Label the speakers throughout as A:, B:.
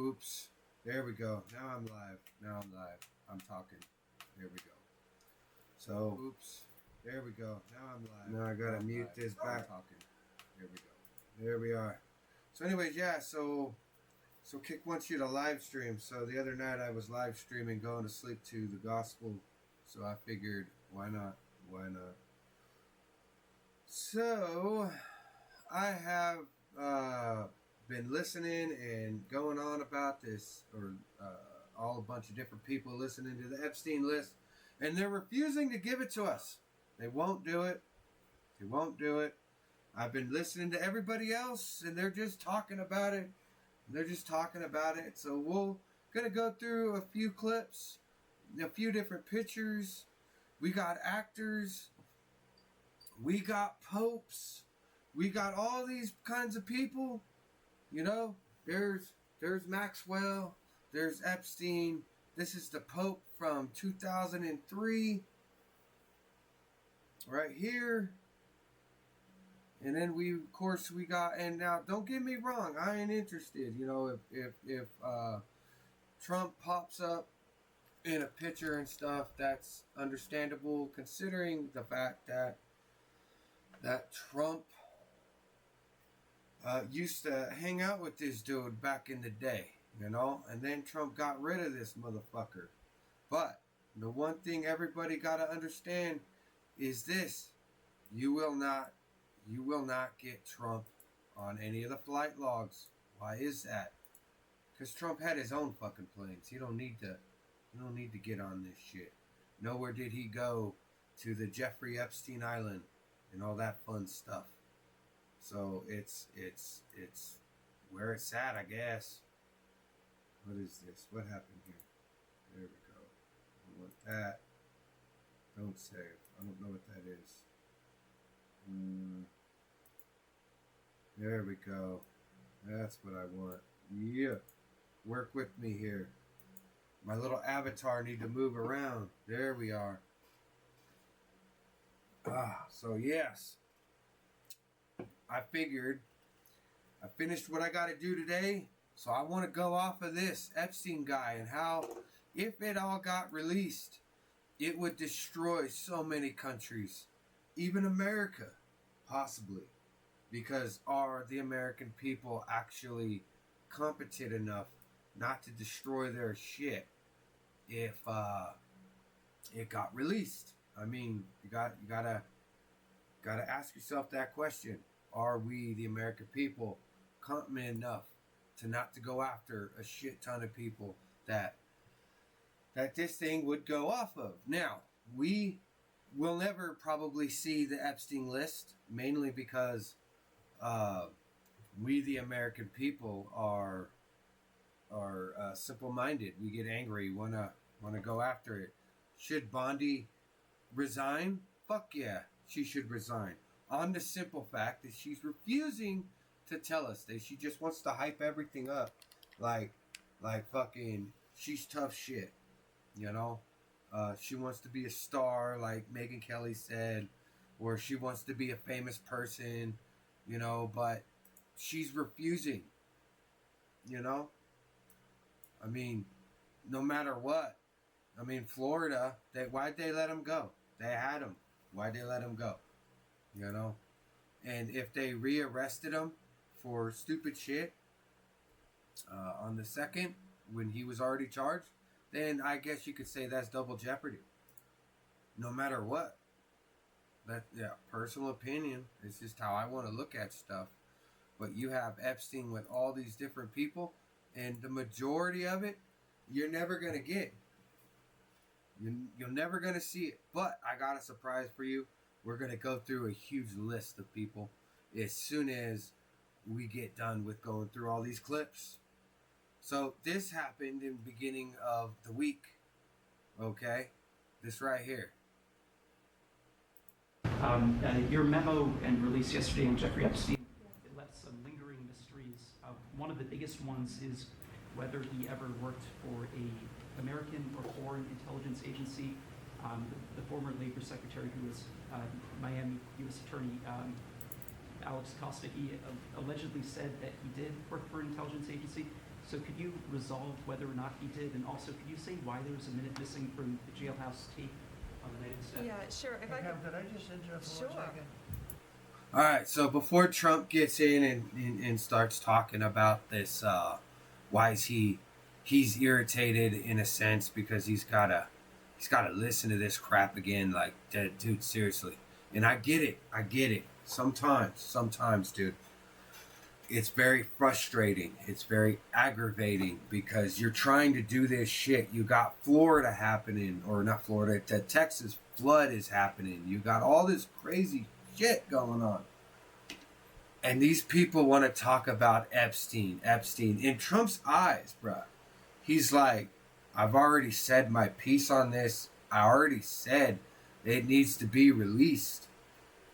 A: Oops. There we go. Now I'm live. I'm talking. There we go. So, oops. There we go. Now I'm live. Now I gotta mute this back. I'm talking. There we go. There we are. So, anyways, yeah. So Kick wants you to live stream. So the other night I was live streaming, going to sleep to the gospel. So I figured, why not? Why not? So I have been listening and going on about this, or all a bunch of different people listening to the Epstein list, and they're refusing to give it to us. They won't do it. They won't do it. I've been listening to everybody else, and they're just talking about it. So we're gonna go through a few clips, a few different pictures. We got actors. We got popes. We got all these kinds of people. You know, there's Maxwell. There's Epstein. This is the Pope from 2003. Right here. And then we got, and now don't get me wrong, I ain't interested. You know, if Trump pops up in a picture and stuff, that's understandable considering the fact that Trump used to hang out with this dude back in the day, you know, and then Trump got rid of this motherfucker. But the one thing everybody gotta understand is this: you will not get Trump on any of the flight logs. Why is that? Because Trump had his own fucking planes. He don't need to get on this shit. Nowhere did he go to the Jeffrey Epstein Island and all that fun stuff. So it's where it's at, I guess. What is this? What happened here? There we go. I want that. Don't save. I don't know what that is. There we go. That's what I want. Yeah. Work with me here. My little avatar need to move around. There we are. So yes. I figured I finished what I got to do today. So I want to go off of this Epstein guy and how, if it all got released, it would destroy so many countries. Even America, possibly. Because are the American people actually competent enough not to destroy their shit if it got released? I mean, you gotta ask yourself that question. Are we, the American people, competent enough to not to go after a shit ton of people that this thing would go off of? Now, we will never probably see the Epstein list, mainly because we, the American people, are simple-minded. We get angry, wanna go after it. Should Bondi resign? Fuck yeah, she should resign. On the simple fact that she's refusing to tell us that she just wants to hype everything up, like fucking she's tough shit, you know. She wants to be a star, like Megyn Kelly said, or she wants to be a famous person, you know, but she's refusing, you know. I mean, no matter what. I mean, Florida, why'd they let him go? They had him. Why'd they let him go? You know? And if they rearrested him for stupid shit on the second, when he was already charged, then I guess you could say that's double jeopardy. No matter what. Personal opinion. It's just how I want to look at stuff. But you have Epstein with all these different people, and the majority of it, you're never going to get. You're never going to see it. But I got a surprise for you. We're going to go through a huge list of people as soon as we get done with going through all these clips. So this happened in the beginning of the week. Okay? This right here.
B: Your memo and release yesterday on Jeffrey Epstein, it left some lingering mysteries. One of the biggest ones is whether he ever worked for a American or foreign intelligence agency. The former Labor Secretary, who was Miami U.S. Attorney Alex Costa, he allegedly said that he did work for an intelligence agency. So could you resolve whether or not he did, and also could you say why there was a minute missing from the jailhouse tape on the night of the step?
C: Yeah, sure. If I
D: Hey,
C: could,
D: Pam, could I just interrupt for 1
C: Sure.
D: second?
A: All right, so before Trump gets in and starts talking about this, why is he's irritated in a sense because he's gotta listen to this crap again. Like, dude, seriously. And I get it. Sometimes, dude, it's very frustrating. It's very aggravating because you're trying to do this shit. You got Florida happening, or not Florida, the Texas flood is happening. You got all this crazy shit going on. And these people want to talk about Epstein. In Trump's eyes, bruh, he's like, I've already said my piece on this. I already said it needs to be released.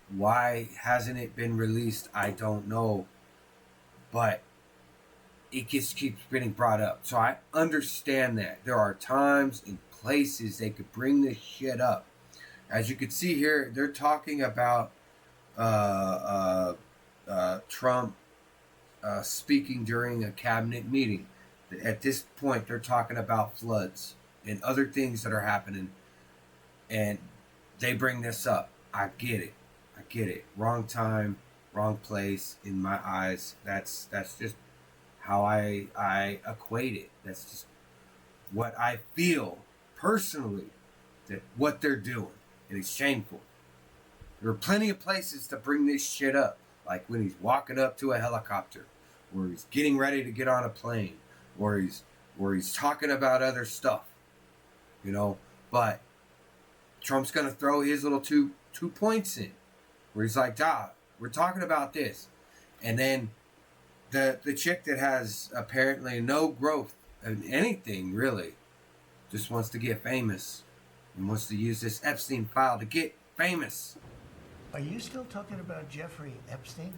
A: Why hasn't it been released? I don't know. But it just keeps getting brought up. So I understand that. There are times and places they could bring this shit up. As you can see here, they're talking about Trump speaking during a cabinet meeting. At this point, they're talking about floods and other things that are happening. And they bring this up. I get it. Wrong time, wrong place in my eyes. That's just how I equate it. That's just what I feel personally that what they're doing. It is shameful. There are plenty of places to bring this shit up, like when he's walking up to a helicopter, or he's getting ready to get on a plane, or he's talking about other stuff, you know. But Trump's gonna throw his little two points in, where he's like, we're talking about this, and then the chick that has apparently no growth in anything really, just wants to get famous and wants to use this Epstein file to get famous.
D: Are you still talking about Jeffrey Epstein?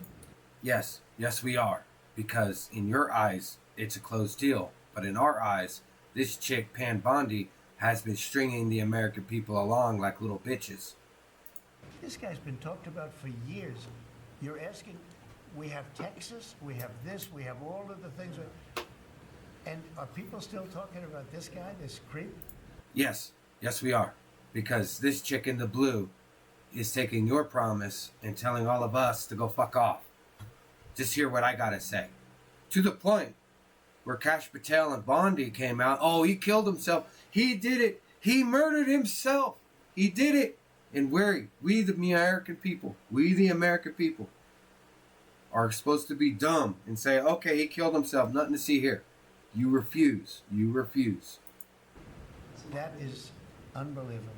A: Yes, we are. Because in your eyes, it's a closed deal. But in our eyes, this chick, Pan Bondi, has been stringing the American people along like little bitches.
D: This guy's been talked about for years. You're asking, we have Texas, we have this, we have all of the things. And are people still talking about this guy, this creep?
A: Yes, we are. Because this chick in the blue is taking your promise and telling all of us to go fuck off. Just hear what I gotta say. To the point where Kash Patel and Bondi came out. Oh, he killed himself. He did it. He murdered himself. He did it. And we the American people, are supposed to be dumb and say, okay, he killed himself. Nothing to see here. You refuse.
D: That is unbelievable.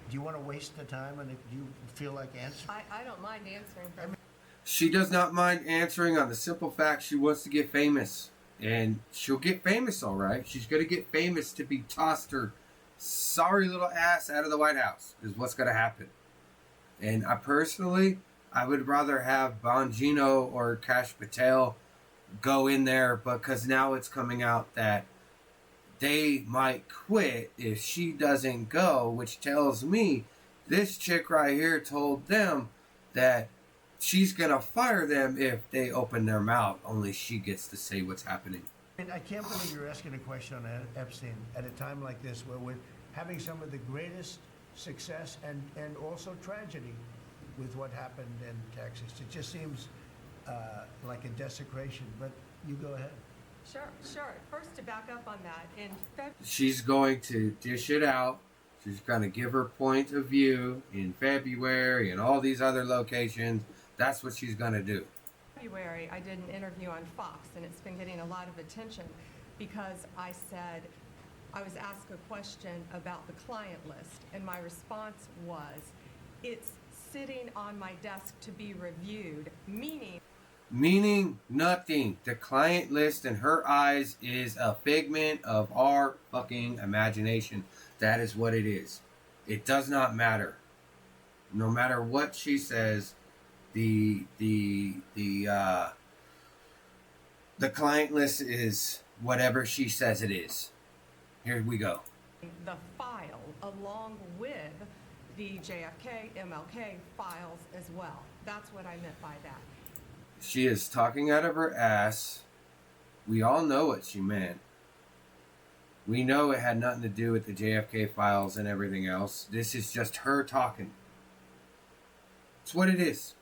D: Do you want to waste the time, and if you feel like answering?
C: I don't mind answering for
A: She does not mind answering on the simple fact she wants to get famous. And she'll get famous, all right. She's going to get famous to be tossed her sorry little ass out of the White House is what's going to happen. And I would rather have Bongino or Kash Patel go in there because now it's coming out that they might quit if she doesn't go, which tells me this chick right here told them that she's going to fire them if they open their mouth. Only she gets to say what's happening.
D: I can't believe you're asking a question on Epstein at a time like this where we're having some of the greatest success and also tragedy with what happened in Texas. It just seems like a desecration, but you go ahead.
C: Sure. First, to back up on that, in
A: She's going to dish it out. She's going to give her point of view in February and all these other locations. That's what she's going to do.
C: February, I did an interview on Fox, and it's been getting a lot of attention because I was asked a question about the client list, and my response was, it's sitting on my desk to be reviewed,
A: Meaning nothing. The client list in her eyes is a figment of our fucking imagination. That is what it is. It does not matter. No matter what she says, the client list is whatever she says it is. Here we go.
C: the file along with the JFK, MLK files as well. That's what I meant by that.
A: She is talking out of her ass We all know what she meant. We know it had nothing to do with the JFK files and everything else. This is just her talking. It's what it is.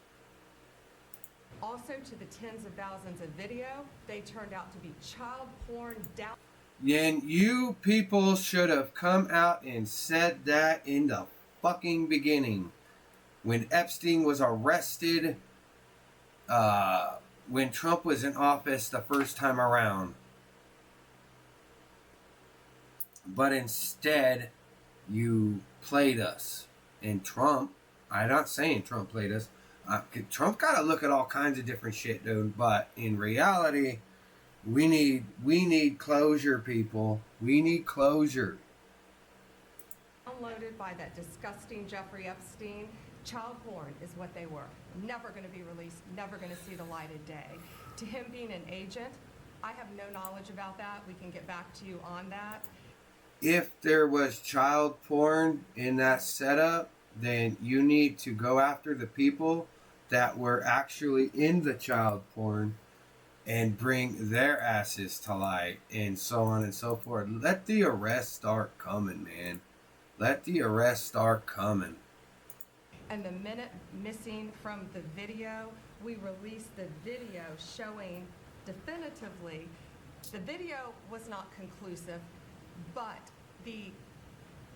C: Also, to the tens of thousands of video, they turned out to be child porn down.
A: And you people should have come out and said that in the fucking beginning. When Epstein was arrested, when Trump was in office the first time around. But instead, you played us. And Trump, I'm not saying Trump played us. Trump got to look at all kinds of different shit, dude. But in reality, we need closure, people. We need closure.
C: Downloaded by that disgusting Jeffrey Epstein. Child porn is what they were. Never going to be released, never going to see the light of day. To him being an agent, I have no knowledge about that. We can get back to you on that.
A: If there was child porn in that setup, then you need to go after the people that were actually in the child porn and bring their asses to light and so on and so forth. Let the arrests start coming, man. Let the arrests start coming.
C: And the minute missing from the video, we released the video showing definitively, the video was not conclusive, but the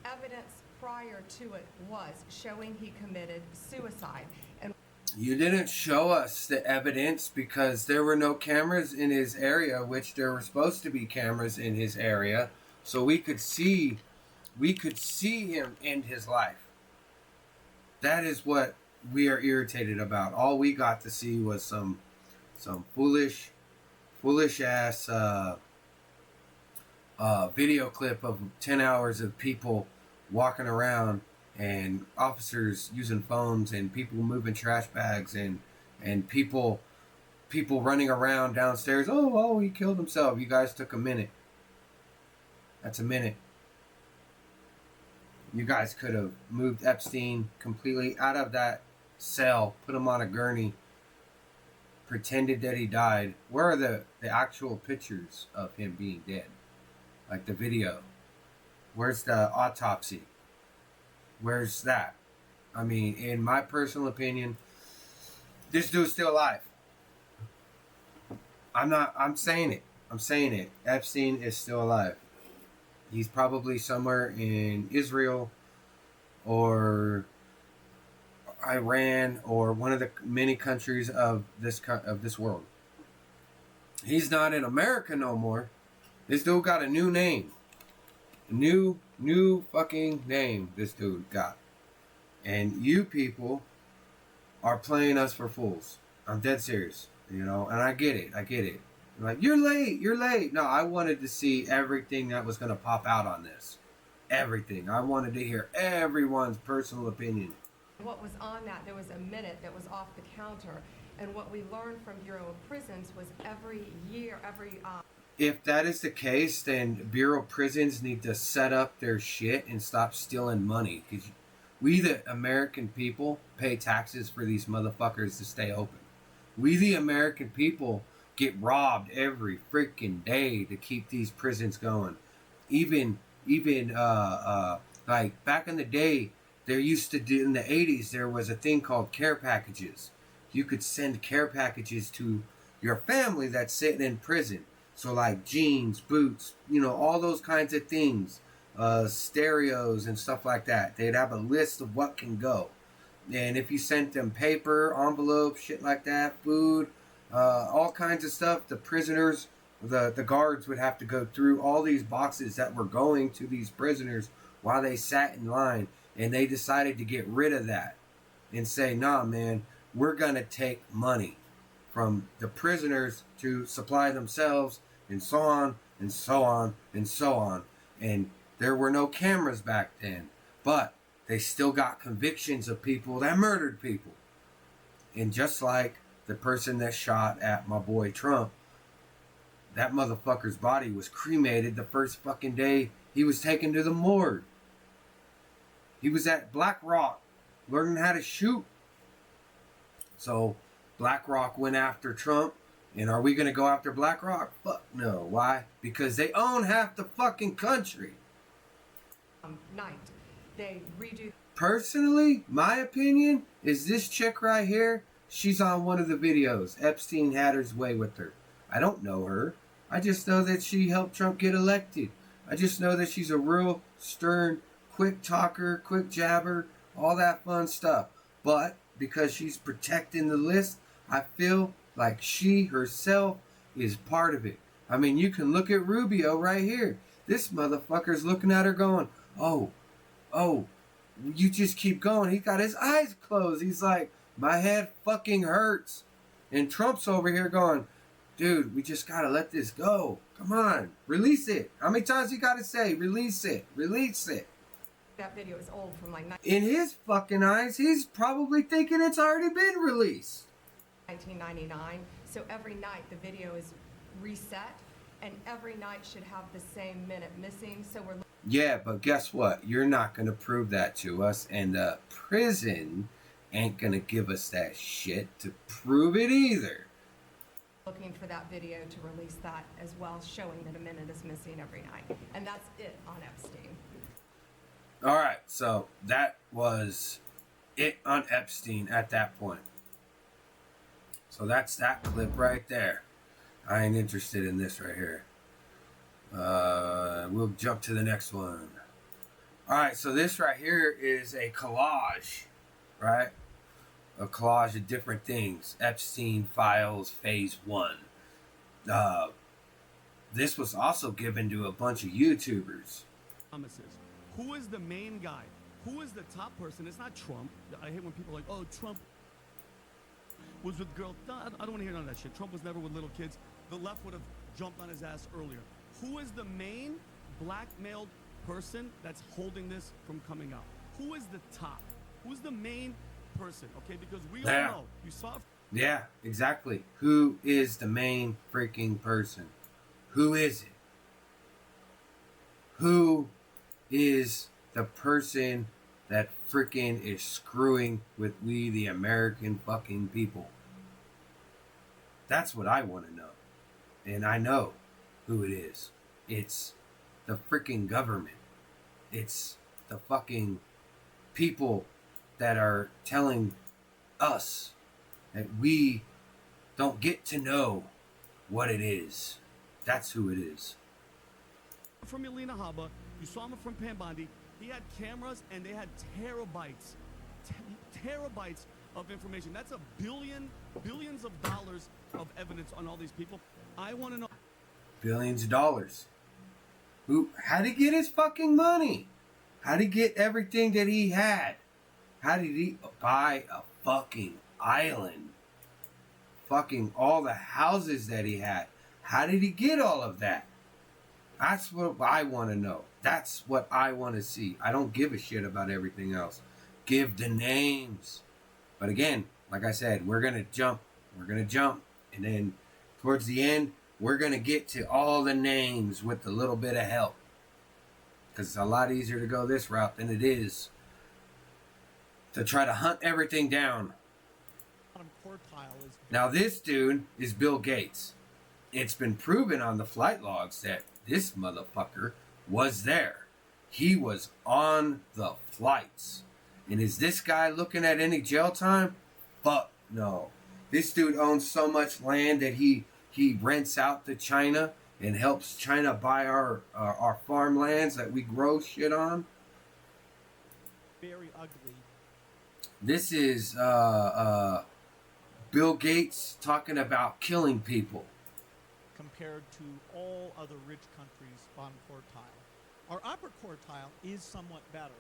C: evidence prior to it was showing he committed suicide. And
A: you didn't show us the evidence because there were no cameras in his area, which there were supposed to be cameras in his area, so we could see him end his life. That is what we are irritated about. All we got to see was some foolish ass video clip of 10 hours of people walking around and officers using phones and people moving trash bags and people running around downstairs. Oh, he killed himself. You guys took a minute. That's a minute. You guys could have moved Epstein completely out of that cell, put him on a gurney, pretended that he died. Where are the actual pictures of him being dead? Like the video. Where's the autopsy? Where's that? I mean, in my personal opinion, this dude's still alive. I'm saying it. Epstein is still alive. He's probably somewhere in Israel or Iran or one of the many countries of this world. He's not in America no more. This dude got a new name. New fucking name this dude got. And you people are playing us for fools. I'm dead serious. You know, and I get it. Like, you're late. No, I wanted to see everything that was going to pop out on this. Everything. I wanted to hear everyone's personal opinion.
C: what was on that, there was a minute that was off the counter. And what we learned from Bureau of Prisons was every year,
A: If that is the case, then Bureau of Prisons need to set up their shit and stop stealing money. Because we, the American people, pay taxes for these motherfuckers to stay open. We, the American people, get robbed every freaking day to keep these prisons going. Even like back in the day, there used to do, in the 80s, there was a thing called care packages. You could send care packages to your family that's sitting in prison. So like jeans, boots, you know, all those kinds of things, stereos and stuff like that. They'd have a list of what can go. And if you sent them paper, envelopes, shit like that, food, all kinds of stuff, the prisoners, the guards would have to go through all these boxes that were going to these prisoners while they sat in line. And they decided to get rid of that and say, nah, man, we're going to take money from the prisoners to supply themselves, and so on, and so on, and so on. And there were no cameras back then, but they still got convictions of people that murdered people. And just like the person that shot at my boy Trump, that motherfucker's body was cremated the first fucking day he was taken to the morgue. He was at Black Rock learning how to shoot. So Black Rock went after Trump And are we going to go after BlackRock? Fuck no. Why? Because they own half the fucking country.
C: Night. They redo.
A: Personally, my opinion is this chick right here, she's on one of the videos. Epstein had his way with her. I don't know her. I just know that she helped Trump get elected. I just know that she's a real stern, quick talker, quick jabber, all that fun stuff. But because she's protecting the list, I feel like she herself is part of it. I mean, you can look at Rubio right here. This motherfucker's looking at her going, oh, you just keep going. He got his eyes closed. He's like, my head fucking hurts. And Trump's over here going, dude, we just gotta let this go. Come on, release it. How many times you gotta say, release it, release it?
C: That video is old from like
A: In his fucking eyes, he's probably thinking it's already been released.
C: 1999. So every night the video is reset, and every night should have the same minute missing. So we're
A: Yeah, but guess what? You're not going to prove that to us, and the prison ain't going to give us that shit to prove it either.
C: looking for that video to release that as well, showing that a minute is missing every night. And that's it on Epstein.
A: All right, so that was it on Epstein at that point. So that's that clip right there. I ain't interested in this right here. We'll jump to the next one. All right, so this right here is a collage, right? A collage of different things. Epstein Files Phase 1. This was also given to a bunch of YouTubers.
E: Promises. Who is the main guy? Who is the top person? It's not Trump. I hate when people are like, oh, Trump was with girls. No, I don't want to hear none of that shit. Trump was never with little kids. The left would have jumped on his ass earlier. Who is the main blackmailed person that's holding this from coming out? Who is the top? Who's the main person? Okay, because we all know. You saw.
A: Yeah, exactly. Who is the main freaking person? Who is it? Who is the person that freaking is screwing with we, the American fucking people? That's what I want to know. And I know who it is. It's the freaking government. It's the fucking people that are telling us that we don't get to know what it is. That's who it is.
E: From Yelena Haba, you saw him from Pam Bondi. He had cameras and they had terabytes, terabytes of information. That's billions of dollars of evidence on all these people. I want to know.
A: Billions of dollars. How'd he get his fucking money? How'd he get everything that he had? How did he buy a fucking island? Fucking all the houses that he had. How did he get all of that? That's what I want to know. That's what I want to see. I don't give a shit about everything else. Give the names. But again, like I said, we're going to jump. We're going to jump. And then towards the end, we're going to get to all the names with a little bit of help. Because it's a lot easier to go this route than it is to try to hunt everything down. Now this dude is Bill Gates. It's been proven on the flight logs that this motherfucker was there. He was on the flights. And is this guy looking at any jail time? Fuck no. This dude owns so much land that he rents out to China and helps China buy our farmlands that we grow shit on.
F: Very ugly.
A: This is Bill Gates talking about killing people.
F: Compared to all other rich countries' bottom quartile. Our upper quartile is somewhat better,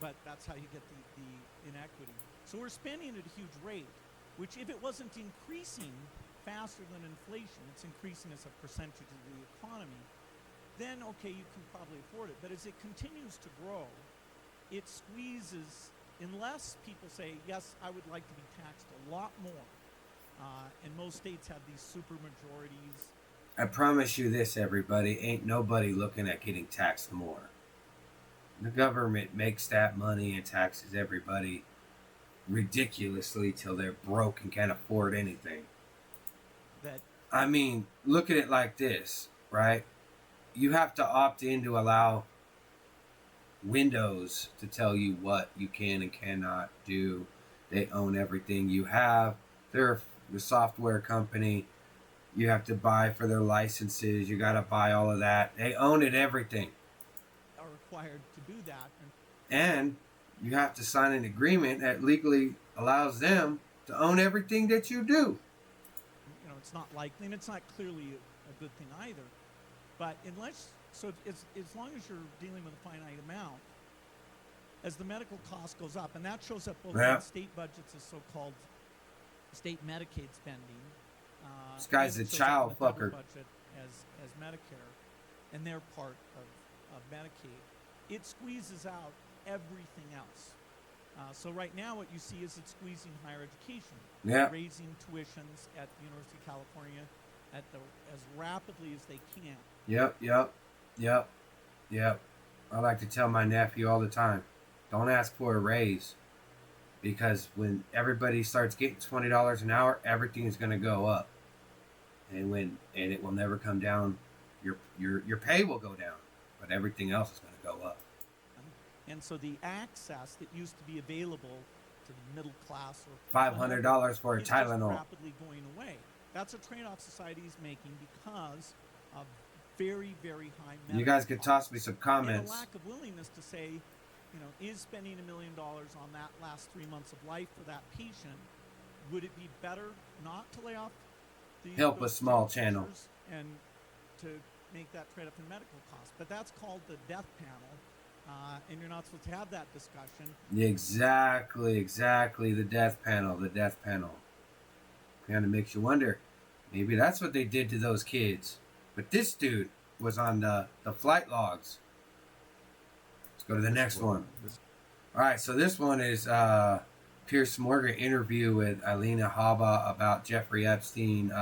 F: but that's how you get the inequity. So we're spending at a huge rate, which if it wasn't increasing faster than inflation, it's increasing as a percentage of the economy, then okay, you can probably afford it. But as it continues to grow, it squeezes, unless people say, yes, I would like to be taxed a lot more. And most states have these super majorities.
A: I promise you this, everybody, ain't nobody looking at getting taxed more. The government makes that money and taxes everybody ridiculously till they're broke and can't afford anything.
F: that
A: I mean, look at it like this, right? You have to opt in to allow Windows to tell you what you can and cannot do. They own everything you have. They're the software company. You have to buy for their licenses. You got to buy all of that. They own it, everything.
F: are required to do that.
A: And you have to sign an agreement that legally allows them to own everything that you do.
F: You know, it's not likely, and it's not clearly a good thing either. But as long as you're dealing with a finite amount, as the medical cost goes up, and that shows up both in state budgets as so-called state Medicaid spending.
A: This guy's
F: and
A: a
F: it shows up in
A: child
F: the federal
A: fucker.
F: budget as Medicare, and they're part of Medicaid. It squeezes out everything else. So right now, what you see is it's squeezing higher education, raising tuitions at the University of California as rapidly as they can.
A: Yep. I like to tell my nephew all the time, don't ask for a raise, because when everybody starts getting $20 an hour, everything is going to go up, and it will never come down. Your pay will go down, but everything else is going to go up.
F: And so the access that used to be available to the middle class or
A: $500 for a
F: is
A: Tylenol.
F: just rapidly going away. That's a trade-off society is making because of very, very high medical
A: You guys could toss
F: costs.
A: me some
F: And
A: comments.
F: a lack of willingness to say, you know, is spending $1 million on that last 3 months of life for that patient, would it be better not to lay off
A: Help a
F: those
A: small
F: teachers
A: channel.
F: and to make that trade-off in medical costs? But that's called the death panel. And you're not supposed to have that discussion.
A: Exactly. The death panel. Kind of makes you wonder. Maybe that's what they did to those kids. But this dude was on the flight logs. Let's go to the next one. All right, so this one is Pierce Morgan interview with Alina Habba about Jeffrey Epstein.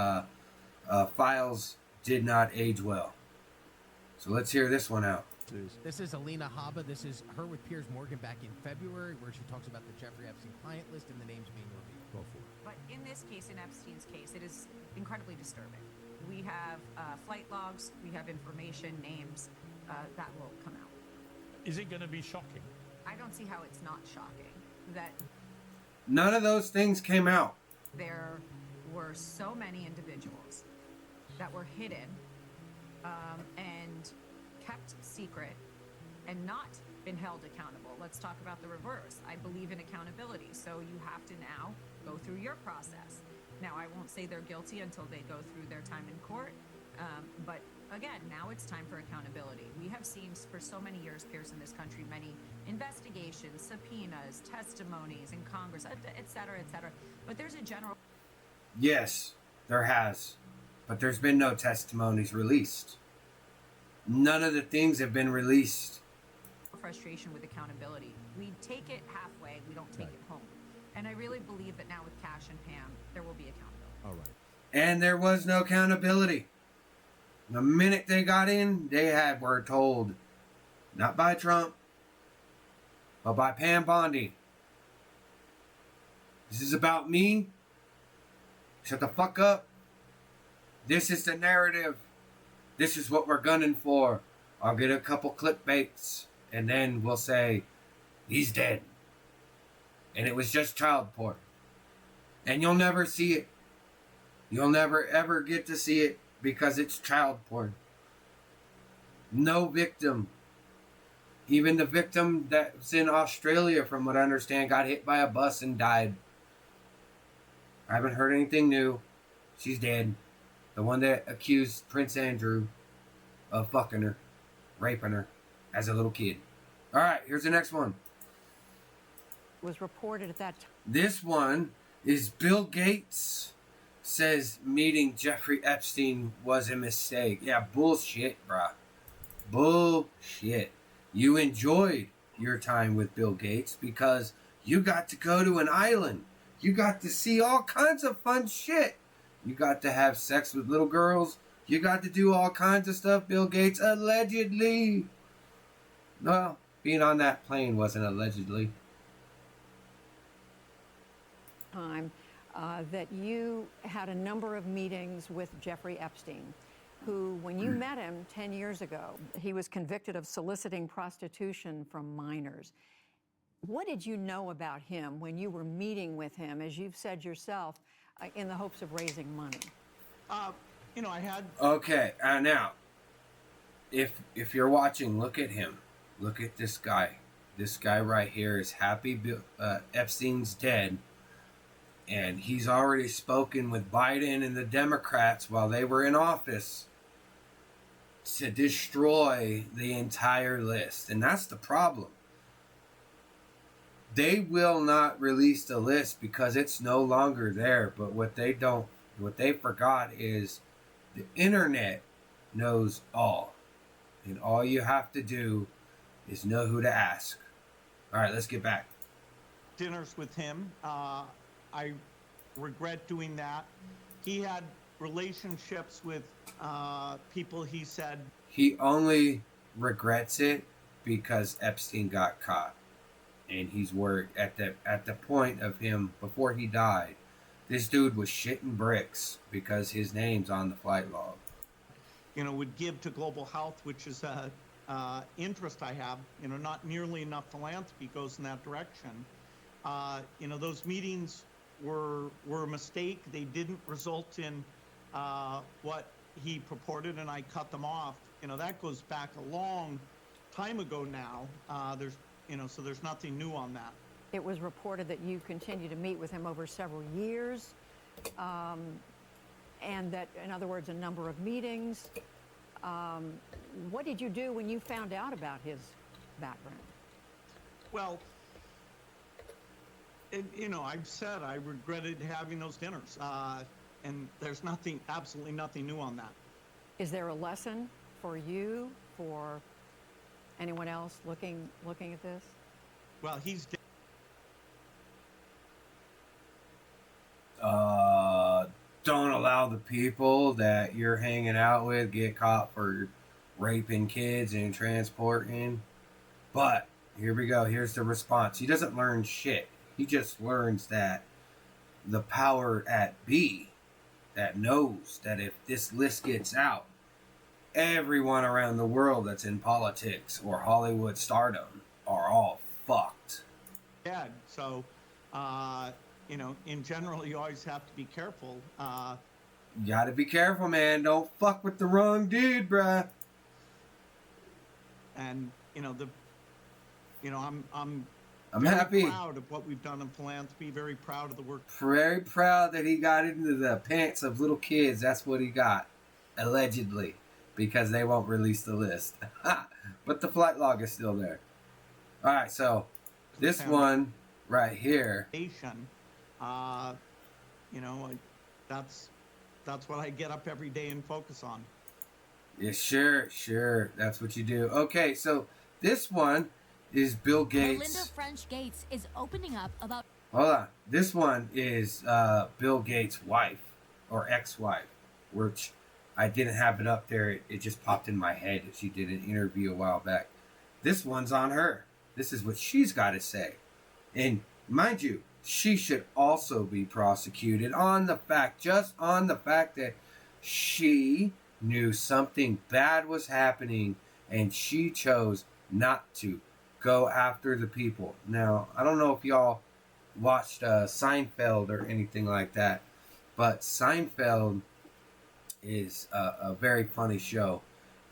A: Files did not age well. So let's hear this one out.
G: This is Alina Habba. This is her with Piers Morgan back in February, where she talks about the Jeffrey Epstein client list and the names being revealed. Go for it.
H: But in this case, in Epstein's case, it is incredibly disturbing. We have flight logs, we have information, names that will come out.
I: Is it going to be shocking?
H: I don't see how it's not shocking that
A: None of those things came out.
H: there were so many individuals that were hidden and kept secret and not been held accountable. Let's talk about the reverse. I believe in accountability, so you have to now go through your process. Now, I won't say they're guilty until they go through their time in court, but again, now it's time for accountability. We have seen for so many years, Pierce, in this country, many investigations, subpoenas, testimonies in Congress, et cetera, but there's a general...
A: Yes, there has. But there's been no testimonies released. None of the things have been released.
H: frustration with accountability. We take it halfway, we don't take it home. And I really believe that now with Cash and Pam, there will be accountability.
G: All right.
A: And there was no accountability. The minute they got in, were told, not by Trump, but by Pam Bondi, this is about me. Shut the fuck up. This is the narrative. This is what we're gunning for. I'll get a couple clickbaits, and then we'll say, he's dead. And it was just child porn. And you'll never see it. You'll never ever get to see it because it's child porn. No victim. Even the victim that's in Australia, from what I understand, got hit by a bus and died. I haven't heard anything new. She's dead. The one that accused Prince Andrew of fucking her, raping her as a little kid. All right, here's the next one.
J: Was reported at that time.
A: This one is Bill Gates says meeting Jeffrey Epstein was a mistake. Yeah, bullshit, bruh. Bullshit. You enjoyed your time with Bill Gates because you got to go to an island. You got to see all kinds of fun shit. You got to have sex with little girls. You got to do all kinds of stuff, Bill Gates, allegedly. Well, being on that plane wasn't allegedly.
J: Time. that you had a number of meetings with Jeffrey Epstein, who, when you met him 10 years ago, he was convicted of soliciting prostitution from minors. What did you know about him when you were meeting with him, as you've said yourself, in the hopes of raising money?
F: I had.
A: Okay, now, if you're watching, look at him. Look at this guy. This guy right here is happy Epstein's dead. And he's already spoken with Biden and the Democrats while they were in office to destroy the entire list. And that's the problem. They will not release the list because it's no longer there. But what they forgot is the internet knows all. And all you have to do is know who to ask. All right, let's get back.
F: Dinners with him. I regret doing that. He had relationships with people, he said.
A: He only regrets it because Epstein got caught. And he's worried at the point of him before he died. This dude was shitting bricks because his name's on the flight log.
F: Would give to global health, which is a interest I have. Not nearly enough philanthropy goes in that direction. Those meetings were a mistake. They didn't result in what he purported, and I cut them off. That goes back a long time ago now. So there's nothing new on that.
J: It was reported that you continued to meet with him over several years, and that, in other words, a number of meetings. What did you do when you found out about his background?
F: Well, I've said I regretted having those dinners, and there's absolutely nothing new on that.
J: Is there a lesson for you, for anyone else looking at this?
F: Well, he's dead.
A: Don't allow the people that you're hanging out with get caught for raping kids and transporting. But here we go. Here's the response. He doesn't learn shit. He just learns that the power at B that knows that if this list gets out, everyone around the world that's in politics or Hollywood stardom are all fucked.
F: Dead. So, in general, you always have to be careful.
A: You gotta be careful, man. Don't fuck with the wrong dude, bruh.
F: And I'm
A: very happy.
F: Proud of what we've done in philanthropy. Very proud of the work.
A: Very proud that he got into the pants of little kids. That's what he got, allegedly, because they won't release the list. But the flight log is still there. All right, so this one right here.
F: That's what I get up every day and focus on.
A: Yeah, sure. That's what you do. Okay, so this one is Bill Gates.
K: Melinda French Gates is opening up about.
A: Hold on. This one is Bill Gates' wife or ex-wife, which I didn't have it up there. It just popped in my head. She did an interview a while back. This one's on her. This is what she's got to say. And mind you, she should also be prosecuted on the fact that she knew something bad was happening and she chose not to go after the people. Now, I don't know if y'all watched Seinfeld or anything like that, but Seinfeld is a very funny show.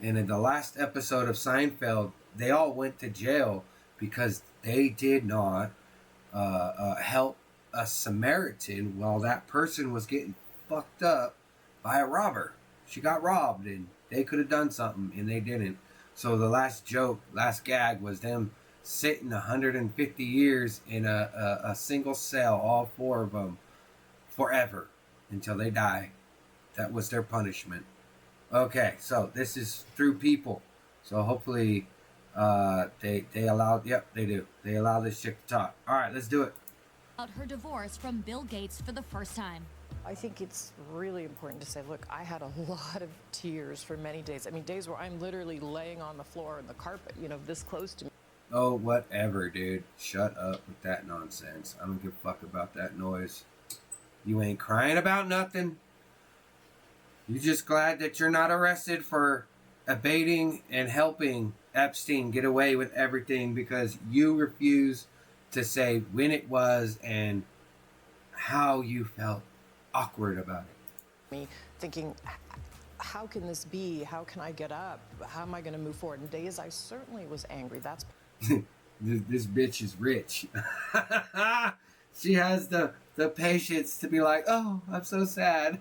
A: And in the last episode of Seinfeld, they all went to jail because they did not help a Samaritan while that person was getting fucked up by a robber. She got robbed and they could have done something and they didn't. So the last gag was them sitting 150 years in a single cell, all four of them, forever until they die. That was their punishment. Okay, so this is through people. So hopefully they allow, yep, they do. They allow this chick to talk. All right, let's do it.
K: About her divorce from Bill Gates for the first time.
L: I think it's really important to say, look, I had a lot of tears for many days. I mean, days where I'm literally laying on the floor and the carpet, this close to me.
A: Oh, whatever, dude. Shut up with that nonsense. I don't give a fuck about that noise. You ain't crying about nothing. You just glad that you're not arrested for abating and helping Epstein get away with everything because you refuse to say when it was and how you felt awkward about it.
L: Me thinking, how can this be? How can I get up? How am I going to move forward? And days I certainly was angry. That's
A: this bitch is rich. She has the patience to be like, oh, I'm so sad.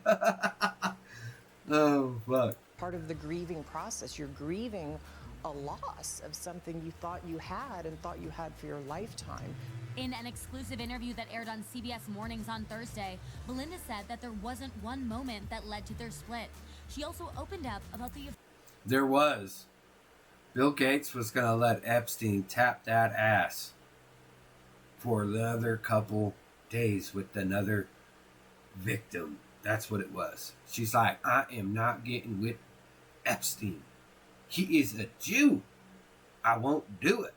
A: Oh, fuck.
L: part of the grieving process. You're grieving a loss of something you thought you had and thought you had for your lifetime.
K: In an exclusive interview that aired on CBS Mornings on Thursday, Melinda said that there wasn't one moment that led to their split. She also opened up about the...
A: There was. Bill Gates was going to let Epstein tap that ass for another couple days with another victim. That's what it was. She's like, I am not getting with Epstein. He is a Jew. I won't do it.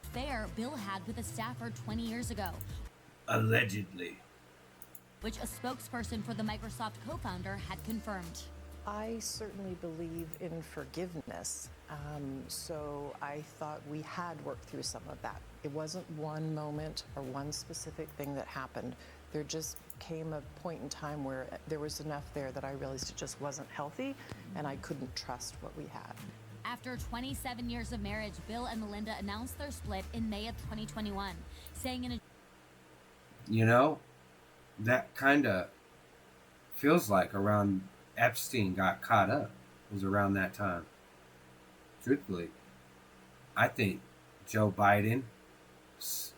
K: Affair Bill had with a staffer 20 years ago,
A: Allegedly.
K: which a spokesperson for the Microsoft co-founder had confirmed.
L: I certainly believe in forgiveness, so I thought we had worked through some of that. It wasn't one moment or one specific thing that happened. There just came a point in time where there was enough there that I realized it just wasn't healthy and I couldn't trust what we had.
K: After 27 years of marriage, Bill and Melinda announced their split in May of 2021, saying in a...
A: You know, that kind of feels like around Epstein got caught up. It was around that time. Truthfully, I think Joe Biden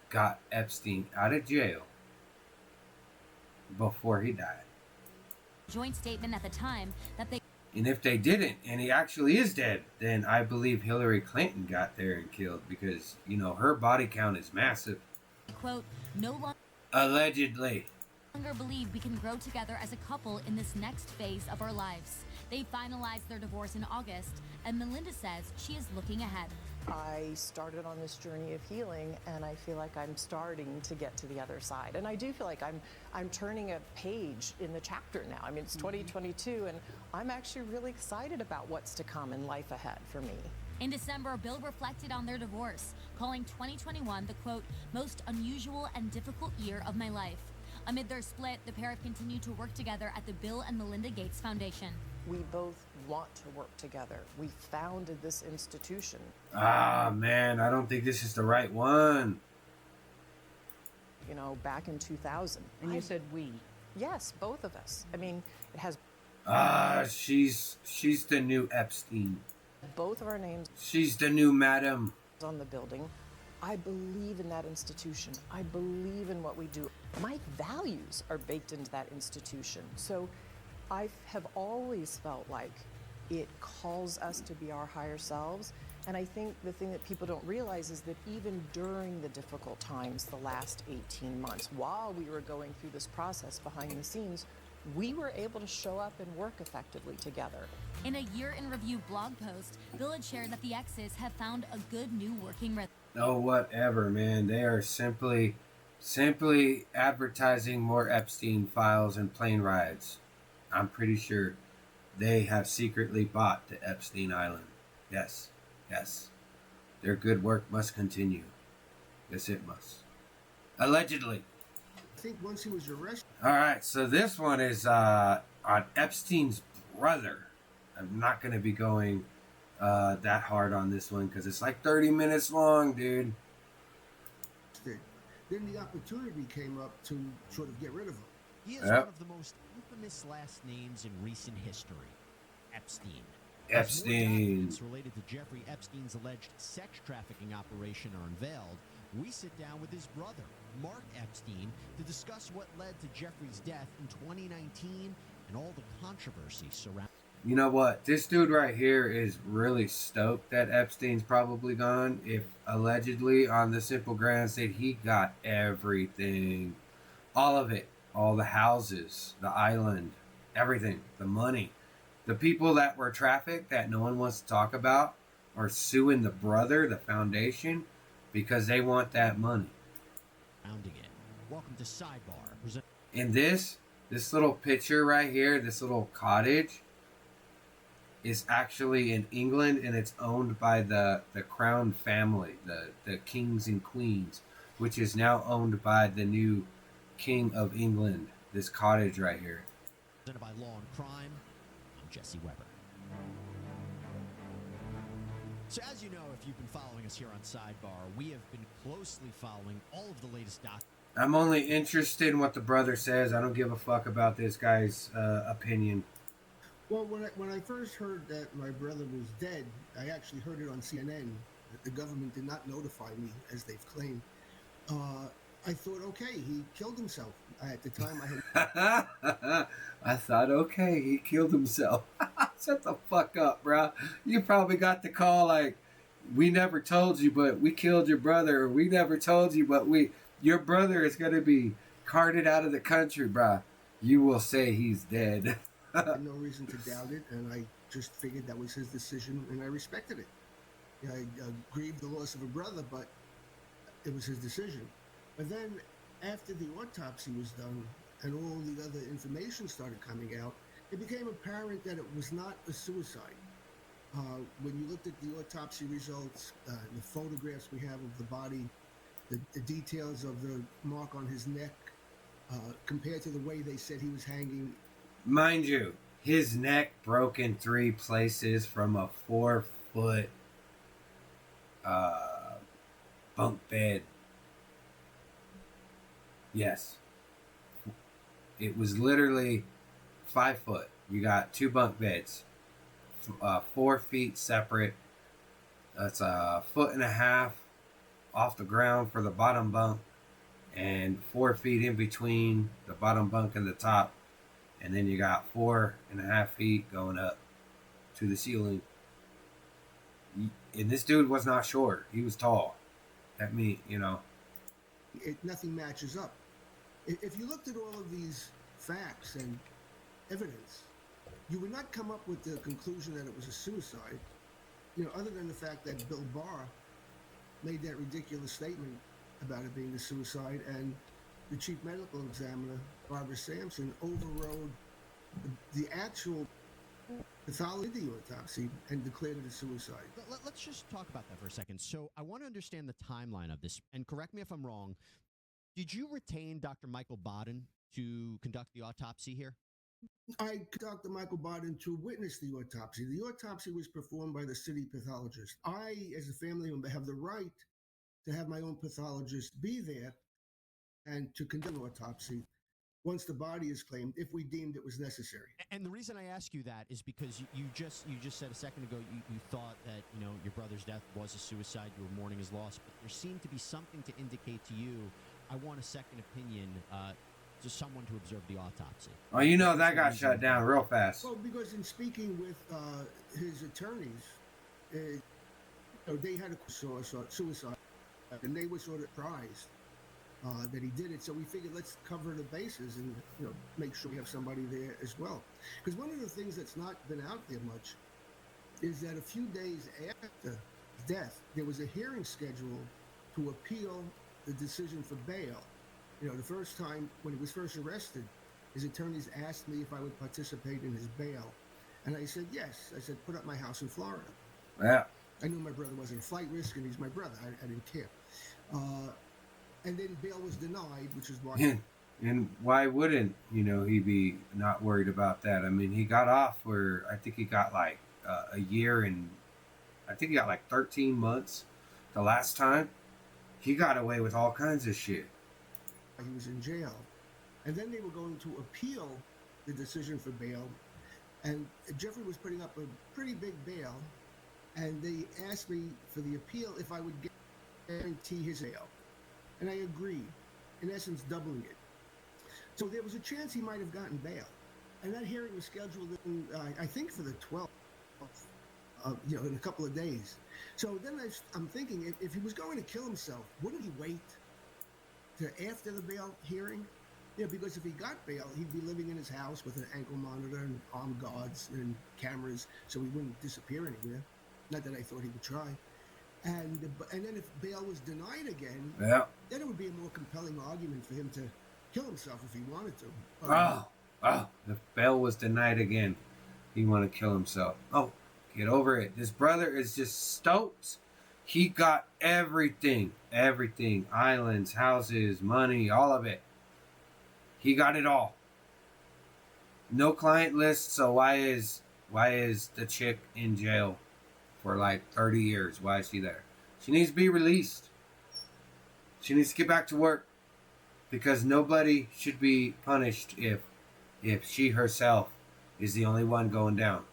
A: got Epstein out of jail before he died.
K: joint statement at the time that they...
A: And if they didn't, and he actually is dead, then I believe Hillary Clinton got there and killed because, you know, her body count is massive.
K: quote, no longer
A: Allegedly.
K: believe we can grow together as a couple in this next phase of our lives. They finalized their divorce in August, and Melinda says she is looking ahead.
L: I started on this journey of healing, and I feel like I'm starting to get to the other side. And I do feel like I'm turning a page in the chapter now. I mean, it's 2022, and I'm actually really excited about what's to come in life ahead for me.
K: In December, Bill reflected on their divorce, calling 2021 the, quote, most unusual and difficult year of my life. Amid their split, the pair have continued to work together at the Bill and Melinda Gates Foundation.
L: We both want to work together. We founded this institution.
A: Ah, man, I don't think this is the right one.
L: You know, back in 2000.
G: And you said we.
L: Yes, both of us. I mean, it has
A: She's the new Epstein.
L: both of our names
A: She's the new madam.
L: on the building. I believe in that institution. I believe in what we do. My values are baked into that institution. So I have always felt like it calls us to be our higher selves. And I think the thing that people don't realize is that even during the difficult times, the last 18 months, while we were going through this process behind the scenes, we were able to show up and work effectively together.
K: In a year in review blog post, Bill had shared that the exes have found a good new working rhythm.
A: Oh, whatever, man. They are simply advertising more Epstein files and plane rides. I'm pretty sure they have secretly bought the Epstein Island. Yes, yes. Their good work must continue. Yes, it must. Allegedly.
D: I think once he was arrested.
A: All right, so this one is on Epstein's brother. I'm not going to be going that hard on this one because it's like 30 minutes long, dude.
D: Then the opportunity came up to sort of get rid of him.
M: He is one of the most infamous last names in recent history, Epstein.
A: Epstein.
M: As more documents related to Jeffrey Epstein's alleged sex trafficking operation are unveiled, we sit down with his brother, Mark Epstein, to discuss what led to Jeffrey's death in 2019 and all the controversy surrounding.
A: You know what? This dude right here is really stoked that Epstein's probably gone. If allegedly, on the simple grounds that he got everything, all of it, all the houses, the island, everything, the money. The people that were trafficked that no one wants to talk about are suing the brother, the foundation, because they want that money.
M: It. Welcome to Sidebar.
A: And this little picture right here, this little cottage, is actually in England, and it's owned by the crown family, the kings and queens, which is now owned by the new king of England. This cottage right here.
M: Presented by Law and Crime, I'm Jesse Weber. So as you know, if you've been following us here on Sidebar, we have been closely following all of the latest
A: I'm only interested in what the brother says. I don't give a fuck about this guy's opinion.
D: Well, when I first heard that my brother was dead, I actually heard it on CNN. That the government did not notify me, as they've claimed. I thought, okay, he killed himself. At the time, I had...
A: I thought, okay, he killed himself. Shut the fuck up, bro. You probably got the call like, we never told you, but we killed your brother. Or we never told you, but your brother is going to be carted out of the country, bro. You will say he's dead.
D: I had no reason to doubt it, and I just figured that was his decision, and I respected it. I grieved the loss of a brother, but it was his decision. But then, after the autopsy was done and all the other information started coming out, it became apparent that it was not a suicide. When you looked at the autopsy results, the photographs we have of the body, the details of the mark on his neck, compared to the way they said he was hanging.
A: Mind you, his neck broke in 3 places from a 4-foot bunk bed. Yes. It was literally 5 foot. You got 2 bunk beds, 4 feet separate. That's 1.5 feet off the ground for the bottom bunk, and 4 feet in between the bottom bunk and the top. And then you got 4.5 feet going up to the ceiling. And this dude was not short. He was tall. That means,
D: Nothing matches up. If you looked at all of these facts and evidence, you would not come up with the conclusion that it was a suicide, other than the fact that Bill Barr made that ridiculous statement about it being a suicide, and the chief medical examiner, Barbara Sampson, overrode the actual pathology of the autopsy and declared it a suicide.
M: Let's just talk about that for a second. So I want to understand the timeline of this, and correct me if I'm wrong. Did you retain Dr. Michael Bodden to conduct the autopsy here?
D: I Dr. Michael Bodden to witness the autopsy. The autopsy was performed by the city pathologist. I, as a family member, have the right to have my own pathologist be there and to conduct an autopsy once the body is claimed, if we deemed it was necessary.
M: And the reason I ask you that is because you just said a second ago you thought that your brother's death was a suicide. You were mourning his loss, but there seemed to be something to indicate to you, I want a second opinion, to someone to observe the autopsy.
A: Oh, that got shut down real fast.
D: Well, because in speaking with his attorneys, they had a suicide, and they were sort of surprised that he did it. So we figured let's cover the bases and make sure we have somebody there as well. Because one of the things that's not been out there much is that a few days after death, there was a hearing scheduled to appeal the decision for bail. The first time when he was first arrested, his attorneys asked me if I would participate in his bail. And I said, yes. I said, put up my house in Florida.
A: Yeah.
D: I knew my brother wasn't a flight risk, and he's my brother. I didn't care. And then bail was denied, which is why...
A: And why wouldn't, he be not worried about that? I mean, he got off where I think he got like a year and... I think he got like 13 months the last time. He got away with all kinds of shit.
D: He was in jail. And then they were going to appeal the decision for bail. And Jeffrey was putting up a pretty big bail. And they asked me for the appeal if I would guarantee his bail. And I agreed, in essence, doubling it. So there was a chance he might have gotten bail. And that hearing was scheduled, I think, for the 12th, in a couple of days. So then I'm thinking, if he was going to kill himself, wouldn't he wait to after the bail hearing? Because if he got bail, he'd be living in his house with an ankle monitor and armed guards and cameras, so he wouldn't disappear anywhere. Not that I thought he would try.
N: And then if bail was denied again,
A: Yeah.
N: then it would be a more compelling argument for him to kill himself if he wanted to.
A: If bail was denied again, he want to kill himself. Oh, get over it. This brother is just stoked. He got everything. Islands, houses, money, all of it. He got it all. No client list, so why is the chick in jail for like 30 years? Why is she there? She needs to be released. She needs to get back to work, because nobody should be punished if she herself is the only one going down.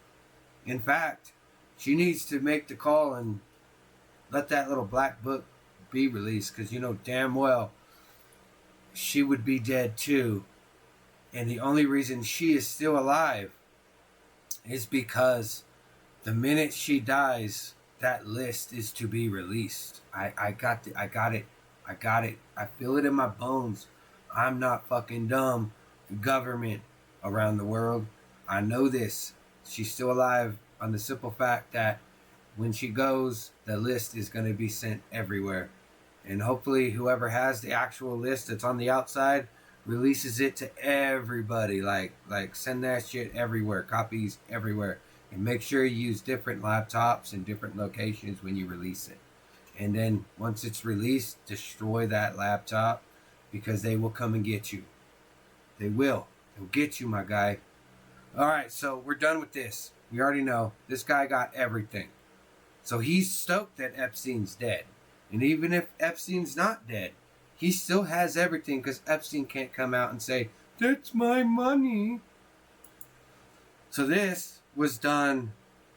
A: In fact, she needs to make the call and let that little black book be released, because you know damn well she would be dead too. And the only reason she is still alive is because the minute she dies, that list is to be released. I got it. I feel it in my bones. I'm not fucking dumb. The government around the world, I know this. She's still alive on the simple fact that when she goes, the list is going to be sent everywhere. And hopefully whoever has the actual list that's on the outside releases it to everybody. Like send that shit everywhere. Copies everywhere. And make sure you use different laptops in different locations when you release it. And then once it's released, destroy that laptop, because they will come and get you. They will. They'll get you, my guy. All right, so we're done with this. We already know this guy got everything. So he's stoked that Epstein's dead. And even if Epstein's not dead, he still has everything, because Epstein can't come out and say, "That's my money." So this was done,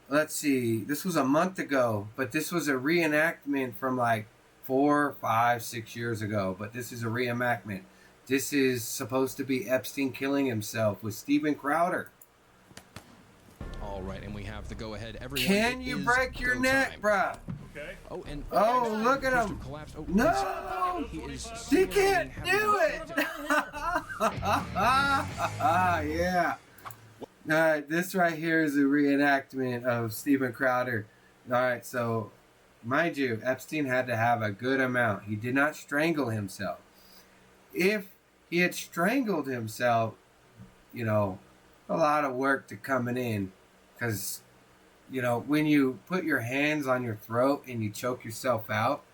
A: let's see, this was a month ago, but this was a reenactment from like 4, 5, 6 years ago. But this is a reenactment. This is supposed to be Epstein killing himself with Steven Crowder.
O: All right, and we have the go-ahead. Everyone,
A: can you break your neck, bruh?
O: Okay. Oh, and
A: look at him.
O: Oh,
A: no, he can't do it. Yeah. All right, this right here is a reenactment of Steven Crowder. All right, so mind you, Epstein had to have a good amount. He did not strangle himself. If he had strangled himself, you know, a lot of work to coming in, because, you know, when you put your hands on your throat and you choke yourself out,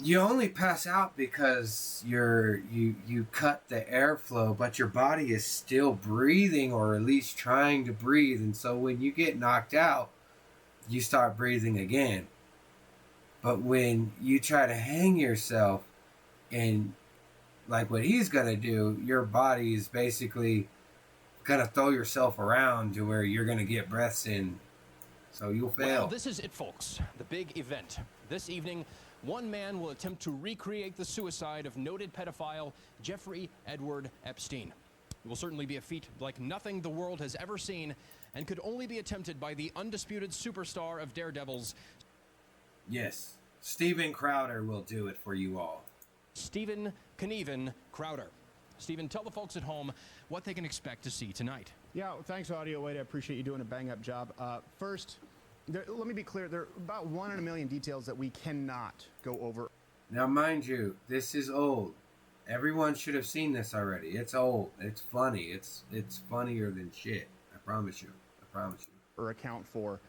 A: you only pass out because you cut the airflow, but your body is still breathing, or at least trying to breathe. And so when you get knocked out, you start breathing again. But when you try to hang yourself, and like what he's gonna do, your body is basically gonna throw yourself around to where you're gonna get breaths in, so you'll fail.
O: Well, this is it, folks. The big event. This evening, one man will attempt to recreate the suicide of noted pedophile Jeffrey Edward Epstein. It will certainly be a feat like nothing the world has ever seen, and could only be attempted by the undisputed superstar of daredevils.
A: Yes, Steven Crowder will do it for you all.
O: Steven Knieven Crowder. Steven, tell the folks at home what they can expect to see tonight.
P: Yeah, thanks, Audio Wade. I appreciate you doing a bang-up job. First, let me be clear. There are about 1 in a million details that we cannot go over.
A: Now, mind you, this is old. Everyone should have seen this already. It's old. It's funny. It's funnier than shit. I promise you.
P: Or account for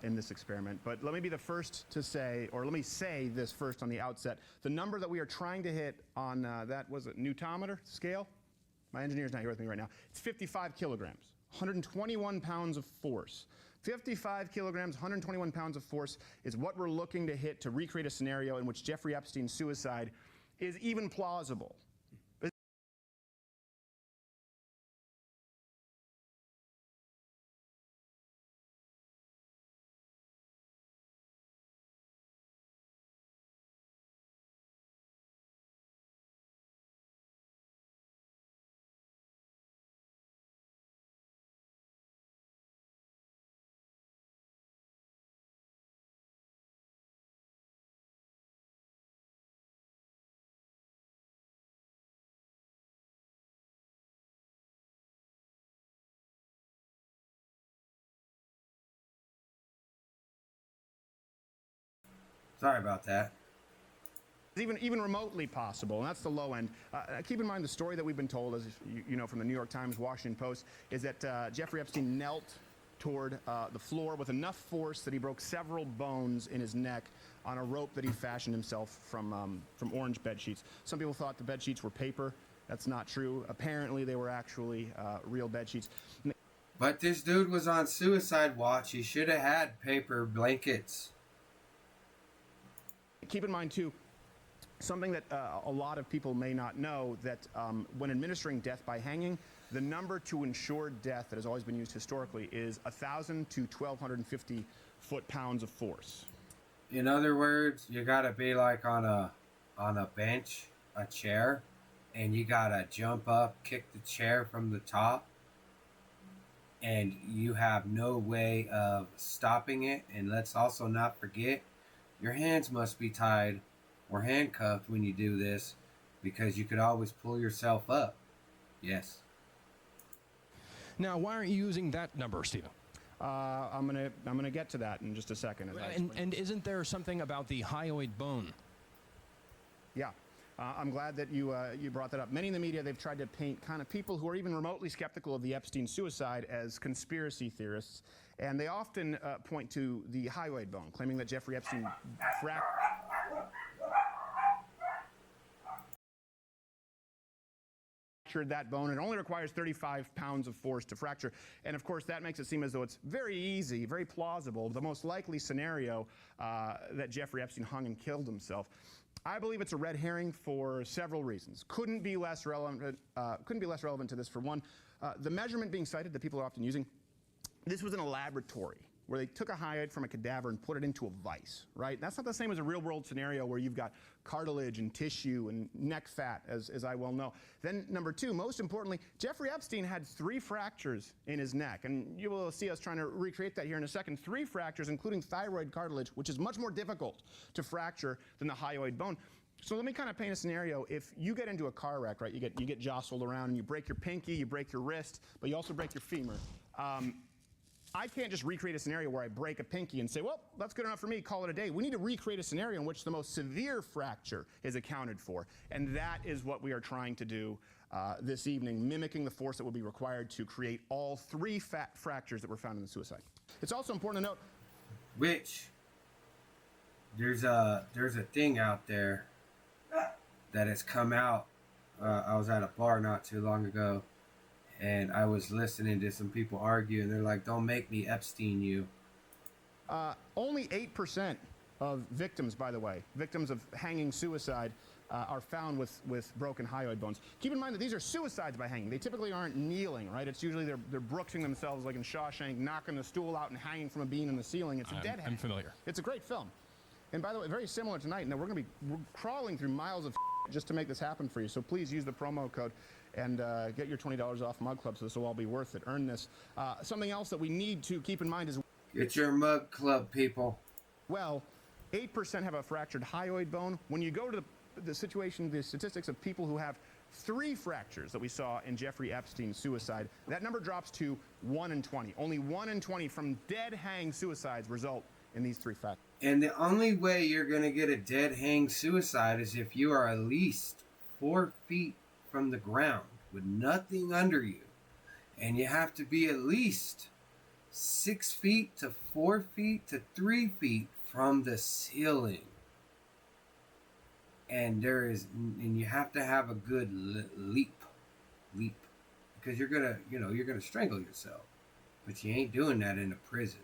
P: in this experiment. But let me be the first to say, or let me say this first on the outset. The number that we are trying to hit on that, was it Newtometer scale? My engineer's not here with me right now. It's 55 kilograms, 121 pounds of force. 55 kilograms, 121 pounds of force is what we're looking to hit to recreate a scenario in which Jeffrey Epstein's suicide is even plausible.
A: Sorry about that.
P: Even remotely possible, and that's the low end. Keep in mind the story that we've been told, as you know from the New York Times, Washington Post, is that Jeffrey Epstein knelt toward the floor with enough force that he broke several bones in his neck on a rope that he fashioned himself from orange bed sheets. Some people thought the bed sheets were paper. That's not true. Apparently, they were actually real bed sheets.
A: But this dude was on suicide watch. He should have had paper blankets.
P: Keep in mind, too, something that a lot of people may not know, that when administering death by hanging, the number to ensure death that has always been used historically is 1,000 to 1,250 foot-pounds of force.
A: In other words, you gotta be like on a bench, a chair, and you gotta jump up, kick the chair from the top, and you have no way of stopping it. And let's also not forget, your hands must be tied or handcuffed when you do this, because you could always pull yourself up. Yes.
O: Now, why aren't you using that number, Stephen?
P: I'm gonna get to that in just a second.
O: And isn't there something about the hyoid bone?
P: Yeah. I'm glad that you brought that up. Many in the media, they've tried to paint kind of people who are even remotely skeptical of the Epstein suicide as conspiracy theorists, and they often point to the hyoid bone, claiming that Jeffrey Epstein fractured that bone. It only requires 35 pounds of force to fracture, and of course that makes it seem as though it's very easy, very plausible, the most likely scenario that Jeffrey Epstein hung and killed himself. I believe it's a red herring for several reasons. Couldn't be less relevant to this. For one, the measurement being cited that people are often using, this was in a laboratory where they took a hyoid from a cadaver and put it into a vise, right? That's not the same as a real-world scenario where you've got cartilage and tissue and neck fat, as I well know. Then number two, most importantly, Jeffrey Epstein had 3 fractures in his neck, and you will see us trying to recreate that here in a second. 3 fractures, including thyroid cartilage, which is much more difficult to fracture than the hyoid bone. So let me kind of paint a scenario. If you get into a car wreck, right, you get jostled around and you break your pinky, you break your wrist, but you also break your femur. I can't just recreate a scenario where I break a pinky and say, well, that's good enough for me, call it a day. We need to recreate a scenario in which the most severe fracture is accounted for. And that is what we are trying to do this evening, mimicking the force that will be required to create all 3 fractures that were found in the suicide. It's also important to note,
A: which there's a thing out there that has come out. I was at a bar not too long ago, and I was listening to some people argue, and they're like, don't make me Epstein you.
P: Only 8% of victims, by the way, victims of hanging suicide, are found with broken hyoid bones. Keep in mind that these are suicides by hanging. They typically aren't kneeling, right? It's usually they're brooksing themselves like in Shawshank, knocking the stool out and hanging from a beam in the ceiling. It's a dead hang.
O: I'm familiar.
P: It's a great film. And by the way, very similar tonight. Now, we're crawling through miles of just to make this happen for you. So please use the promo code and get your $20 off Mug Club, so this will all be worth it. Earn this. Something else that we need to keep in mind is...
A: Get your Mug Club, people.
P: Well, 8% have a fractured hyoid bone. When you go to the statistics of people who have 3 fractures that we saw in Jeffrey Epstein's suicide, that number drops to 1 in 20. Only 1 in 20 from dead hang suicides result in these 3 fractures.
A: And the only way you're going to get a dead hang suicide is if you are at least 4 feet from the ground with nothing under you. And you have to be at least 6 feet to 4 feet to 3 feet from the ceiling. And you have to have a good leap, because you're gonna strangle yourself, but you ain't doing that in a prison.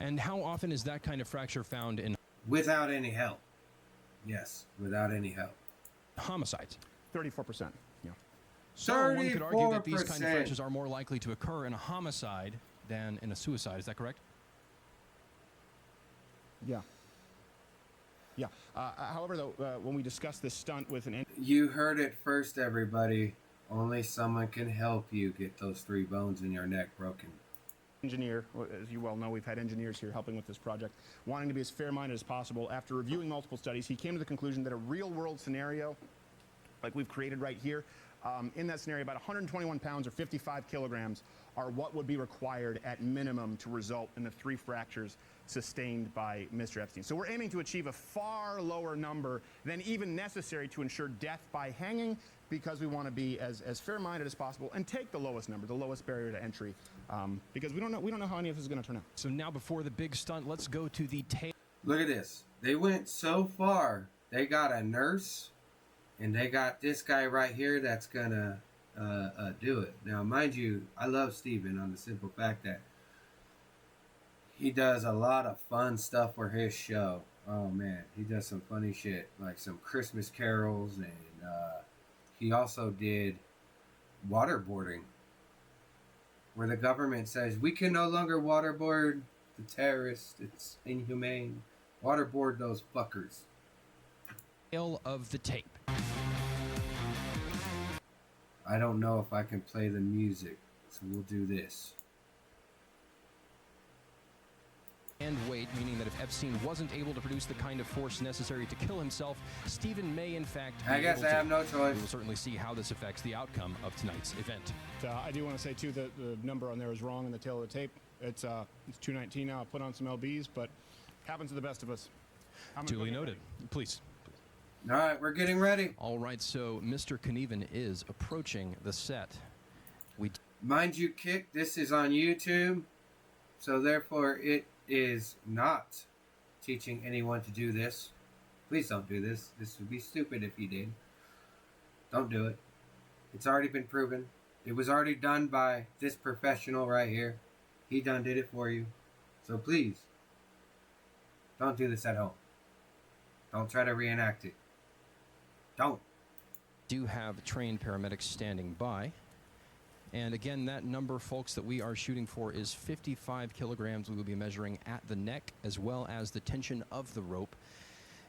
O: And how often is that kind of fracture found in...
A: Without any help. Yes, without any help.
O: Homicides?
P: 34%. Yeah.
O: So one could argue that these kind of fractures are more likely to occur in a homicide than in a suicide. Is that correct?
P: Yeah. Yeah. However, though, when we discuss this stunt with an...
A: You heard it first, everybody. Only someone can help you get those 3 bones in your neck broken.
P: Engineer, as you well know, we've had engineers here helping with this project, wanting to be as fair-minded as possible. After reviewing multiple studies, he came to the conclusion that a real-world scenario, like we've created right here, in that scenario, about 121 pounds or 55 kilograms are what would be required at minimum to result in the 3 fractures sustained by Mr. Epstein. So we're aiming to achieve a far lower number than even necessary to ensure death by hanging, because we want to be as fair-minded as possible and take the lowest number, the lowest barrier to entry, because we don't know how any of this is going to turn out.
O: So now, before the big stunt, let's go to the tail.
A: Look at this. They went so far. They got a nurse, and they got this guy right here that's gonna do it. Now, mind you, I love Steven on the simple fact that he does a lot of fun stuff for his show. Oh man, he does some funny shit, like some Christmas carols, and he also did waterboarding, where the government says we can no longer waterboard the terrorists. It's inhumane. Waterboard those fuckers.
O: Tail of the tape.
A: I don't know if I can play the music, so we'll do this.
O: And wait, meaning that if Epstein wasn't able to produce the kind of force necessary to kill himself, Stephen may in fact be
A: I guess
O: able
A: I
O: to.
A: have no choice.
O: We will certainly see how this affects the outcome of tonight's event.
P: I do want to say, too, that the number on there is wrong in the tail of the tape. It's 219 now. I put on some LBs, but happens to the best of us.
O: Duly noted. Please.
A: All right, we're getting ready.
O: All right, so Mr. Knieven is approaching the set.
A: Mind you, Kick, this is on YouTube, so therefore it is not teaching anyone to do this. Please don't do this. This would be stupid if you did. Don't do it. It's already been proven. It was already done by this professional right here. He done did it for you. So please, don't do this at home. Don't try to reenact it. Don't.
O: Do have trained paramedics standing by. And again, that number, folks, that we are shooting for is 55 kilograms. We will be measuring at the neck as well as the tension of the rope.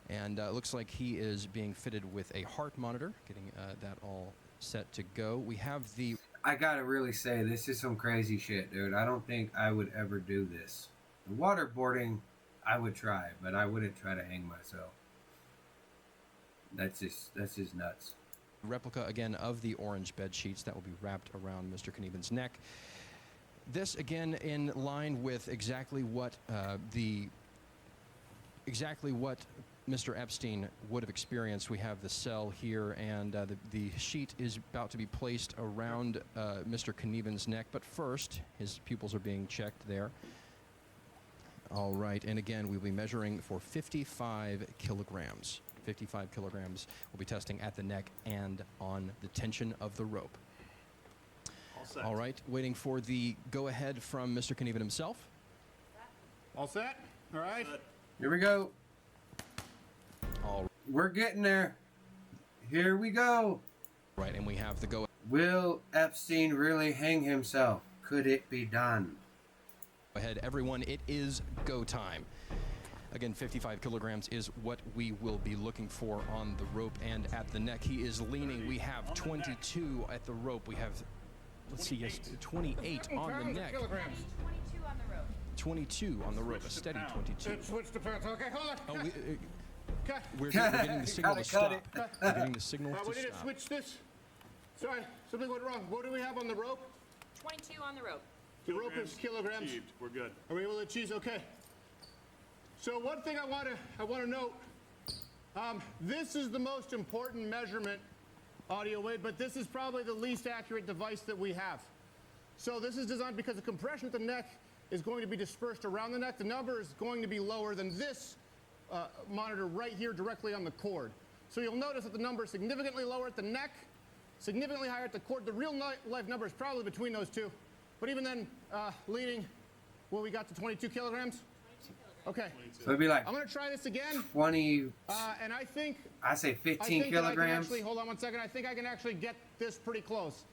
O: And it looks like he is being fitted with a heart monitor, getting that all set to go. We have the...
A: I gotta really say, this is some crazy shit, dude. I don't think I would ever do this. The waterboarding, I would try, but I wouldn't try to hang myself. That's just nuts.
O: Replica again of the orange bed sheets that will be wrapped around Mr. Knieven's neck. This again in line with exactly what Mr. Epstein would have experienced. We have the cell here, and the sheet is about to be placed around Mr. Knieven's neck. But first, his pupils are being checked there. All right, and again, we'll be measuring for 55 kilograms. 55 kilograms. We'll be testing at the neck and on the tension of the rope.
P: All set.
O: All right, waiting for the go-ahead from Mr. Knieven himself.
P: All set? All right.
A: Here we go.
O: All
A: We're getting there. Here we go.
O: right, and we have the go.
A: Will Epstein really hang himself? Could it be done?
O: Ahead, everyone, it is go time. Again, 55 kilograms is what we will be looking for on the rope and at the neck. He is leaning. We have 22 at the rope. We have, let's see, yes, 28 on the neck.
K: 22 on the rope.
O: 22 on the rope, a steady 22.
P: Switch to pounds. Okay, hold on.
O: Oh,
P: Okay.
O: we're getting the signal to stop. We're getting the signal
P: We
O: to
P: need to
O: stop.
P: switch this. Sorry, something went wrong. What do we have on the rope?
K: 22 on the rope.
P: The rope is kilograms.
Q: Achieved. We're good.
P: Are we able to achieve? Okay. So one thing I want to note, this is the most important measurement, audio weight, but this is probably the least accurate device that we have. So this is designed because the compression at the neck is going to be dispersed around the neck. The number is going to be lower than this monitor right here directly on the cord. So you'll notice that the number is significantly lower at the neck, significantly higher at the cord. The real life number is probably between those two. But even then, leading, well, we got to 22 kilograms? Okay.
A: So it'd be like
P: I'm going to try this again.
A: 20.
P: And I think...
A: I say 15
P: I think
A: kilograms.
P: hold on one second. I think I can actually get this pretty close.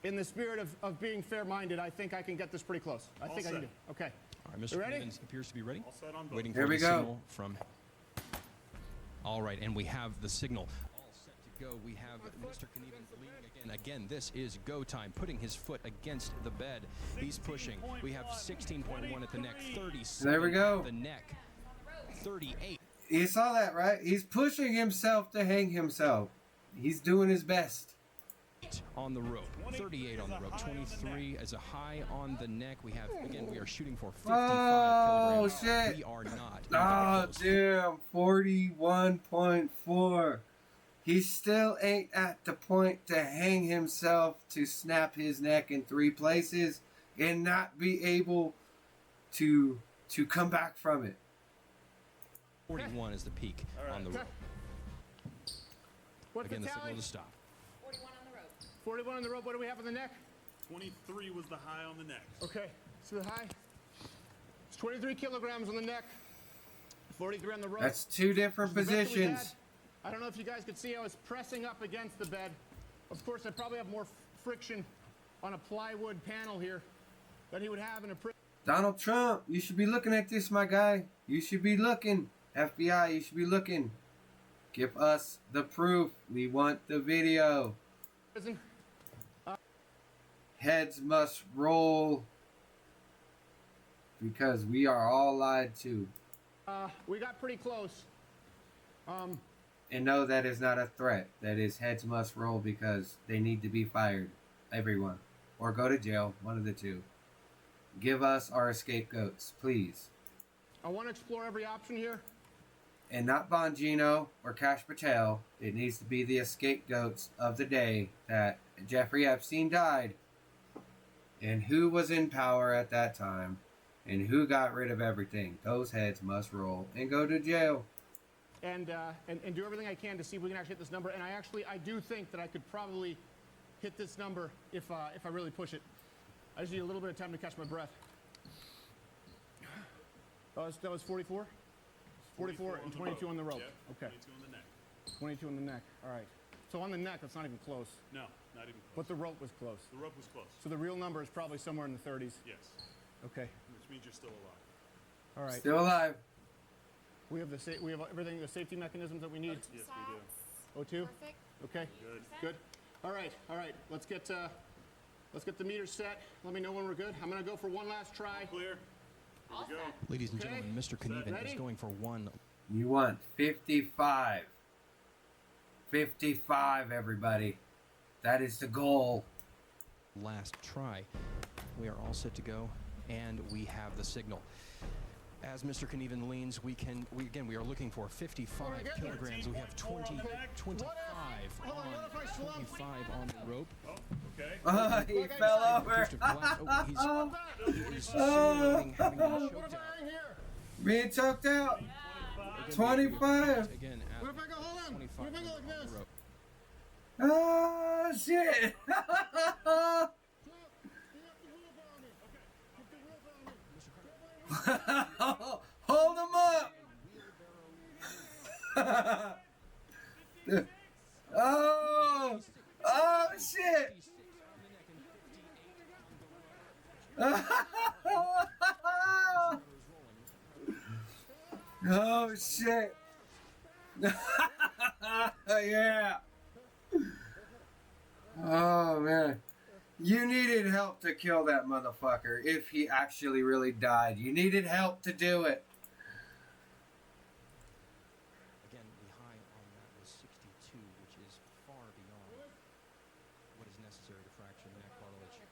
P: In the spirit of being fair-minded, I think I can get this pretty close. I think I can do. Okay.
O: All right, Mr.
P: You ready?
O: Knieven appears to be ready.
Q: All set on both.
O: Waiting
A: Here
O: for
A: we
O: the
A: go.
O: signal from... All right, and we have the signal. All set to go. We have Mr. Knieven leading again. Again, this is go time, putting his foot against the bed. He's pushing. We have 16.1 at the neck, 37
A: There we go.
O: at the neck, 38.
A: You saw that, right? He's pushing himself to hang himself. He's doing his best.
O: On the rope, 38 on the rope, 23 as a high on the neck. We have, again, we are shooting for 55 kilograms.
A: Shit.
O: We are not.
A: Oh, damn. 41.4. He still ain't at the point to hang himself to snap his neck in 3 places and not be able to come back from it.
O: 41 is the peak on the rope.
P: What's
O: Again,
P: the
O: the signal
P: tally?
O: to stop.
P: 41 on the rope. What do we have on the neck?
E: 23 was the high on the neck.
P: Okay, so the high. It's 23 kilograms on the neck, 43 on the rope.
A: That's 2 different
P: It's the best that we
A: positions.
P: had. I don't know if you guys could see, I was pressing up against the bed. Of course, I probably have more friction on a plywood panel here than he would have in a prison.
A: Donald Trump, you should be looking at this, my guy. You should be looking. FBI, you should be looking. Give us the proof. We want the video. Heads must roll because we are all lied to.
P: We got pretty close.
A: And no, that is not a threat. That is heads must roll because they need to be fired. Everyone. Or go to jail. One of the two. Give us our scapegoats, please.
P: I want to explore every option here.
A: And not Bongino or Kash Patel. It needs to be the scapegoats of the day that Jeffrey Epstein died. And who was in power at that time. And who got rid of everything. Those heads must roll and go to jail.
P: And do everything I can to see if we can actually hit this number. And I do think that I could probably hit this number if I really push it. I just need a little bit of time to catch my breath. That was 44? 44 and 22 on the rope.
E: Yep.
P: Okay.
E: 22 on the neck.
P: 22 on the neck. All right. So on the neck, that's not even close.
E: No, not even close.
P: But the rope was close.
E: The rope was close.
P: So the real number is probably somewhere in the 30s.
E: Yes.
P: Okay.
E: Which means you're still alive.
P: All right.
A: Still alive.
P: We have everything, the safety mechanisms that we need.
E: Yes, we do.
P: O2. Okay.
E: Good.
P: Good. All right. Let's get the meter set. Let me know when we're good. I'm gonna go for one last try.
E: Clear. Here we go.
O: Ladies and gentlemen, Mr. Knieven
P: Ready?
O: is going for one.
A: You want 55. 55, everybody. That is the goal.
O: Last try. We are all set to go, and we have the signal. As Mr. Knieven leans, we are looking for 55 kilograms. We have 25 on the rope.
E: Oh, okay.
A: He fell over.
O: He's simulating having been choked out.
A: Being choked out. 25.
O: Again, at
P: What if I go, hold on?
O: 25
P: What if I go like
O: on
P: this?
O: the rope.
A: Oh, shit. Hold him up. Oh, shit. Oh, shit. Yeah. Oh, man. You needed help to kill that motherfucker if he actually really died. You needed help to do it.
O: Again, the high on that was 62, which is far beyond what is necessary to fracture the neck cartilage.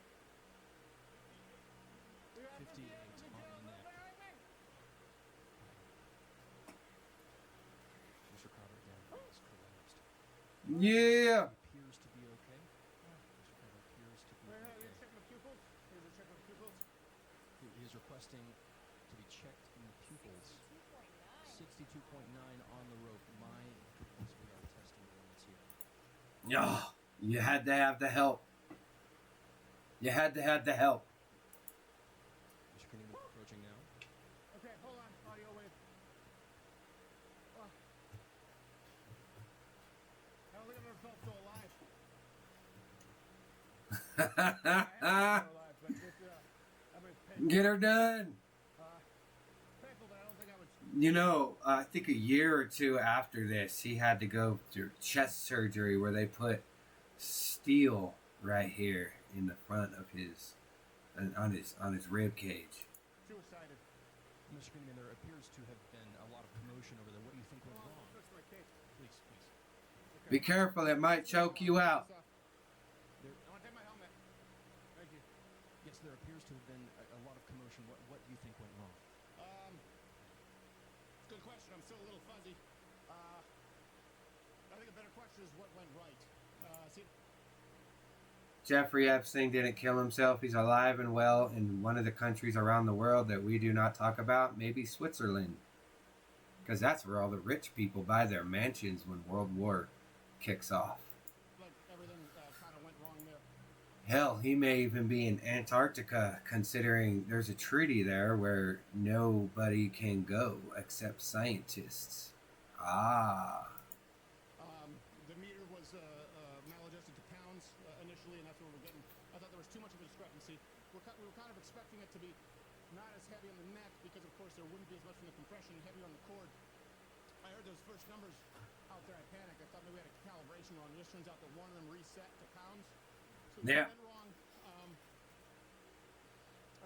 O: 58 on the neck. Mr. Crowder again has collapsed.
A: Yeah.
O: Appears to be okay. Mr. Crowder appears to be okay. He is requesting to be checked in the pupils. 62.9 on the rope. My goodness, we are testing the limits here.
A: Oh, you had to have the help. You had to have the help.
O: Mr. Knieven approaching now.
P: Okay, hold on. Audio wave. I don't think I've ever felt so alive.
A: Get her done. You know, I think a year or two after this, he had to go through chest surgery where they put steel right here in the front of his, on his rib cage.
P: Suicided.
O: Mr. Knieven, there appears to have been a lot of commotion over there. What do you think went wrong? Please.
A: Be careful, it might choke you out.
P: I'm still a little fuzzy. I think a better question is what went right.
A: Jeffrey Epstein didn't kill himself. He's alive and well in one of the countries around the world that we do not talk about, maybe Switzerland. Because that's where all the rich people buy their mansions when World War kicks off.
P: Like everything kind of went wrong there.
A: Hell, he may even be in Antarctica, considering there's a treaty there where nobody can go except scientists. Ah.
P: The meter was maladjusted to pounds initially, and that's where we're getting. I thought there was too much of a discrepancy. We were kind of expecting it to be not as heavy on the neck because, of course, there wouldn't be as much from the compression, heavier on the cord. I heard those first numbers out there. I panicked. I thought maybe we had a calibration wrong. It just turns out that one of them reset to pounds. So
A: Yeah.
P: went wrong.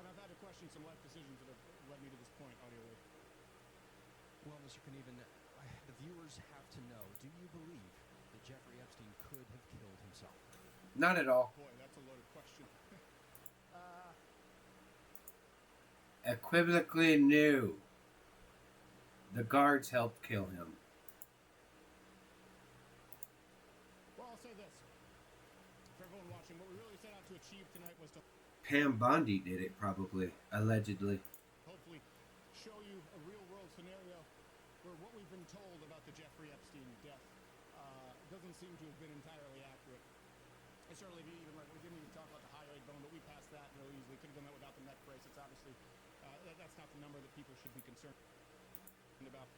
P: And I've had to question some life decisions that have led me to this point, audio.
O: Well, Mr. Knieven, the viewers have to know, do you believe that Jeffrey Epstein could have killed himself?
A: Not at all.
P: Boy, that's a loaded question.
A: Equivocally new. The guards helped kill him.
P: Well, I'll say this. For everyone watching, what we really set out to achieve tonight was to
A: Pam Bondi did it, probably. Allegedly.
P: hopefully show you a real-world scenario where what we've been told about the Jeffrey Epstein death doesn't seem to have been entirely accurate. And certainly, we didn't even talk about the hyoid bone, but we passed that real easily. Could have done that without the neck brace. It's obviously, that's not the number that people should be concerned about.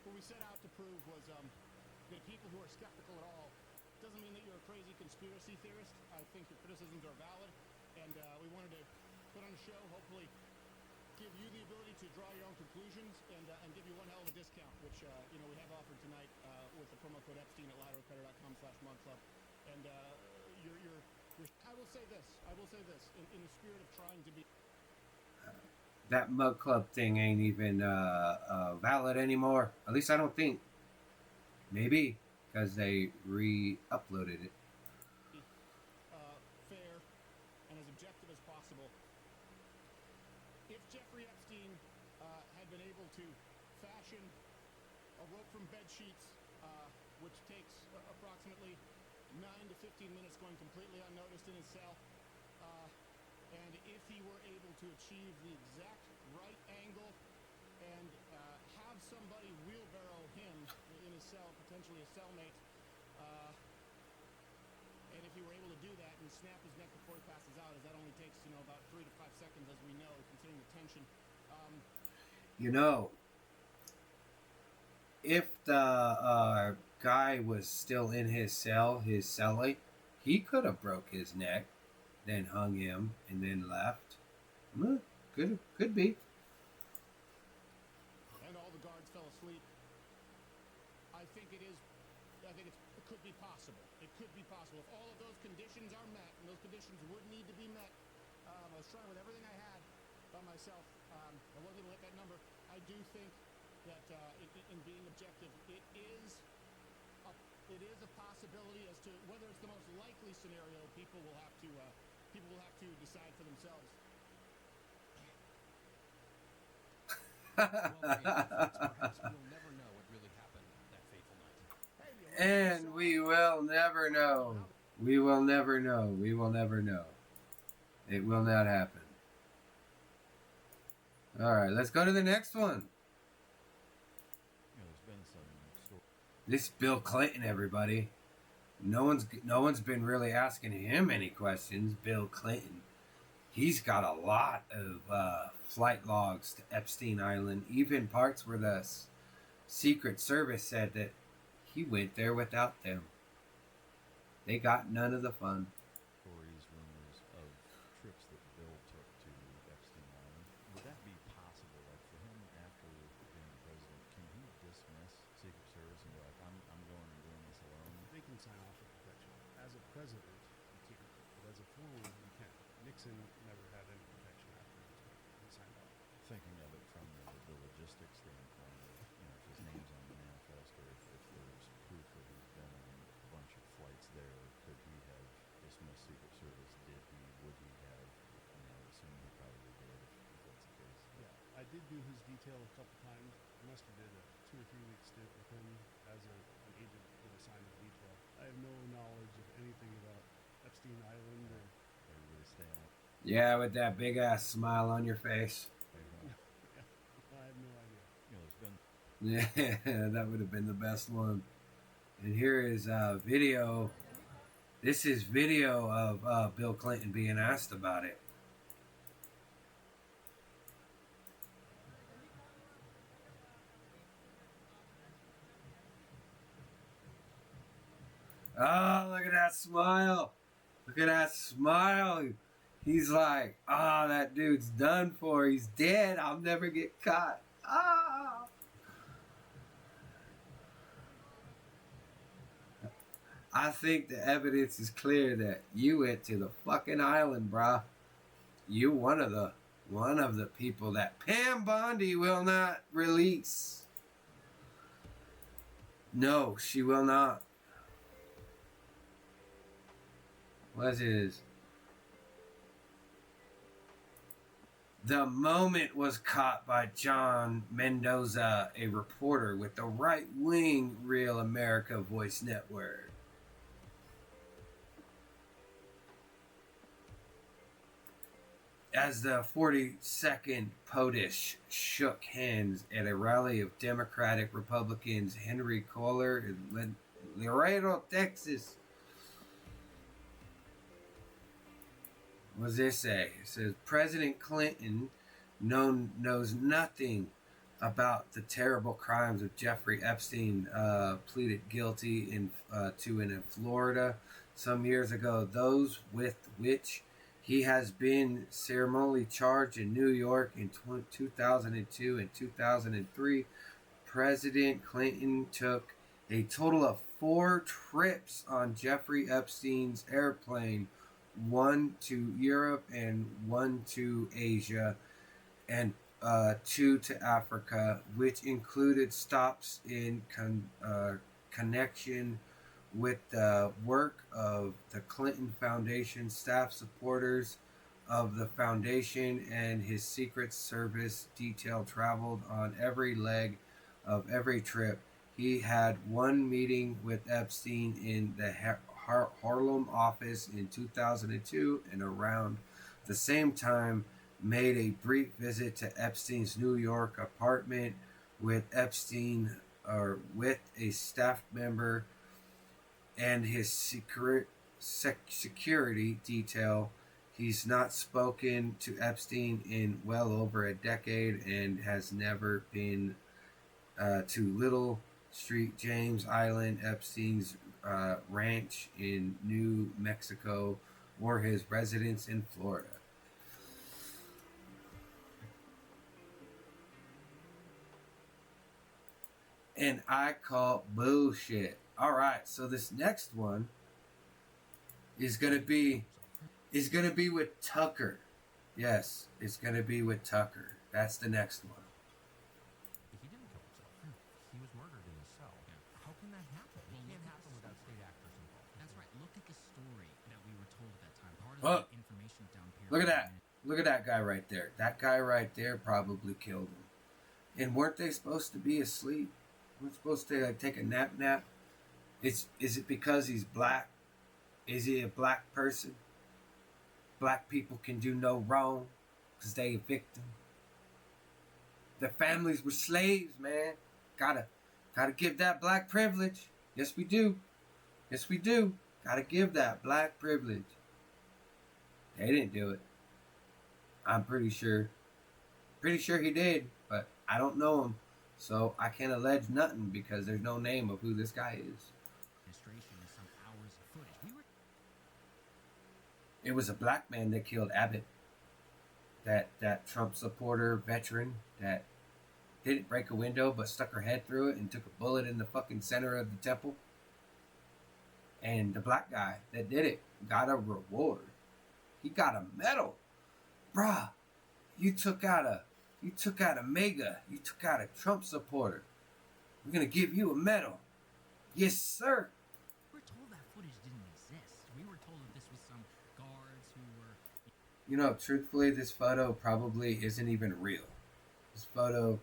P: What we set out to prove was that people who are skeptical at all doesn't mean that you're a crazy conspiracy theorist. I think your criticisms are valid, and we wanted to put on a show, hopefully give you the ability to draw your own conclusions and give you one hell of a discount, which we have offered tonight with the promo code Epstein at LidoCredit.com/Mug And I will say this. In the spirit of trying to be.
A: That Mug Club thing ain't even valid anymore. At least I don't think. Maybe. Because they re-uploaded it.
P: Fair and as objective as possible. If Jeffrey Epstein had been able to fashion a rope from bed sheets, which takes approximately 9 to 15 minutes going completely unnoticed in his cell, and if he were able to achieve the exact right angle and have somebody wheelbarrow him in his cell, potentially a cellmate, and if he were able to do that and snap his neck before he passes out, as that only takes about 3 to 5 seconds, as we know, considering the tension.
A: If the guy was still in his cell, his cellmate, he could have broke his neck, then hung him, and then left. Could be.
P: And all the guards fell asleep. I think it could be possible. It could be possible. If all of those conditions are met, and those conditions would need to be met, I was trying with everything I had by myself. I wasn't able to hit that number. I do think that in being objective, it is a possibility. As to whether it's the most likely scenario, people will have to decide for themselves.
O: Perhaps we'll never know what really happened that fateful night.
A: And we will never know. We will never know. We will never know. It will not happen. All right, let's go to the next one. This is Bill Clinton, everybody. No one's been really asking him any questions. Bill Clinton. He's got a lot of flight logs to Epstein Island, even parts where the Secret Service said that he went there without them. They got none of the fun.
Q: Stories, rumors of trips that Bill took to Epstein Island. Would that be possible? Like for him, after being president, can he dismiss Secret Service and be like, I'm going and doing this alone?
R: They can sign off for protection. As a president, you can't. But as a former, you can. Nixon never had any protection after he signed off.
Q: Thinking of it from the logistics standpoint, if his name's on the manifest, or if there's proof that he's been on a bunch of flights there, could he have dismissed Secret Service? Would he have? I assume he probably did if that's the case.
R: Yeah, I did do his detail a couple times. I must have did 2 or 3-week stint with him as an agent with assignment B12. I have no knowledge of anything about Epstein Island or.
Q: Everybody stay out.
A: Yeah, with that big ass smile on your face.
R: I have no idea.
Q: You know, there's been.
A: Yeah, that would have been the best one. And here is video. This is video of Bill Clinton being asked about it. Oh, look at that smile. Look at that smile. He's like, ah, oh, that dude's done for. He's dead. I'll never get caught. Ah. I think the evidence is clear that you went to the fucking island, brah. You one of the people that Pam Bondi will not release. No, she will not. What is? The moment was caught by John Mendoza, a reporter with the right-wing Real America Voice Network. As the 42nd POTUS shook hands at a rally of Democratic Republicans, Henry Kohler in Laredo, Texas. What does this say? It says President Clinton knows nothing about the terrible crimes of Jeffrey Epstein, pleaded guilty to in Florida some years ago, those with which he has been ceremonially charged in New York in 2002 and 2003. President Clinton took a total of 4 trips on Jeffrey Epstein's airplane, 1 to Europe and 1 to Asia, and 2 to Africa, which included stops in connection with the work of the Clinton Foundation, staff supporters of the foundation, and his Secret Service detail traveled on every leg of every trip. He had one meeting with Epstein in the Harlem office in 2002, and around the same time made a brief visit to Epstein's New York apartment with Epstein, or with a staff member and his security detail. He's not spoken to Epstein in well over a decade and has never been to Little Street, James Island, Epstein's ranch in New Mexico, or his residence in Florida. And I call bullshit. All right, so this next one is gonna be with Tucker. Yes, it's gonna be with Tucker. That's the next one.
G: He didn't kill himself. He was murdered in his cell. Yeah. How can that happen? It can't happen without state actors involved.
S: That's right. Look at the story that we were told at that time. Part of
A: Look.
S: the information dump here.
A: Look at that. Look at that guy right there. That guy right there probably killed him. And weren't they supposed to be asleep? Weren't supposed to take a nap? Is it because he's black? Is he a black person? Black people can do no wrong because they a victim. Their families were slaves, man. Gotta give that black privilege. Yes, we do. Yes, we do. Gotta give that black privilege. They didn't do it. I'm pretty sure. Pretty sure he did, but I don't know him. So I can't allege nothing because there's no name of who this guy is.
S: Some hours of footage.
A: It was a black man that killed Abbott. That Trump supporter veteran that didn't break a window but stuck her head through it and took a bullet in the fucking center of the temple. And the black guy that did it got a reward. He got a medal. Bruh, you took out a MAGA. You took out a Trump supporter. We're gonna give you a medal. Yes, sir.
S: We were told that footage didn't exist. We were told that this was some guards who were.
A: You know, truthfully, this photo probably isn't even real. This photo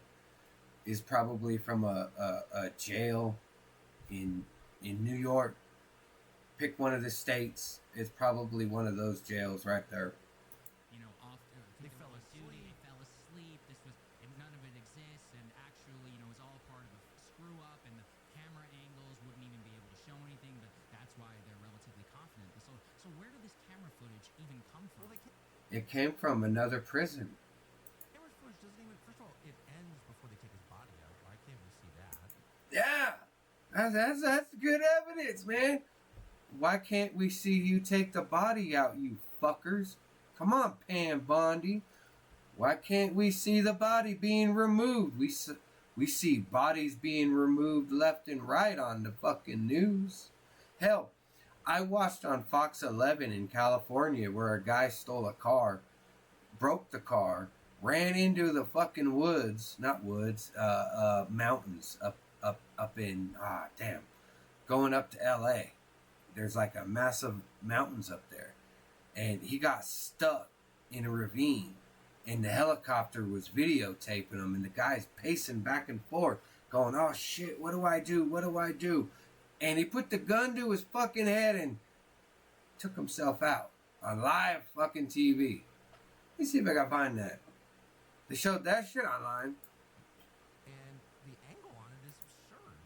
A: is probably from a jail in New York. Pick one of the states. It's probably one of those jails right there.
S: You know, they fell asleep. They fell asleep. This was, and none of it exists, and actually, you know, it's all part of a screw up, and the camera angles wouldn't even be able to show anything, but that's why they're relatively confident. So where did this camera footage even come from?
A: It came from another prison.
T: Camera footage doesn't even, first of all, it ends before they take his body out. Why can't we see that?
A: Yeah, that's good evidence, man. Why can't we see you take the body out, you fuckers? Come on, Pam Bondi. Why can't we see the body being removed? We see bodies being removed left and right on the fucking news. Hell, I watched on Fox 11 in California where a guy stole a car, broke the car, ran into the fucking woods, not woods, mountains up in, going up to LA. There's like a massive mountains up there. And he got stuck in a ravine. And the helicopter was videotaping him. And the guy's pacing back and forth, going, oh shit, what do I do? What do I do? And he put the gun to his fucking head and took himself out on live fucking TV. Let me see if I can find that. They showed that shit online.
T: And the angle on it is absurd.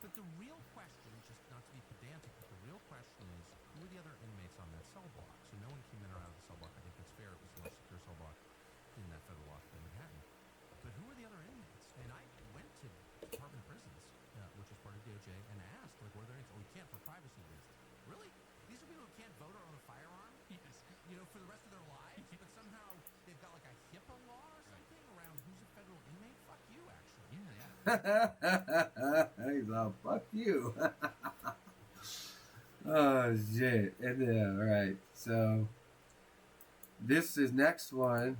T: But the real question, just not to be pedantic, but the real question is, who are the other inmates on that cell block? So no one came in or out of the cell block. I think that's fair. It was the most secure cell block in that federal law in Manhattan. But who are the other inmates? And I went to Department of Prisons, which is part of DOJ, and asked, like, what are their names? Oh, we can't for privacy reasons. Really? These are people who can't vote or own a firearm?
S: Yes.
T: You know, for the rest of their lives? But somehow they've got like a HIPAA law or something around who's a federal inmate? Fuck you, actually.
S: Yeah.
A: He's all, fuck you. Oh, shit. All right. So, this is next one.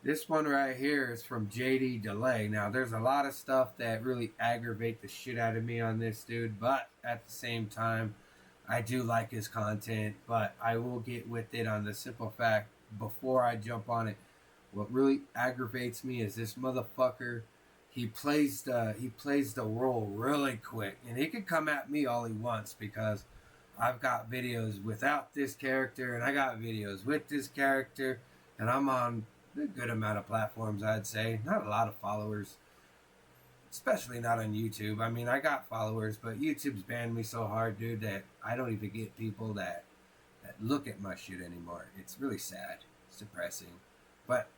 A: This one right here is from JD Delay. Now, there's a lot of stuff that really aggravate the shit out of me on this dude, but at the same time, I do like his content, but I will get with it on the simple fact, before I jump on it, what really aggravates me is this motherfucker, he plays the role really quick, and he can come at me all he wants because I've got videos without this character, and I got videos with this character, and I'm on a good amount of platforms, I'd say. Not a lot of followers, especially not on YouTube. I mean, I got followers, but YouTube's banned me so hard, dude, that I don't even get people that look at my shit anymore. It's really sad. It's depressing. But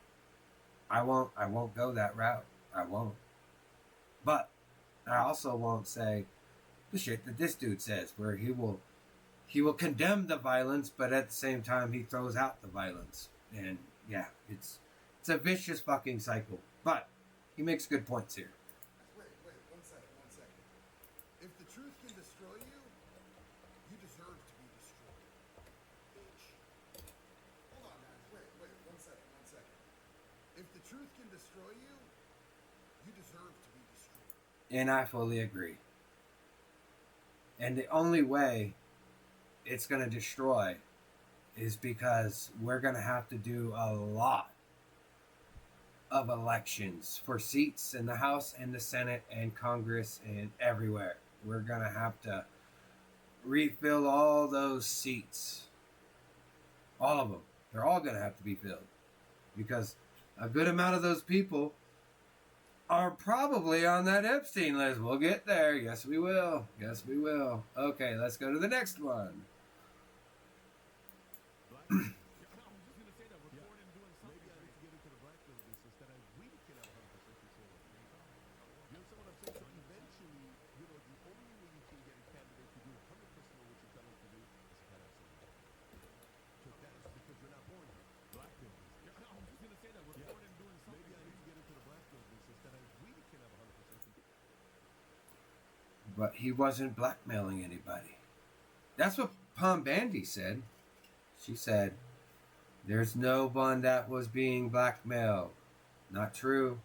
A: I won't go that route. I won't. But I also won't say the shit that this dude says, where he will condemn the violence, but at the same time he throws out the violence. And yeah, it's a vicious fucking cycle. But he makes good points here.
U: Wait, one second. If the truth can destroy you, you deserve to be destroyed, bitch. Hold on, guys. Wait, one second. If the truth can destroy you, you deserve to be destroyed.
A: And I fully agree. And the only way it's going to destroy is because we're going to have to do a lot of elections for seats in the House and the Senate and Congress and everywhere. We're going to have to refill all those seats. All of them. They're all going to have to be filled. Because a good amount of those people are probably on that Epstein list. We'll get there. Yes, we will. Okay, let's go to the next one. But he wasn't blackmailing anybody. That's what Pam Bondi said. She said, there's no one that was being blackmailed. Not true.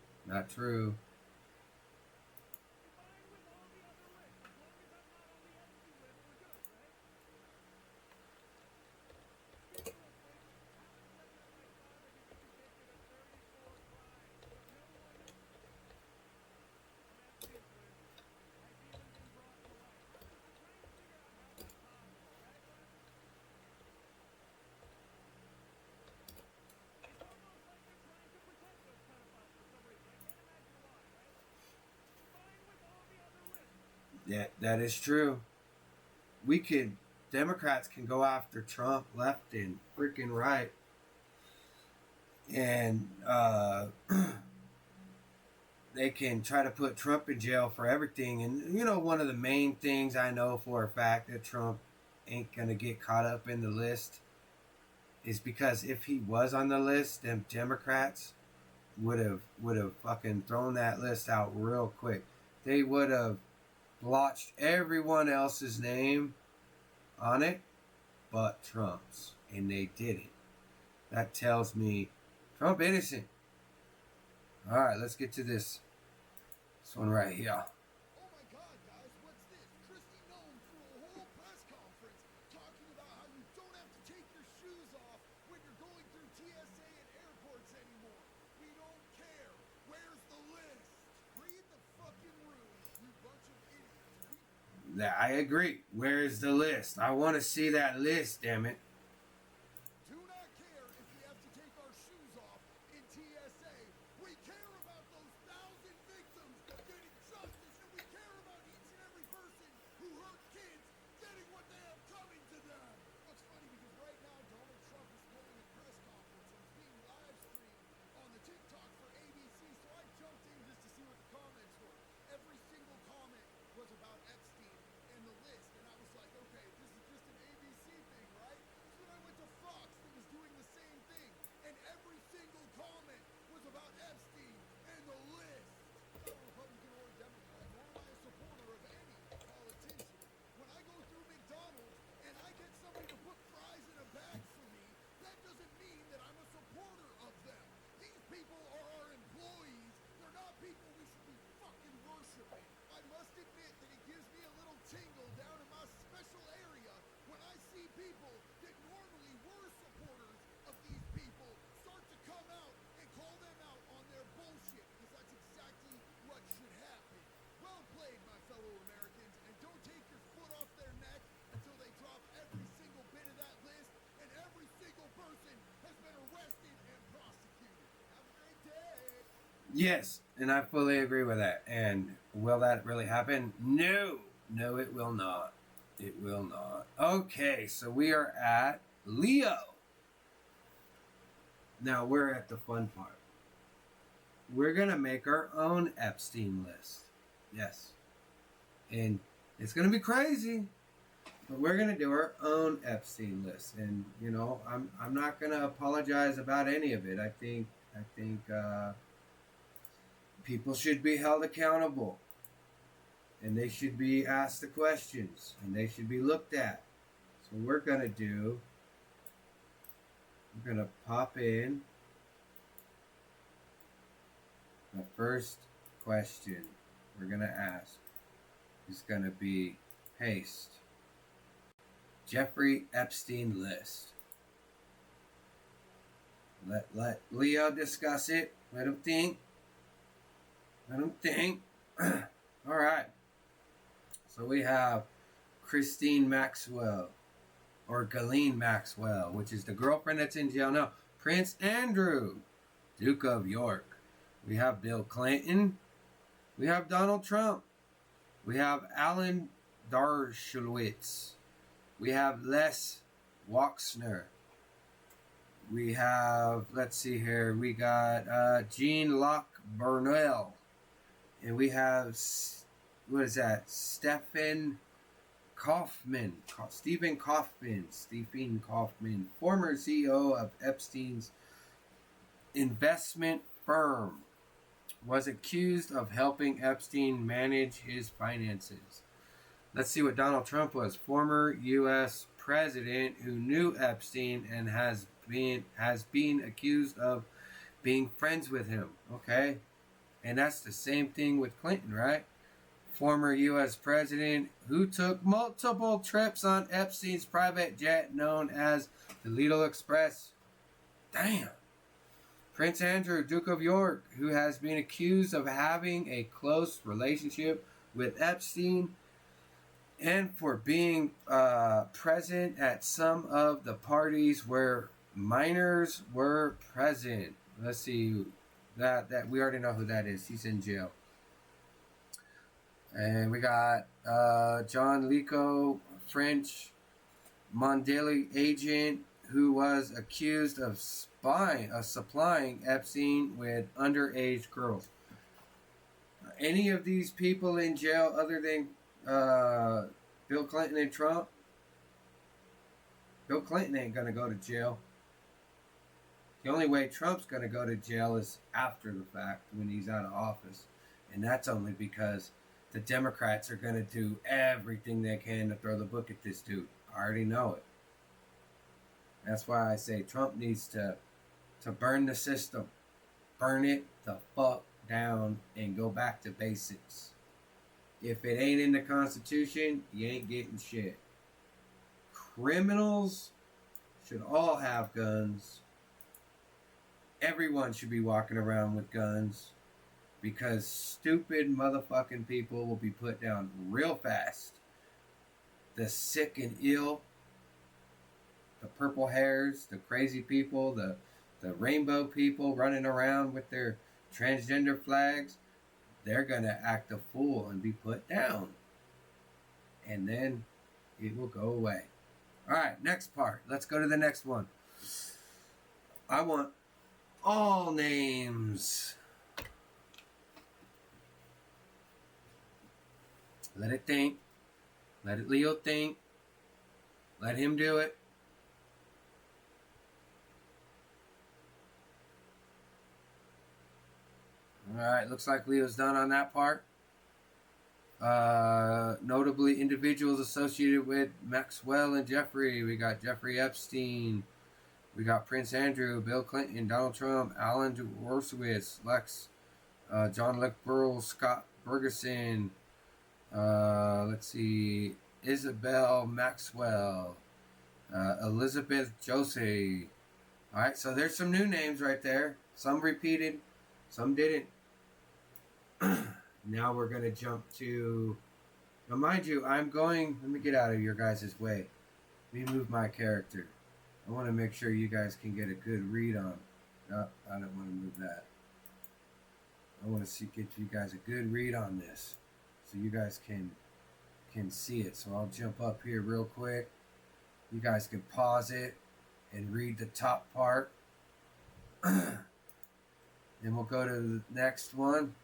A: That is true. Democrats can go after Trump left and freaking right. And they can try to put Trump in jail for everything. And, one of the main things I know for a fact that Trump ain't going to get caught up in the list is because if he was on the list, them Democrats would have fucking thrown that list out real quick. They would have blotched everyone else's name on it but Trump's, and they did it. That tells me Trump innocent. All right, let's get to this one right here.
U: Oh my God, guys, what's this? Christy Nome threw a whole press conference talking about how you don't have to take your shoes off when you're going through TSA and airports anymore. We don't care. Where's the list? Read the fucking room, you bunch of idiots.
A: I agree. Where's the list? I want to see that list, damn it.
U: Do not care if we have to take our shoes off in TSA. We care about those 1,000 victims getting justice, and we care about each and every person who hurt kids getting what they have coming to them. What's funny, because right now Donald Trump is holding a press conference and it's being live streamed on the TikTok for ABC, so I jumped in just to see what the comments were. Every single comment was about Epstein and the list, and I was like, okay, this is just an ABC thing, right? So then I went to Fox that was doing the same thing, and every single comment was about Epstein and the list. I'm not a Republican or a Democrat, nor am I a supporter of any politician. When I go through McDonald's and I get somebody to put fries in a bag for me, that doesn't mean that I'm a supporter of them. These people are our employees. They're not people we should be fucking worshiping. I must admit that it gives me a little tingle down in my special area when I see people that normally were supporters of these people start to come out and call them out on their bullshit, because that's exactly what should happen. Well played, my fellow Americans, and don't take your foot off their neck until they drop every single bit of that list and every single person has been arrested and prosecuted. Have a great day.
A: Yes, and I fully agree with that. And will that really happen? No. No, it will not. It will not. Okay, so we are at Leo. Now we're at the fun part. We're going to make our own Epstein list. Yes. And it's going to be crazy, but we're going to do our own Epstein list. And, I'm not going to apologize about any of it. I think people should be held accountable, and they should be asked the questions, and they should be looked at. So we're going to pop in the first question we're going to ask is going to be paste Jeffrey Epstein list. Let Leo discuss it. Let him think. All right. So we have Christine Maxwell, or Ghislaine Maxwell, which is the girlfriend that's in jail now. Prince Andrew, Duke of York. We have Bill Clinton. We have Donald Trump. We have Alan Dershowitz. We have Les Wexner. We have, let's see here, we got Jean-Luc Burnell. And we have, Stephen Kaufman, former CEO of Epstein's investment firm, was accused of helping Epstein manage his finances. Let's see what Donald Trump was. Former U.S. president who knew Epstein and has been accused of being friends with him. Okay? And that's the same thing with Clinton, right? Former U.S. president who took multiple trips on Epstein's private jet known as the Lido Express. Damn. Prince Andrew, Duke of York, who has been accused of having a close relationship with Epstein and for being present at some of the parties where minors were present. Let's see, that we already know who that is. He's in jail. And we got John Lico, French Mondale agent who was accused of supplying Epstein with underage girls. Any of these people in jail other than Bill Clinton and Trump? Bill Clinton ain't going to go to jail. The only way Trump's going to go to jail is after the fact when he's out of office. And that's only because the Democrats are going to do everything they can to throw the book at this dude. I already know it. That's why I say Trump needs to burn the system. Burn it the fuck down and go back to basics. If it ain't in the Constitution, you ain't getting shit. Criminals should all have guns. Everyone should be walking around with guns because stupid motherfucking people will be put down real fast. The sick and ill, the purple hairs, the crazy people, the rainbow people running around with their transgender flags, they're going to act a fool and be put down. And then it will go away. All right, next part. Let's go to the next one. I want all names. Let it think. Let it Leo think. Let him do it. All right, looks like Leo's done on that part. Notably, individuals associated with Maxwell and Jeffrey. We got Jeffrey Epstein. We got Prince Andrew, Bill Clinton, Donald Trump, Alan Dershowitz, John Burrell, Scott Bergeson. Let's see, Isabel Maxwell, Elizabeth Jose. All right, so there's some new names right there. Some repeated, some didn't. Now we're going to jump to... Now, mind you, let me get out of your guys' way. Let me move my character. I want to make sure you guys can get a good read on... No, I don't want to move that. I want to get you guys a good read on this. So you guys can see it. So I'll jump up here real quick. You guys can pause it and read the top part. Then we'll go to the next one.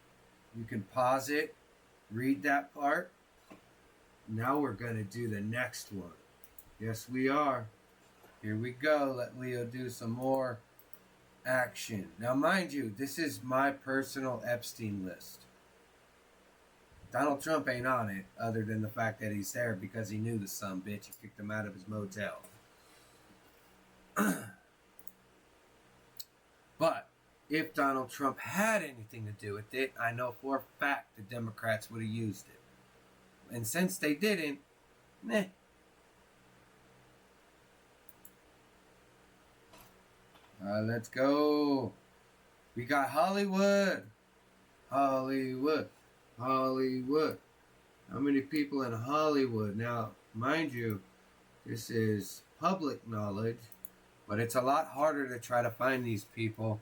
A: You can pause it, read that part. Now we're going to do the next one. Yes, we are. Here we go. Let Leo do some more action. Now, mind you, this is my personal Epstein list. Donald Trump ain't on it, other than the fact that he's there because he knew the son bitch and kicked him out of his motel. But if Donald Trump had anything to do with it, I know for a fact the Democrats would have used it. And since they didn't, meh. Let's go. We got Hollywood. Hollywood. Hollywood. How many people in Hollywood? Now, mind you, this is public knowledge, but it's a lot harder to try to find these people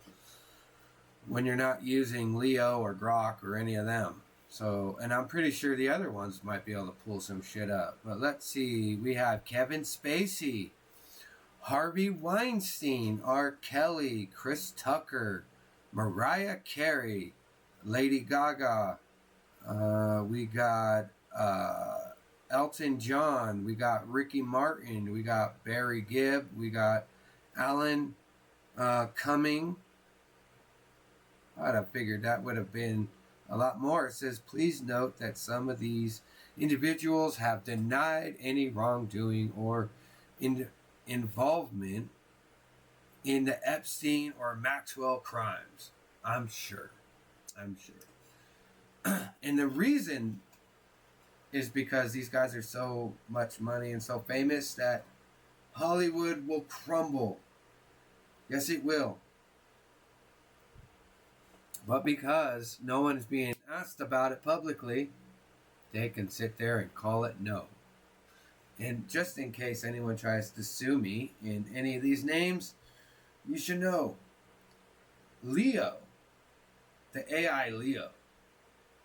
A: when you're not using Leo or Grok or any of them. So, and I'm pretty sure the other ones might be able to pull some shit up. But let's see. We have Kevin Spacey, Harvey Weinstein, R. Kelly, Chris Tucker, Mariah Carey, Lady Gaga. We got Elton John. We got Ricky Martin. We got Barry Gibb. We got Alan Cumming. I'd have figured that would have been a lot more. It says, please note that some of these individuals have denied any wrongdoing or involvement in the Epstein or Maxwell crimes. I'm sure. And the reason is because these guys are so much money and so famous that Hollywood will crumble. Yes, it will. But because no one is being asked about it publicly, they can sit there and call it no. And just in case anyone tries to sue me in any of these names, you should know Leo, the AI Leo,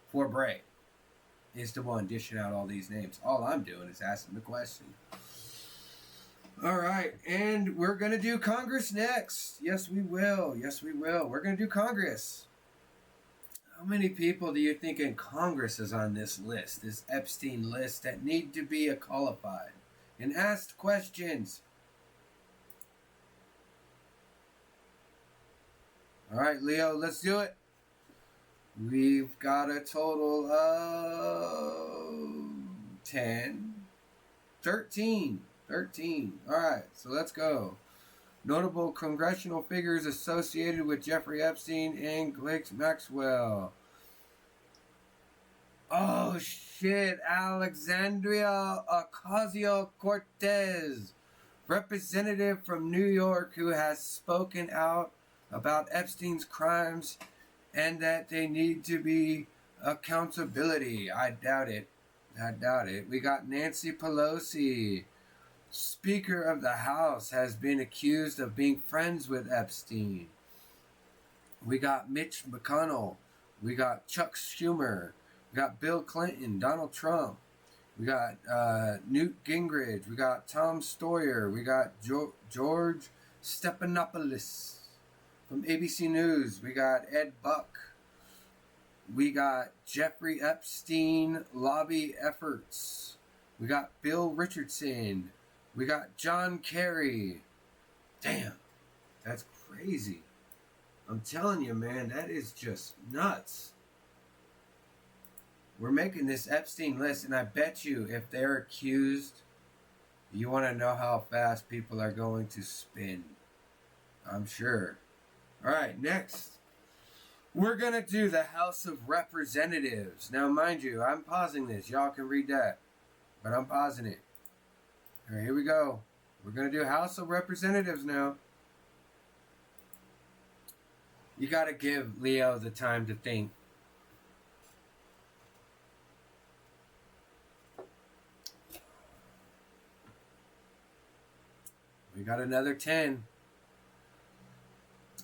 A: for Bray, is the one dishing out all these names. All I'm doing is asking the question. All right, and we're going to do Congress next. Yes, we will. Yes, we will. We're going to do Congress. How many people do you think in Congress is on this list, this Epstein list, that need to be qualified and asked questions? All right, Leo, let's do it. We've got a total of 13. All right, so let's go. Notable congressional figures associated with Jeffrey Epstein and Ghislaine Maxwell. Oh, shit. Alexandria Ocasio-Cortez, representative from New York who has spoken out about Epstein's crimes and that they need to be accountability. I doubt it. We got Nancy Pelosi, Speaker of the House, has been accused of being friends with Epstein. We got Mitch McConnell. We got Chuck Schumer. We got Bill Clinton, Donald Trump. We got Newt Gingrich. We got Tom Sawyer. We got George Stephanopoulos from ABC News. We got Ed Buck. We got Jeffrey Epstein lobby efforts. We got Bill Richardson. We got John Kerry. Damn, that's crazy. I'm telling you, man, that is just nuts. We're making this Epstein list, and I bet you if they're accused, you want to know how fast people are going to spin. I'm sure. All right, next. We're going to do the House of Representatives. Now, mind you, I'm pausing this. Y'all can read that, but I'm pausing it. All right, here we go. We're going to do House of Representatives now. You got to give Leo the time to think. We got another 10.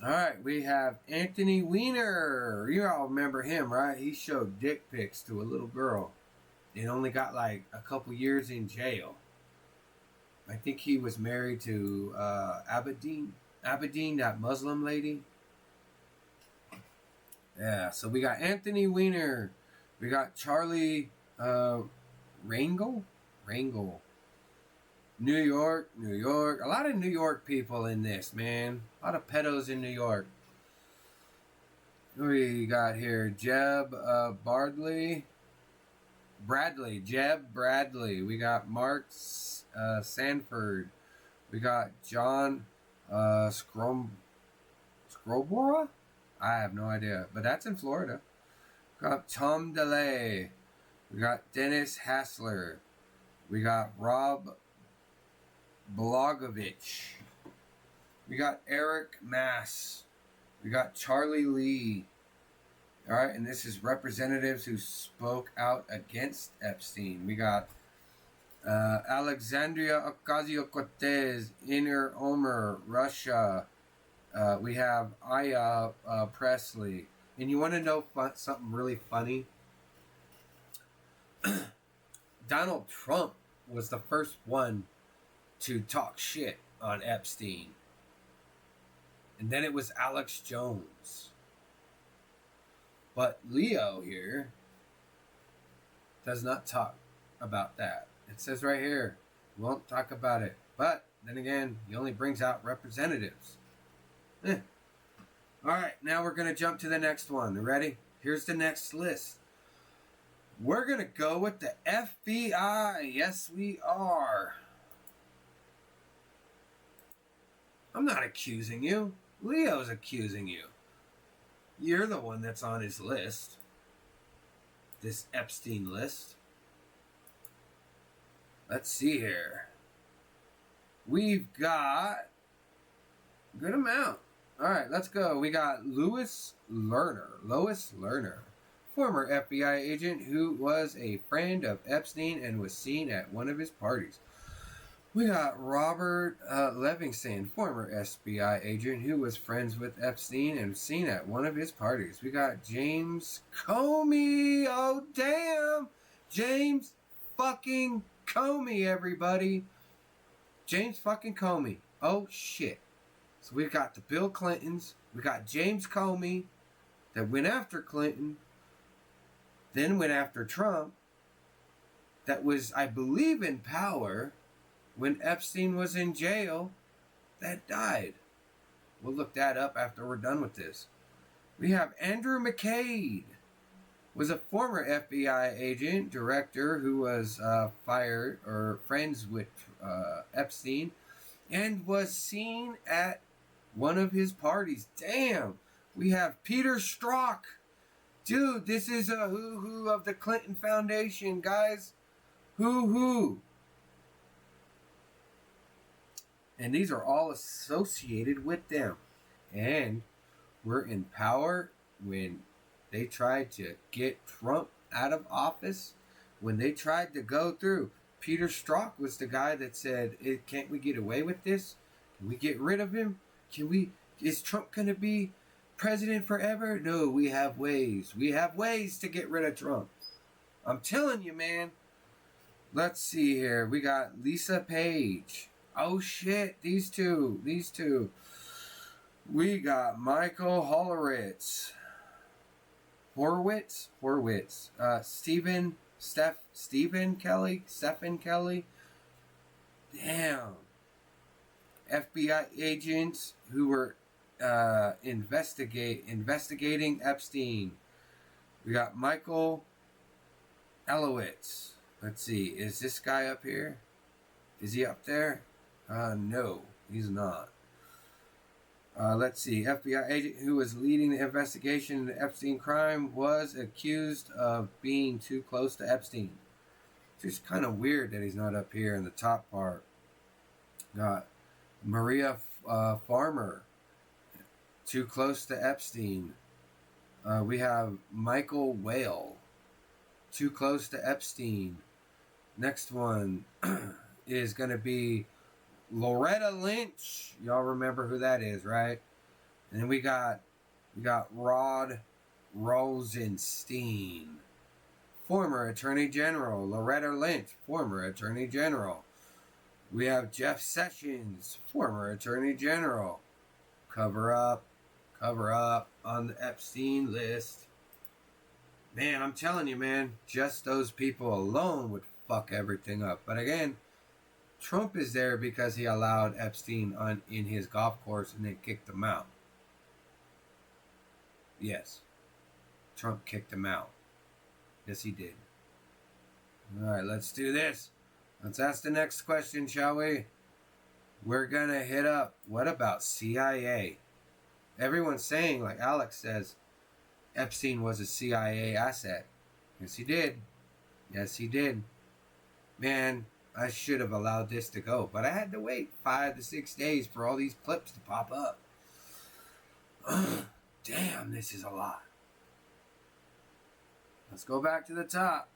A: All right, we have Anthony Weiner. You all remember him, right? He showed dick pics to a little girl and only got like a couple years in jail. I think he was married to Abedin, that Muslim lady. Yeah, so we got Anthony Weiner. We got Charlie Rangel. New York. A lot of New York people in this, man. A lot of pedos in New York. Who we got here? Jeb Bradley. Jeb Bradley. We got Mark Sanford. We got John Scrobora? I have no idea. But that's in Florida. We got Tom DeLay. We got Dennis Hassler. We got Rob Blogovich. We got Eric Mass. We got Charlie Lee. All right, and this is representatives who spoke out against Epstein. We got Alexandria Ocasio-Cortez, Inner Omer, Russia. We have Aya Presley. And you want to know something really funny? Donald Trump was the first one to talk shit on Epstein. And then it was Alex Jones. But Leo here does not talk about that. It says right here, won't talk about it. But then again, he only brings out representatives. All right, now we're going to jump to the next one. You ready? Here's the next list. We're going to go with the FBI. Yes, we are. I'm not accusing you. Leo's accusing you. You're the one that's on his list. This Epstein list. Let's see here. We've got a good amount. All right, let's go. We got Lois Lerner, former FBI agent who was a friend of Epstein and was seen at one of his parties. We got Robert Livingston, former FBI agent who was friends with Epstein and seen at one of his parties. We got James Comey. Oh, damn. James fucking Comey, everybody. James fucking Comey. Oh, shit. So we've got the Bill Clintons. We got James Comey that went after Clinton, then went after Trump, that was, I believe, in power when Epstein was in jail, that died. We'll look that up after we're done with this. We have Andrew McCabe, was a former FBI agent, director who was fired or friends with Epstein and was seen at one of his parties. Damn. We have Peter Strzok. Dude, this is a who-who of the Clinton Foundation, guys. Who-who. And these are all associated with them. And were in power when they tried to get Trump out of office. When they tried to go through. Peter Strzok was the guy that said, can't we get away with this? Can we get rid of him? Is Trump going to be president forever? No, we have ways. We have ways to get rid of Trump. I'm telling you, man. Let's see here. We got Lisa Page. Oh, shit. These two. We got Michael Horowitz. Stephen Kelly. Damn. FBI agents who were investigating Epstein. We got Michael Elowitz. Let's see. Is this guy up here? Is he up there? No, he's not. Let's see. FBI agent who was leading the investigation into the Epstein crime was accused of being too close to Epstein. It's just kind of weird that he's not up here in the top part. Got Maria Farmer, too close to Epstein. We have Michael Whale, too close to Epstein. Next one is going to be Loretta Lynch. Y'all remember who that is, right? And then we got Rod Rosenstein, former Attorney General. Loretta Lynch, former Attorney General. We have Jeff Sessions, former Attorney General. Cover up on the Epstein list. Man, I'm telling you, man, just those people alone would fuck everything up. But again, Trump is there because he allowed Epstein in his golf course and then kicked him out. Yes. Trump kicked him out. Yes, he did. All right, let's do this. Let's ask the next question, shall we? We're going to hit up, what about CIA? Everyone's saying, like Alex says, Epstein was a CIA asset. Yes, he did. Yes, he did. Man, I should have allowed this to go, but I had to wait 5 to 6 days for all these clips to pop up. Damn, this is a lot. Let's go back to the top.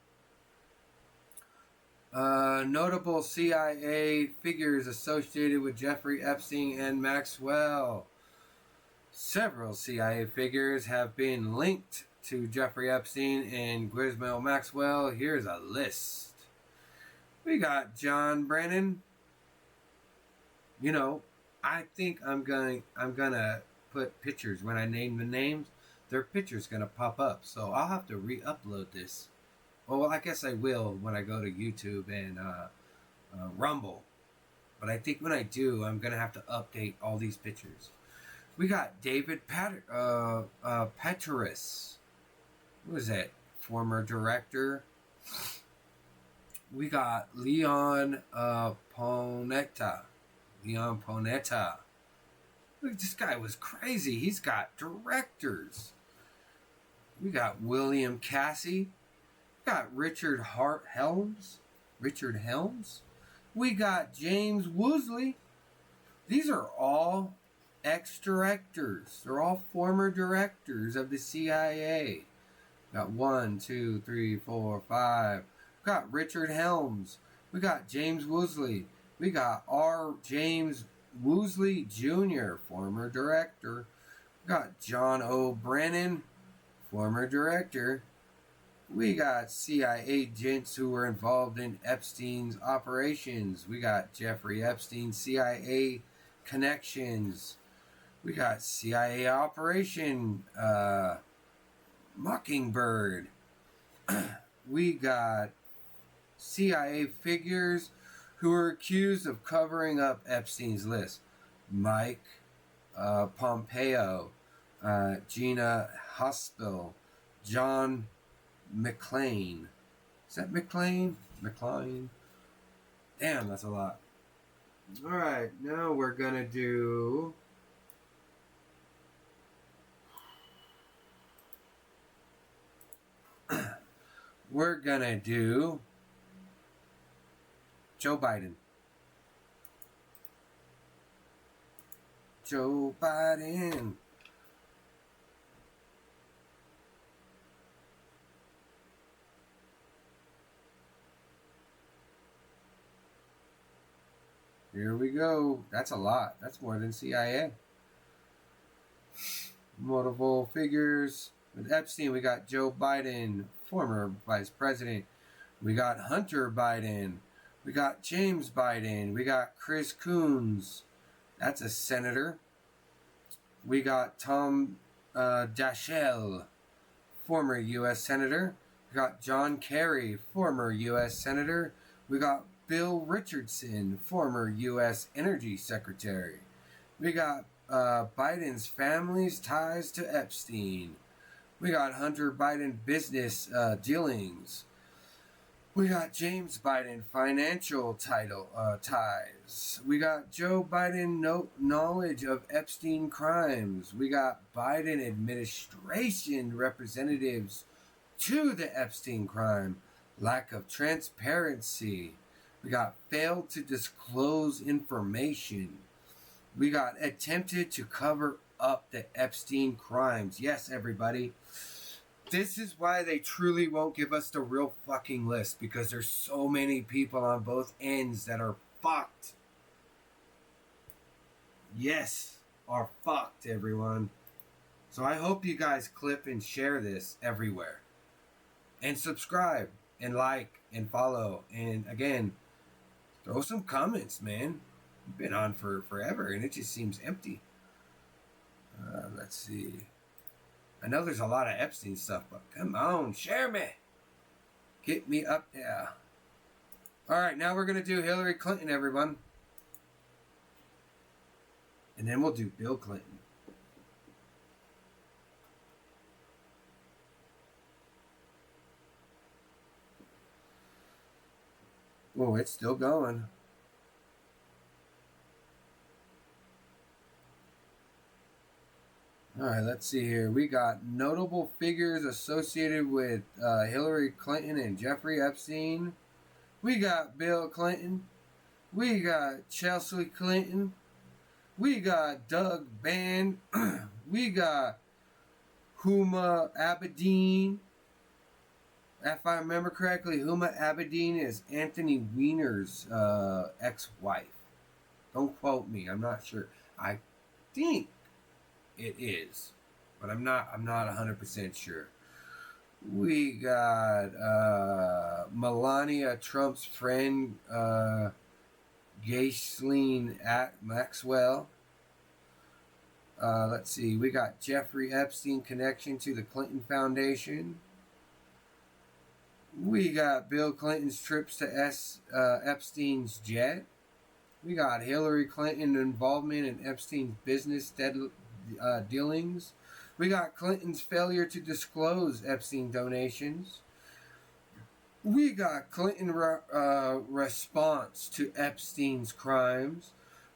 A: Notable CIA figures associated with Jeffrey Epstein and Maxwell. Several CIA figures have been linked to Jeffrey Epstein and Ghislaine Maxwell. Here's a list. We got John Brennan. You know, I think I'm gonna put pictures when I name the names. Their picture's gonna pop up, so I'll have to re-upload this. Well, I guess I will when I go to YouTube and Rumble. But I think when I do, I'm gonna have to update all these pictures. We got David Petraeus. Who is that? Former director. We got Leon Ponetta. Look, this guy was crazy. He's got directors. We got William Cassie. We got Richard Helms. We got James Woosley. These are all ex-directors. They're all former directors of the CIA. Got 1, 2, 3, 4, 5. We got Richard Helms. We got James Woosley. We got R. James Woosley Jr., former director. We got John O'Brien, former director. We got CIA agents who were involved in Epstein's operations. We got Jeffrey Epstein, CIA connections. We got CIA Operation Mockingbird. We got CIA figures who were accused of covering up Epstein's list. Mike Pompeo, Gina Haspel, John McClain. Is that McClain? McClain? Damn, that's a lot. Alright, now we're gonna do... we're gonna do Joe Biden. Joe Biden. Here we go. That's a lot. That's more than CIA. Multiple figures. With Epstein, we got Joe Biden, former vice president. We got Hunter Biden. We got James Biden. We got Chris Coons. That's a senator. We got Tom Daschle, former U.S. senator. We got John Kerry, former U.S. senator. We got Bill Richardson, former U.S. Energy Secretary. We got Biden's family's ties to Epstein. We got Hunter Biden business dealings. We got James Biden financial ties. We got Joe Biden knowledge of Epstein crimes. We got Biden administration representatives to the Epstein crime. Lack of transparency. We got failed to disclose information. We got attempted to cover up the Epstein crimes. Yes, everybody. This is why they truly won't give us the real fucking list, because there's so many people on both ends that are fucked. Yes, are fucked, everyone. So I hope you guys clip and share this everywhere. And subscribe and like and follow. And again, throw some comments, man. You've been on for forever and it just seems empty. Let's see. I know there's a lot of Epstein stuff, but come on, share me. Get me up there. Alright, now we're going to do Hillary Clinton, everyone. And then we'll do Bill Clinton. Oh, it's still going. All right, let's see here. We got notable figures associated with Hillary Clinton and Jeffrey Epstein. We got Bill Clinton. We got Chelsea Clinton. We got Doug Band. We got Huma Abedin. If I remember correctly, Huma Abedin is Anthony Weiner's ex-wife. Don't quote me. I'm not sure. I think it is, but I'm not 100% sure. We got Melania Trump's friend, Ghislaine Maxwell. Let's see. We got Jeffrey Epstein connection to the Clinton Foundation. We got Bill Clinton's trips to Epstein's jet. We got Hillary Clinton involvement in Epstein's business dealings. We got Clinton's failure to disclose Epstein donations. We got Clinton response to Epstein's crimes.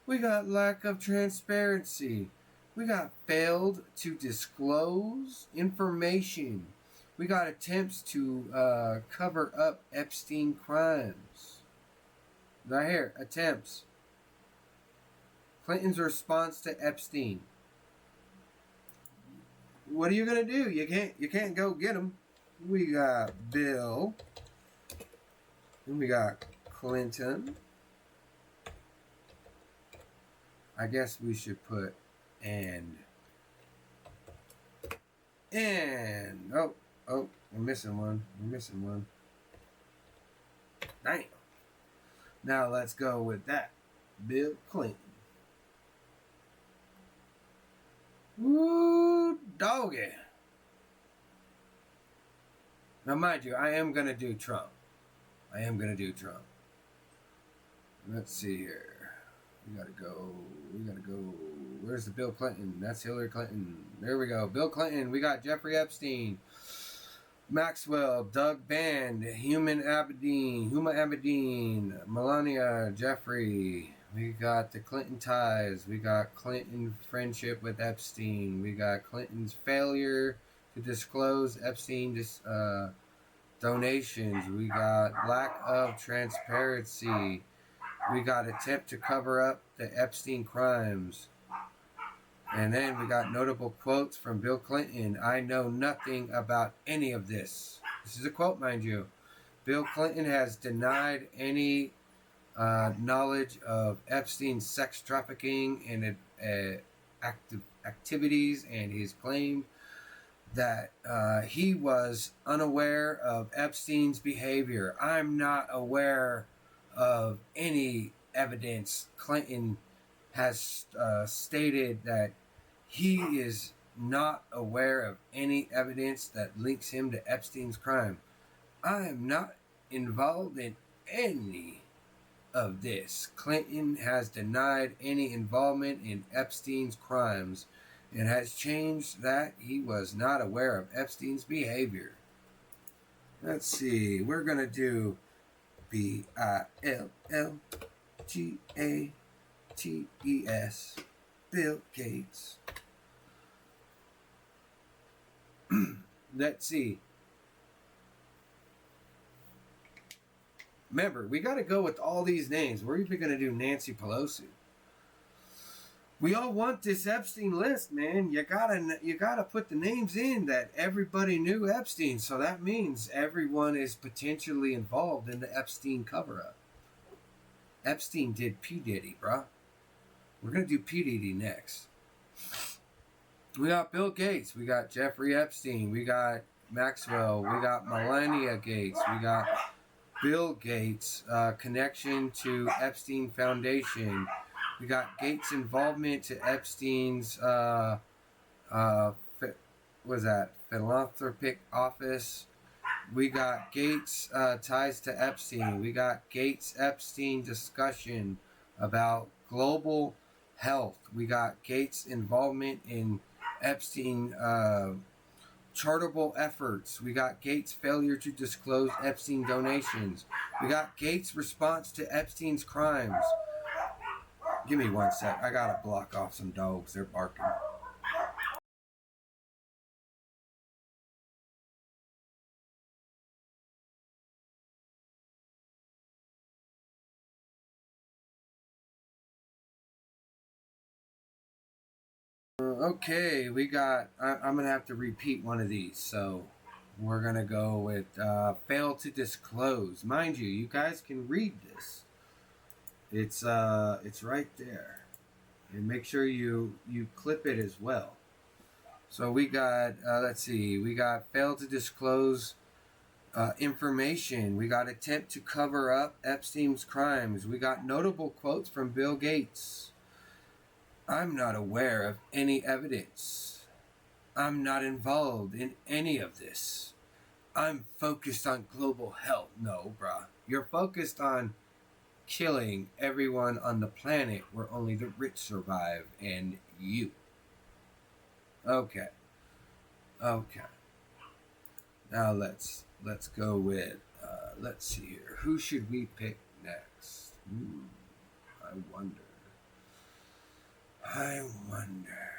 A: We got lack of transparency. We got failed to disclose information. We got attempts to cover up Epstein crimes. Right here, attempts. Clinton's response to Epstein. What are you gonna do? You can't go get him. We got Bill. And we got Clinton. I guess we should put and oh, We're missing one. We're missing one. Damn. Now let's go with that. Bill Clinton. Woo, doggy. Now, mind you, I am going to do Trump. I am going to do Trump. Let's see here. We got to go. We got to go. Where's the Bill Clinton? That's Hillary Clinton. There we go. Bill Clinton. We got Jeffrey Epstein, Maxwell, Doug Band, Huma Abedin, Melania, Jeffrey. We got the Clinton ties. We got Clinton friendship with Epstein. We got Clinton's failure to disclose Epstein donations. We got lack of transparency. We got attempt to cover up the Epstein crimes. And then we got notable quotes from Bill Clinton. I know nothing about any of this. This is a quote, mind you. Bill Clinton has denied any knowledge of Epstein's sex trafficking and activities, and he's claimed that he was unaware of Epstein's behavior. I'm not aware of any evidence. Clinton has stated that he is not aware of any evidence that links him to Epstein's crime. I am not involved in any of this. Clinton has denied any involvement in Epstein's crimes and has changed that he was not aware of Epstein's behavior. Let's see. We're going to do BILLGATES. Bill Gates. Let's see. Remember, we got to go with all these names. We're even going to do Nancy Pelosi. We all want this Epstein list, man. You gotta put the names in that everybody knew Epstein. So that means everyone is potentially involved in the Epstein cover-up. Epstein did P. Diddy, bro. We're gonna do P. Diddy next. We got Bill Gates. We got Jeffrey Epstein. We got Maxwell. We got Melania Gates. We got Bill Gates, connection to Epstein Foundation. We got Gates' involvement to Epstein's, philanthropic office. We got Gates' ties to Epstein. We got Gates-Epstein discussion about global health. We got Gates' involvement in Epstein charitable efforts. We got Gates' failure to disclose Epstein donations. We got Gates' response to Epstein's crimes. Give me 1 sec. I gotta block off some dogs. They're barking. Okay, we got... I'm gonna have to repeat one of these. So we're gonna go with fail to disclose. Mind you, you guys can read this. It's right there, and make sure you clip it as well. So we got let's see, we got fail to disclose information. We got attempt to cover up Epstein's crimes. We got notable quotes from Bill Gates. I'm not aware of any evidence. I'm not involved in any of this. I'm focused on global health. No, bruh. You're focused on killing everyone on the planet where only the rich survive, and you. Okay. Now let's go with let's see here. Who should we pick next? I wonder.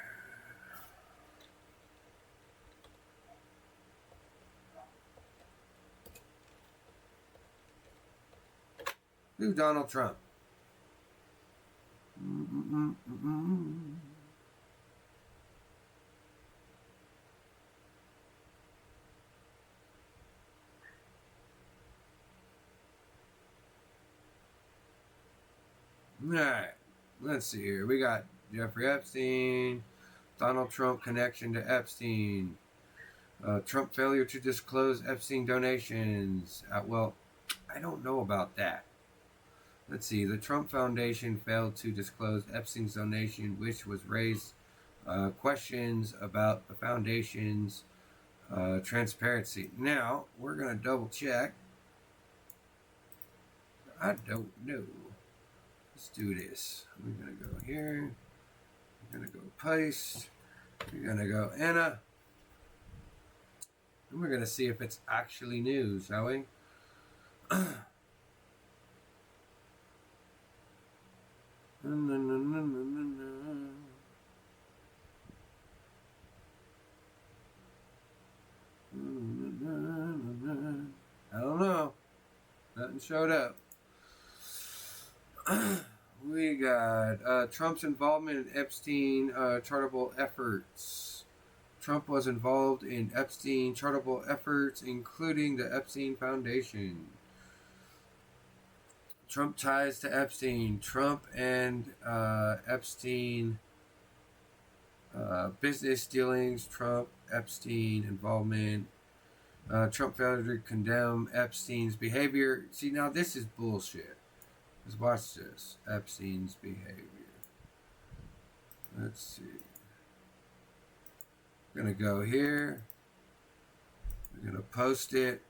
A: Do Donald Trump. Alright, let's see here. We got Jeffrey Epstein, Donald Trump connection to Epstein. Trump failure to disclose Epstein donations. Well, I don't know about that. Let's see. The Trump Foundation failed to disclose Epstein's donation, which was raised questions about the foundation's transparency. Now, we're going to double check. I don't know. Let's do this. We're going to go here. We're going to go paste. We're going to go Anna. And we're going to see if it's actually news, shall we? I don't know. Nothing showed up. We got Trump's involvement in Epstein charitable efforts. Trump was involved in Epstein charitable efforts, including the Epstein Foundation. Trump ties to Epstein. Trump and Epstein business dealings. Trump, Epstein involvement. Trump failed to condemn Epstein's behavior. See, now this is bullshit. Let's watch this. Epstein's behavior. Let's see. We're going to go here. We're going to post it.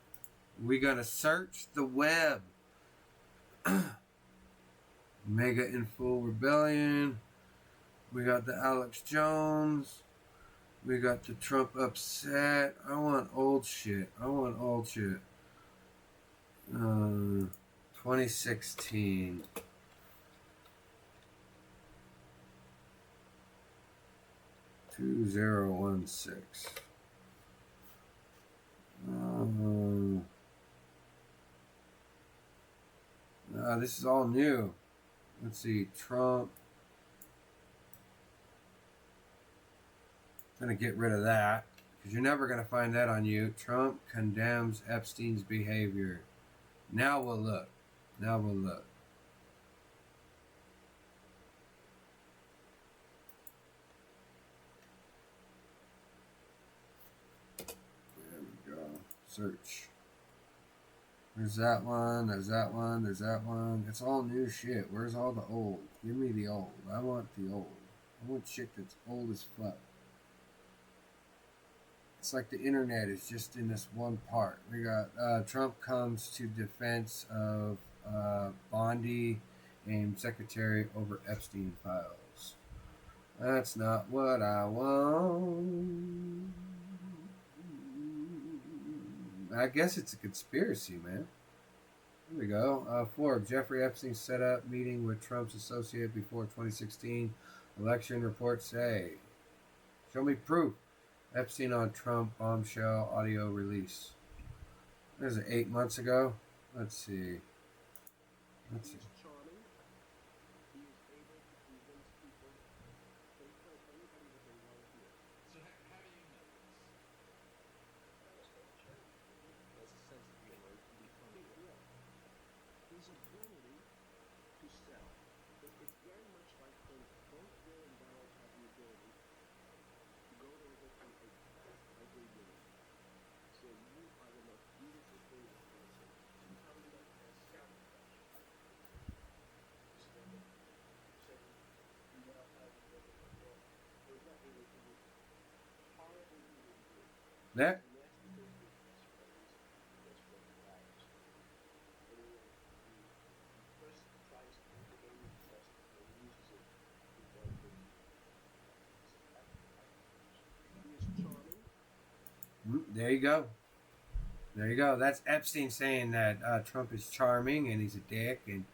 A: We're going to search the web. Mega in full rebellion. We got the Alex Jones. We got the Trump upset. I want old shit. 2016. $2016. This is all new. Let's see. Trump. Gonna get rid of that because you're never gonna find that on you. Trump condemns Epstein's behavior. Now we'll look. There we go. Search. There's that one. There's that one. There's that one. It's all new shit. Where's all the old? Give me the old. I want the old. I want shit that's old as fuck. It's like the internet is just in this one part. We got Trump comes to defense of Bondi and secretary over Epstein files. That's not what I want. I guess it's a conspiracy, man. Here we go. Forbes. Jeffrey Epstein set up meeting with Trump's associate before 2016 election, reports say. Show me proof. Epstein on Trump bombshell audio release. There's 8 months ago. Let's see. There. There you go. There you go. That's Epstein saying that Trump is charming and he's a dick and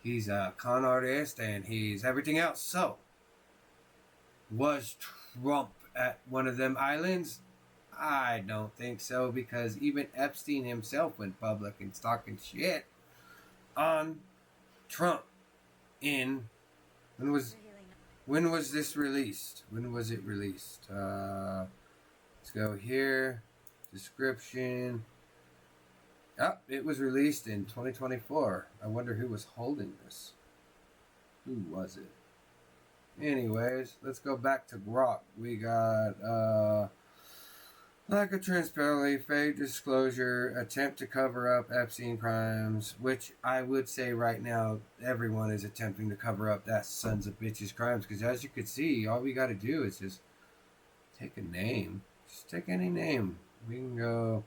A: he's a con artist and he's everything else. So, was Trump at one of them islands? I don't think so, because even Epstein himself went public and talking shit on Trump. When was this released? When was it released? Let's go here. Description. Oh, it was released in 2024. I wonder who was holding this. Who was it? Anyways, let's go back to Grok. We got Lack of transparency, fake disclosure, attempt to cover up Epstein crimes, which I would say right now everyone is attempting to cover up that sons of bitches crimes. Because as you can see, all we got to do is just take a name. Just take any name. We can go.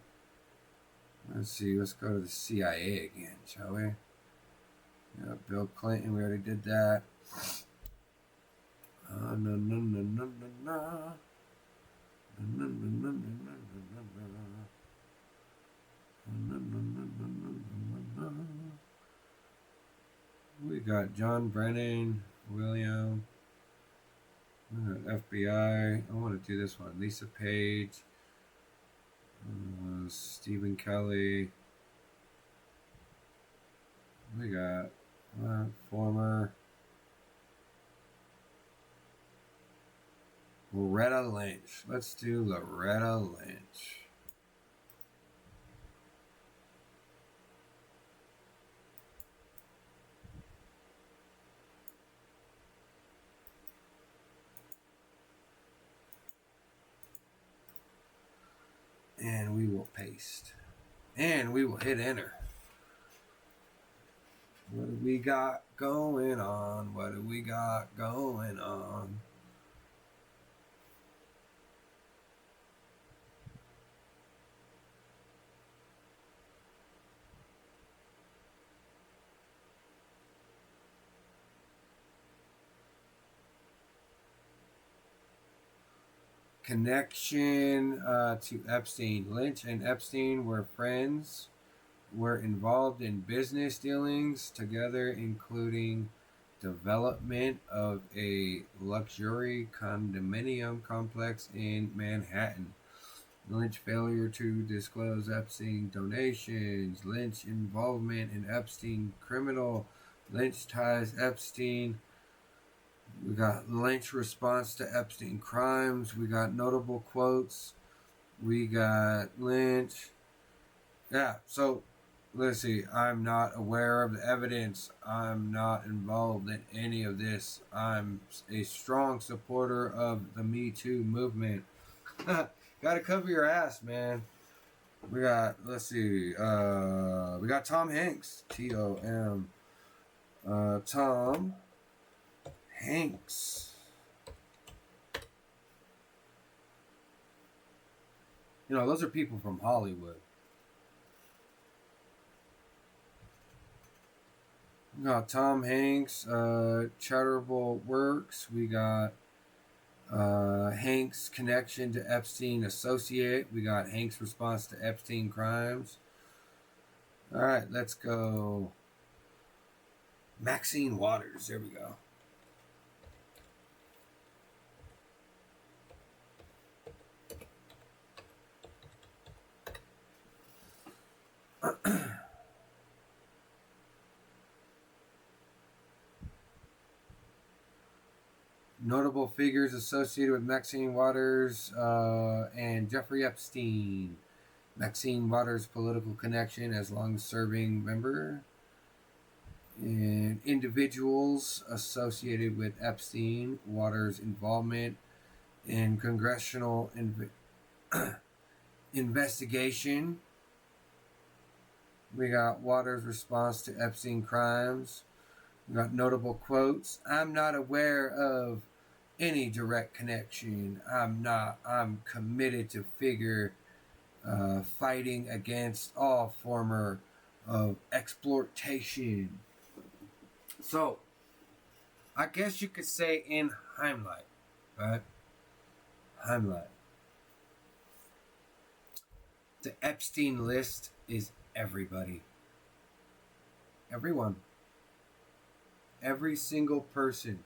A: Let's see. Let's go to the CIA again, shall we? Yeah, Bill Clinton. We already did that. No, no, no, no, no, no. We got John Brennan, William, we got FBI. I want to do this one. Lisa Page, Stephen Kelly. We got former Loretta Lynch. Let's do Loretta Lynch. And we will paste. And we will hit enter. What do we got going on? What do we got going on? Connection to Epstein. Lynch and Epstein were friends, were involved in business dealings together, including development of a luxury condominium complex in Manhattan. Lynch failure to disclose Epstein donations. Lynch involvement in Epstein criminal. Lynch ties Epstein. We got Lynch response to Epstein crimes. We got notable quotes. We got Lynch. Yeah, so let's see. I'm not aware of the evidence. I'm not involved in any of this. I'm a strong supporter of the Me Too movement. Gotta cover your ass, man. We got, let's see. We got Tom Hanks. Tom. Tom Hanks. You know, those are people from Hollywood. We got Tom Hanks, charitable works. We got Hanks' connection to Epstein associate. We got Hanks' response to Epstein crimes. All right, let's go. Maxine Waters. There we go. Notable figures associated with Maxine Waters and Jeffrey Epstein. Maxine Waters' political connection as long-serving member. And individuals associated with Epstein. Waters' involvement in congressional investigation. We got Waters' response to Epstein crimes. We got notable quotes. I'm not aware of any direct connection. I'm committed to fighting against all former of exploitation. So, I guess you could say in Heimlich, right? Heimlich. The Epstein list is everybody. Everyone. Every single person.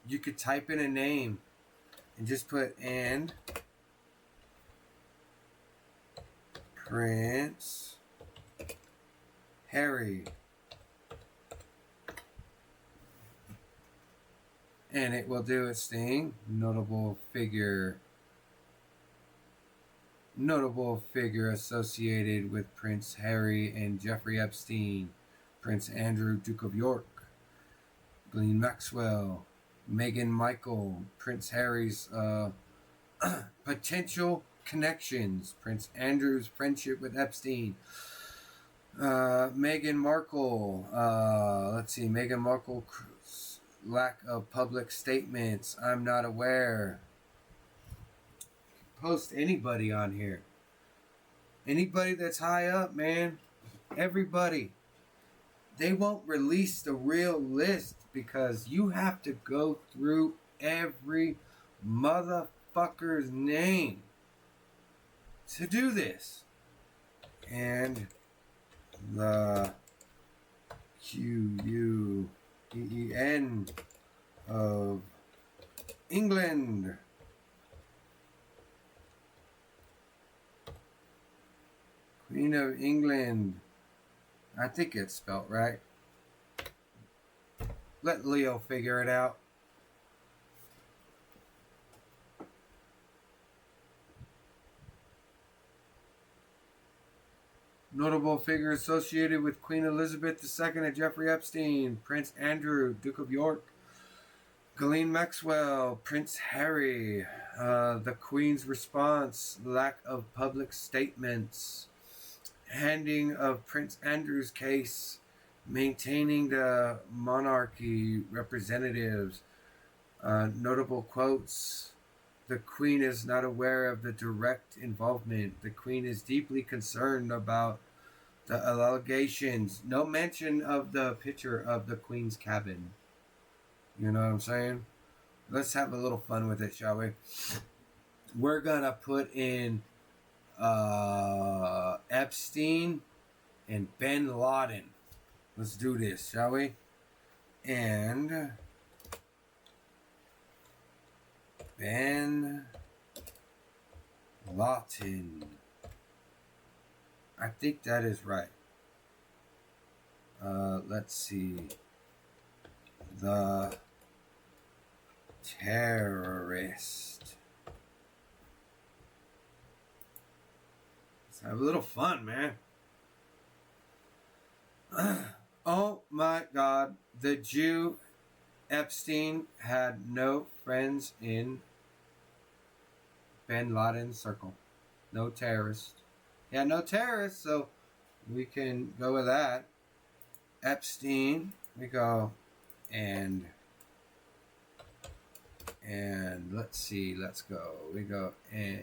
A: You could type in a name and just put and Prince Harry. And it will do its thing. Notable figure associated with Prince Harry and Jeffrey Epstein. Prince Andrew, Duke of York. Ghislaine Maxwell. Meghan Markle. Prince Harry's Potential connections. Prince Andrew's friendship with Epstein. Meghan Markle. Let's see. Meghan Markle's lack of public statements. I'm not aware. Post anybody on here. Anybody that's high up, man. Everybody. They won't release the real list because you have to go through every motherfucker's name to do this. And the Queen of England. Queen of England. I think it's spelt right. Let Leo figure it out. Notable figures associated with Queen Elizabeth II and Jeffrey Epstein. Prince Andrew, Duke of York. Ghislaine Maxwell, Prince Harry. The Queen's response, lack of public statements. Handing of Prince Andrew's case, maintaining the monarchy, representatives, notable quotes. The Queen is not aware of the direct involvement. The Queen is deeply concerned about the allegations. No mention of the picture of the Queen's cabin. You know what I'm saying? Let's have a little fun with it, shall we? We're gonna put in Epstein and bin Laden. Let's do this, shall we? And bin Laden. I think that is right. Let's see. The terrorist. Let's have a little fun, man. Oh my God. The Jew Epstein had no friends in bin Laden's circle. No terrorists. Yeah, no terrorists, so we can go with that. Epstein, we go, and let's see, let's go. We go, and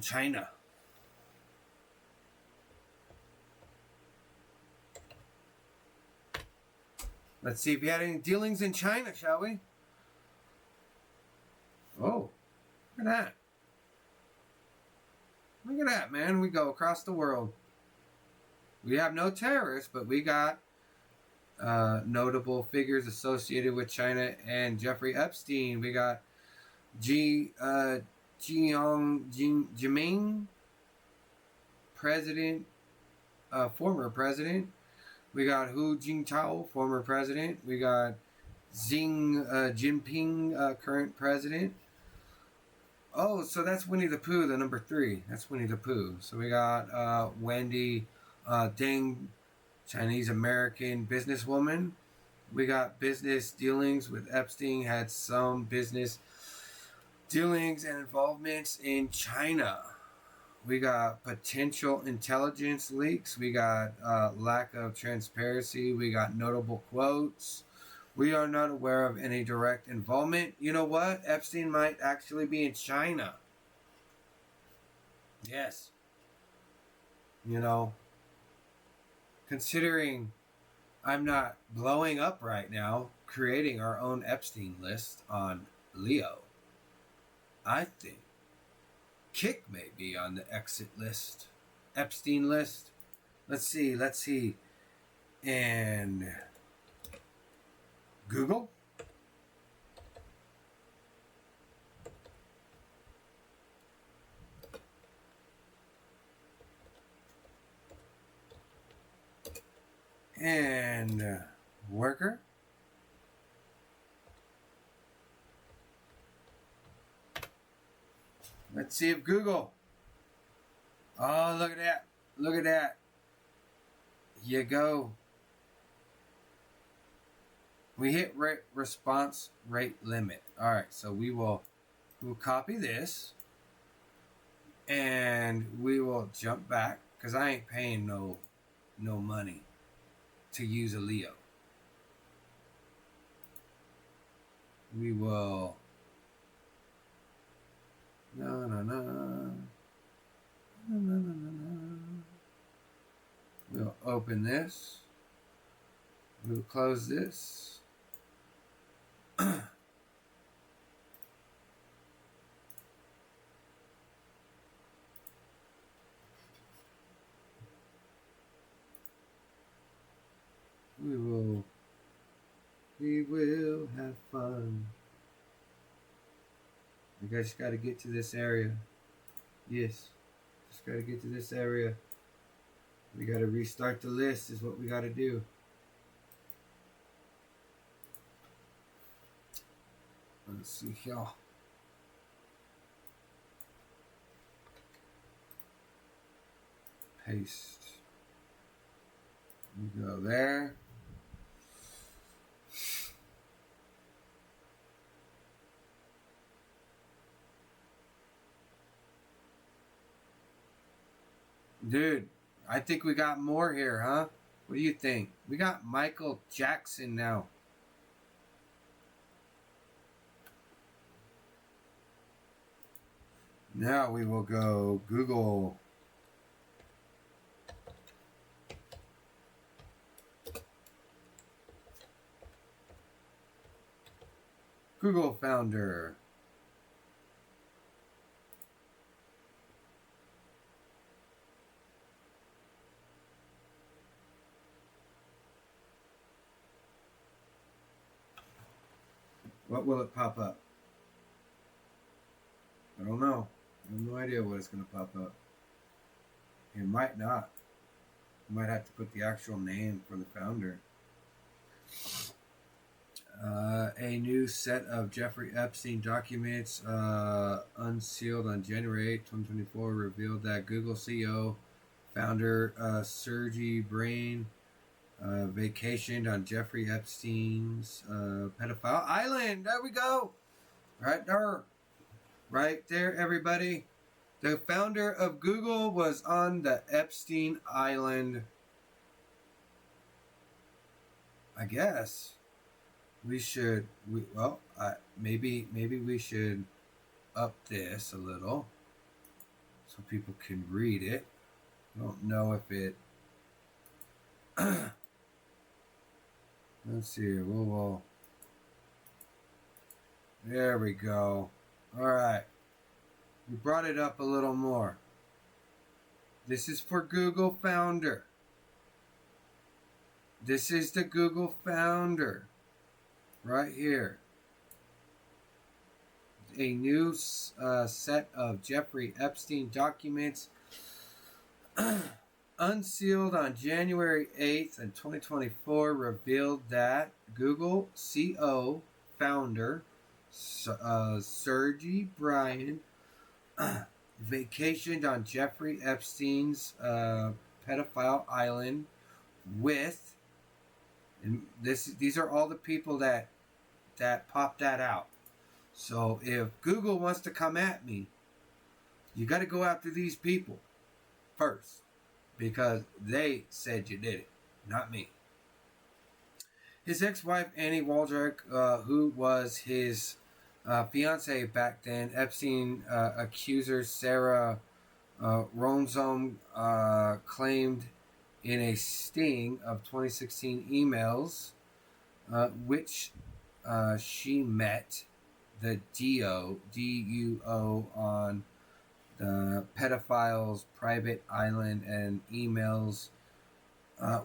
A: China. Let's see if you had any dealings in China, shall we? Oh, look at that. Look at that, man. We go across the world. We have no terrorists, but we got notable figures associated with China and Jeffrey Epstein. We got Jiang Zemin, president, former president. We got Hu Jintao, former president. We got Xi Jinping, current president. Oh, so that's Winnie the Pooh, the number 3. That's Winnie the Pooh. So we got Wendy Deng, Chinese-American businesswoman. We got business dealings with Epstein, had some business dealings and involvements in China. We got potential intelligence leaks. We got lack of transparency. We got notable quotes. We are not aware of any direct involvement. You know what? Epstein might actually be in China. Yes. You know, considering I'm not blowing up right now, creating our own Epstein list on Leo, I think Kick may be on the exit list. Epstein list. Let's see. And Google. And worker. Let's see if Google. Oh, look at that. Look at that. You go. We hit response rate limit. All right, so we'll copy this, and we will jump back because I ain't paying no money to use a Leo. We will. No. We'll open this. We'll close this. We will have fun. I just got to get to this area. Yes. Just got to get to this area. We got to restart the list is what we got to do. Let's see here. Paste. We go there. Dude, I think we got more here, huh? What do you think? We got Michael Jackson now. Now we will go Google. Google founder. What will it pop up? I don't know. I have no idea what it's going to pop up. It might not. You might have to put the actual name for the founder. A new set of Jeffrey Epstein documents unsealed on January 8, 2024 revealed that Google CEO founder Sergey Brin vacationed on Jeffrey Epstein's pedophile island. There we go. Right there. Right there, everybody. The founder of Google was on the Epstein Island. I guess we should. Maybe we should up this a little so people can read it. I don't know if it. Let's see. We'll. There we go. All right. We brought it up a little more. This is for Google founder. This is the Google founder. Right here. A new set of Jeffrey Epstein documents unsealed on January 8th in 2024 revealed that Google CEO founder Sergey Brin vacationed on Jeffrey Epstein's pedophile island with, and these are all the people that popped that out. So if Google wants to come at me, you got to go after these people first because they said you did it, not me. His ex-wife Annie Waldrich, who was his fiance back then, Epstein accuser Sarah Ronsom claimed in a sting of 2016 emails, which she met the DUO on the pedophile's private island, and emails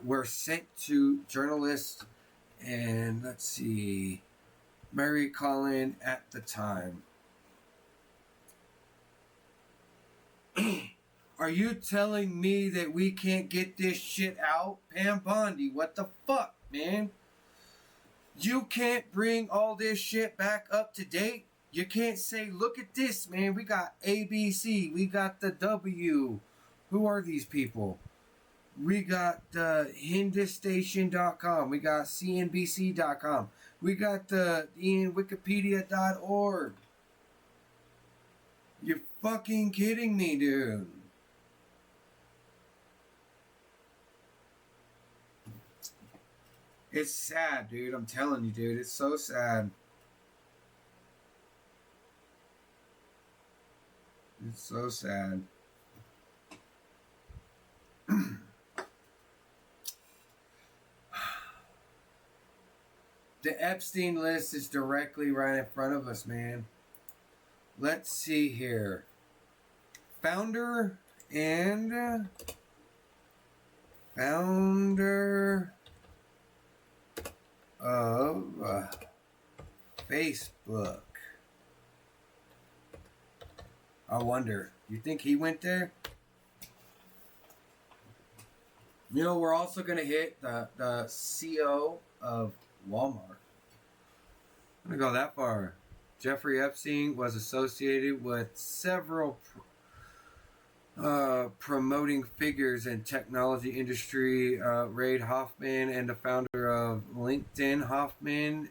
A: were sent to journalists and, let's see, Mary Collin at the time. Are you telling me that we can't get this shit out? Pam Bondi, what the fuck, man? You can't bring all this shit back up to date? You can't say, look at this, man. We got ABC. We got the W. Who are these people? We got Hindustation.com. We got CNBC.com. We got the Wikipedia.org. You're fucking kidding me, dude. It's sad, dude. I'm telling you, dude. It's so sad. It's so sad. The Epstein list is directly right in front of us, man. Let's see here. Founder of Facebook. I wonder, you think he went there? You know, we're also going to hit the CEO of Walmart. I'm going to go that far. Jeffrey Epstein was associated with several promoting figures in technology industry. Reid Hoffman and the founder of LinkedIn, Hoffman,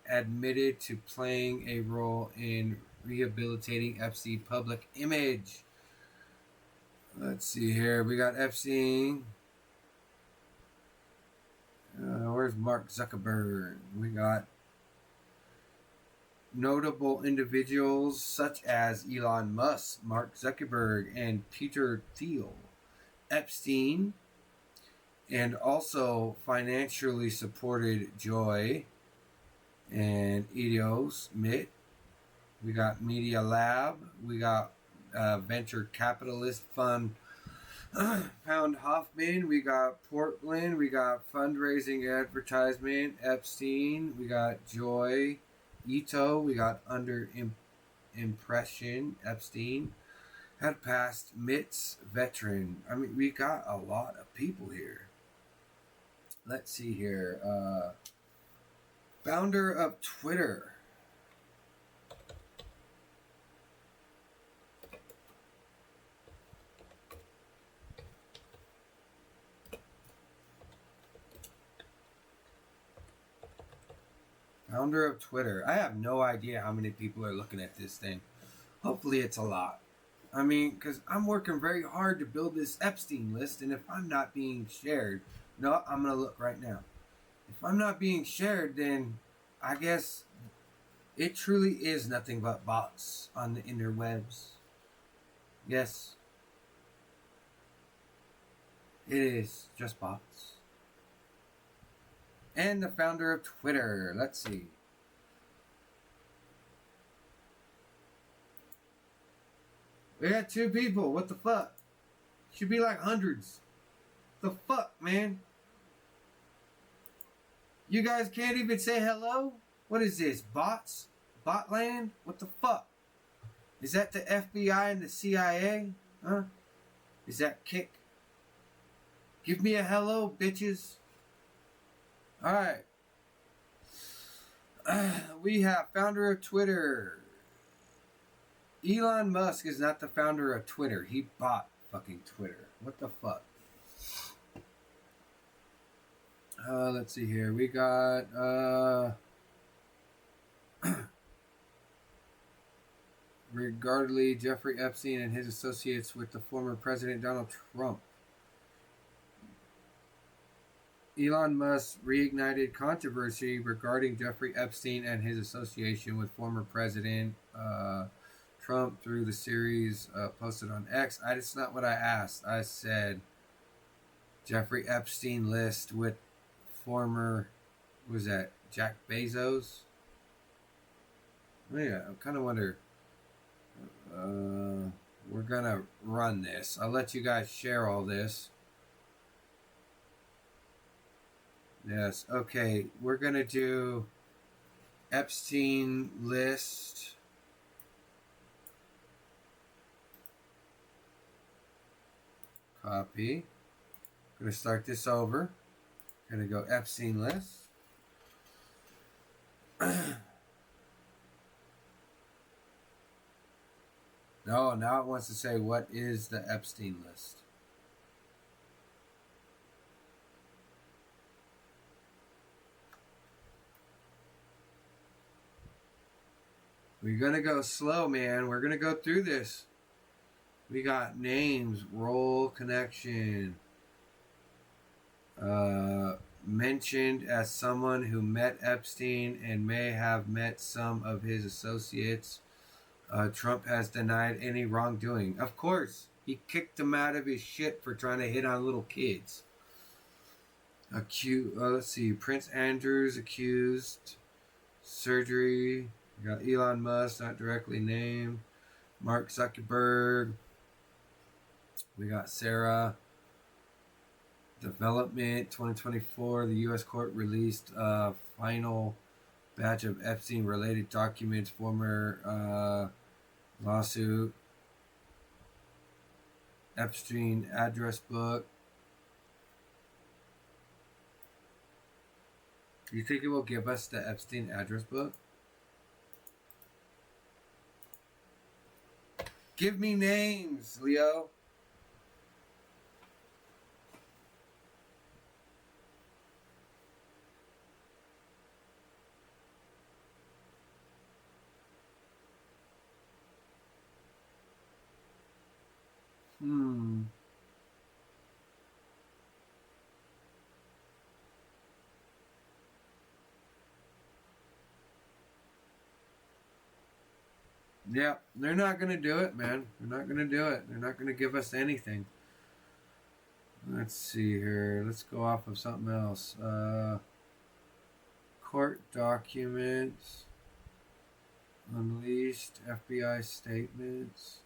A: admitted to playing a role in rehabilitating Epstein's public image. Let's see here. We got Epstein. Where's Mark Zuckerberg? We got notable individuals such as Elon Musk, Mark Zuckerberg, and Peter Thiel. Epstein, and also financially supported Joy and Eidos Mit. We got Media Lab. We got venture capitalist fund Pound Hoffman. We got Portland. We got fundraising advertisement Epstein. We got Joy Ito. We got under impression Epstein. Had passed MITS veteran. I mean, we got a lot of people here. Let's see here. Founder of Twitter. Founder of Twitter. I have no idea how many people are looking at this thing. Hopefully it's a lot. I mean, because I'm working very hard to build this Epstein list, and if I'm not being shared, no, I'm going to look right now. If I'm not being shared, then I guess it truly is nothing but bots on the interwebs. Yes. It is just bots. And the founder of Twitter. Let's see. We got 2 people. What the fuck? Should be like hundreds. The fuck, man? You guys can't even say hello? What is this? Bots? Botland? What the fuck? Is that the FBI and the CIA? Huh? Is that Kick? Give me a hello, bitches. Alright. We have founder of Twitter. Elon Musk is not the founder of Twitter. He bought fucking Twitter. What the fuck? Let's see here. We got regardless, Jeffrey Epstein and his associates with the former President Donald Trump. Elon Musk reignited controversy regarding Jeffrey Epstein and his association with former President Trump through the series posted on X. That's not what I asked. I said Jeffrey Epstein list with former, what was that, Jack Bezos? Yeah, I kind of wonder. We're going to run this. I'll let you guys share all this. Yes, okay. We're going to do Epstein list. Copy. I'm going to start this over. Going to go Epstein list. No, now it wants to say what is the Epstein list. We're going to go slow, man. We're going to go through this. We got names, role, connection. Mentioned as someone who met Epstein and may have met some of his associates. Trump has denied any wrongdoing. Of course, he kicked him out of his shit for trying to hit on little kids. Let's see. Prince Andrew's accused. Surgery. We got Elon Musk, not directly named. Mark Zuckerberg. We got Sarah. Development 2024. The U.S. court released a final batch of Epstein-related documents. Former lawsuit. Epstein address book. Do you think it will give us the Epstein address book? Give me names, Leo. Yeah, they're not going to do it, man. They're not going to do it. They're not going to give us anything. Let's see here. Let's go off of something else. Court documents. Unleashed. FBI statements.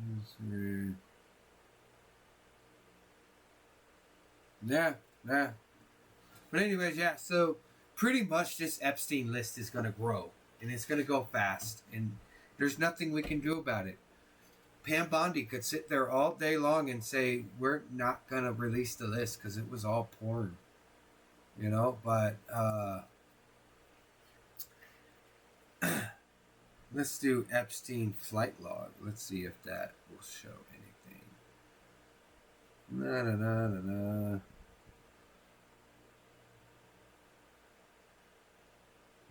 A: Let's see. Yeah. But anyways, yeah, so pretty much this Epstein list is going to grow. And it's going to go fast. And there's nothing we can do about it. Pam Bondi could sit there all day long and say, we're not going to release the list because it was all porn. You know, but let's do Epstein flight log. Let's see if that will show anything. Na.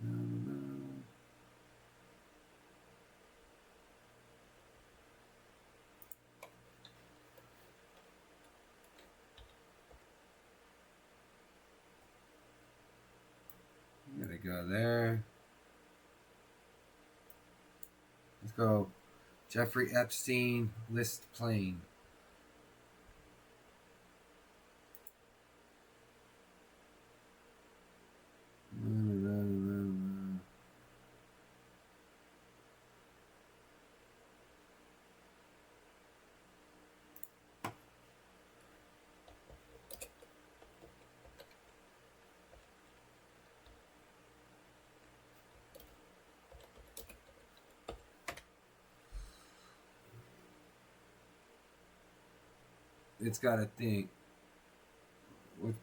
A: I'm gonna go there. Let's go. Jeffrey Epstein list plane. It's got to think.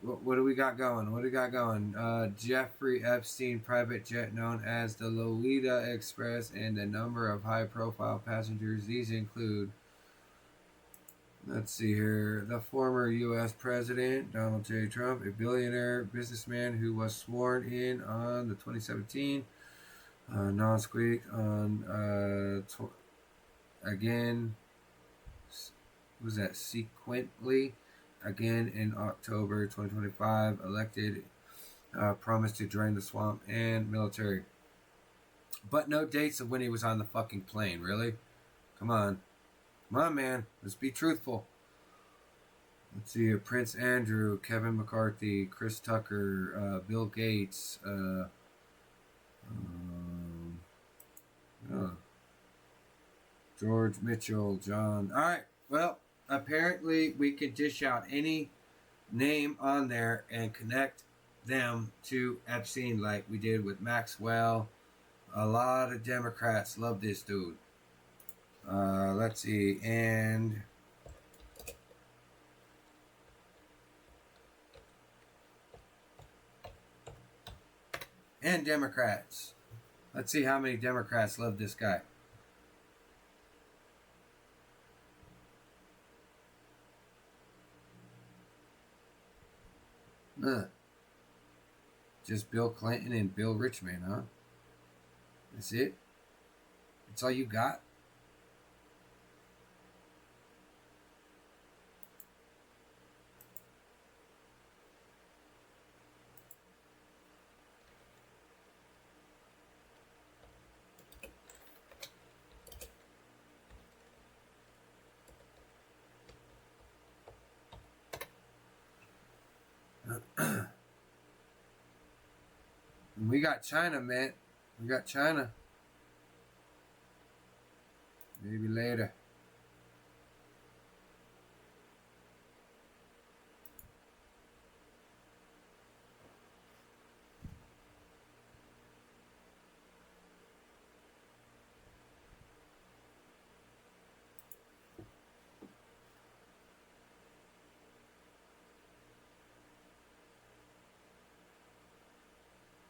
A: What do we got going? Jeffrey Epstein private jet known as the Lolita Express and a number of high-profile passengers. These include, let's see here, the former U.S. President Donald J. Trump, a billionaire businessman who was sworn in on the 2017 non-squeak on again. Was that sequentially? Again in October 2025, elected, promised to drain the swamp and military. But no dates of when he was on the fucking plane, really? Come on, man, let's be truthful. Let's see, Prince Andrew, Kevin McCarthy, Chris Tucker, Bill Gates, George Mitchell, John. All right, well, apparently we can dish out any name on there and connect them to Epstein like we did with Maxwell. A lot of Democrats love this dude. Let's see, and Democrats. Let's see how many Democrats love this guy. Just Bill Clinton and Bill Richmond, huh? That's it? That's all you got? We got China, man. We got China. Maybe later.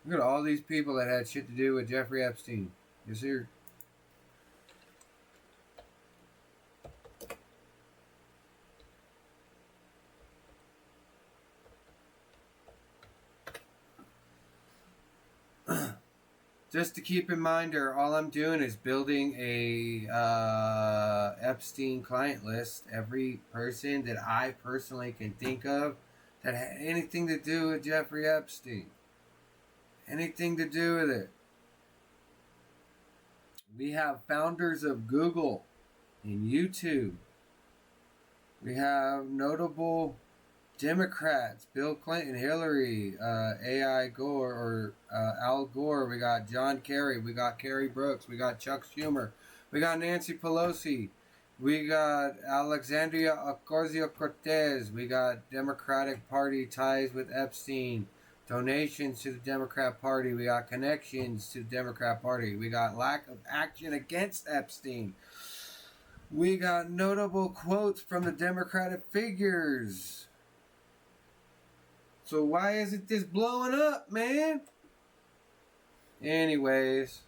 A: Look at all these people that had shit to do with Jeffrey Epstein. You see her? Just to keep in mind, all I'm doing is building a Epstein client list. Every person that I personally can think of that had anything to do with Jeffrey Epstein. Anything to do with it. We have founders of Google and YouTube. We have notable Democrats, Bill Clinton, Hillary, Al Gore. We got John Kerry. We got Kerry Brooks. We got Chuck Schumer. We got Nancy Pelosi. We got Alexandria Ocasio-Cortez. We got Democratic Party ties with Epstein. Donations to the Democrat Party. We got connections to the Democrat Party. We got lack of action against Epstein. We got notable quotes from the Democratic figures. So why isn't this blowing up, man? Anyways,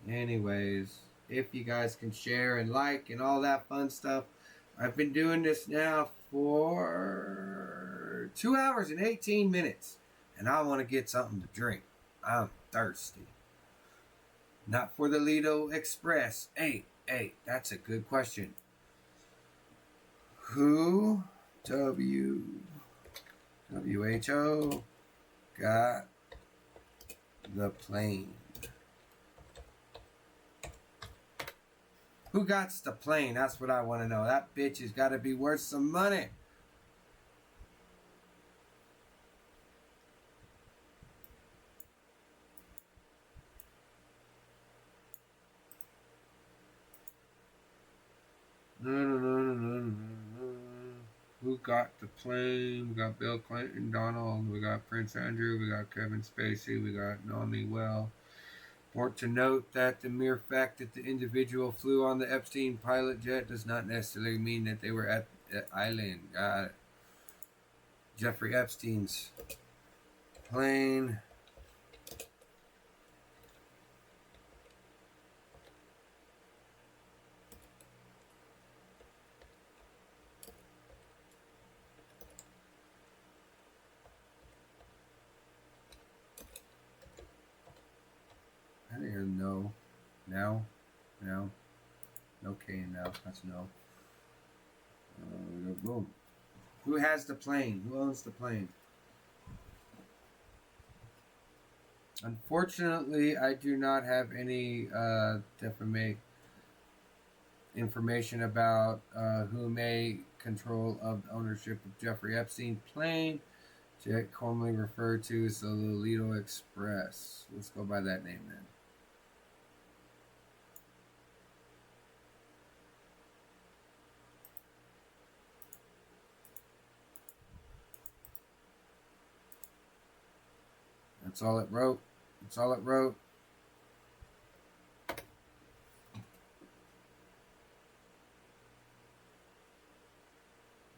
A: if you guys can share and like and all that fun stuff. I've been doing this now for 2 hours and 18 minutes. And I want to get something to drink. I'm thirsty. Not for the Lido Express. Hey, that's a good question. Who, WHO, got the plane? Who got the plane? That's what I want to know. That bitch has got to be worth some money. Who got the plane? We got Bill Clinton, Donald. We got Prince Andrew. We got Kevin Spacey. We got Naomi Well. Important to note that the mere fact that the individual flew on the Epstein pilot jet does not necessarily mean that they were at the island. Jeffrey Epstein's plane. I don't even know. Now? No K in now. That's no. Boom. Who has the plane? Who owns the plane? Unfortunately, I do not have any information about who may control of ownership of Jeffrey Epstein plane, jet commonly referred to as the Lido Express. Let's go by that name then. That's all it wrote. That's all it wrote.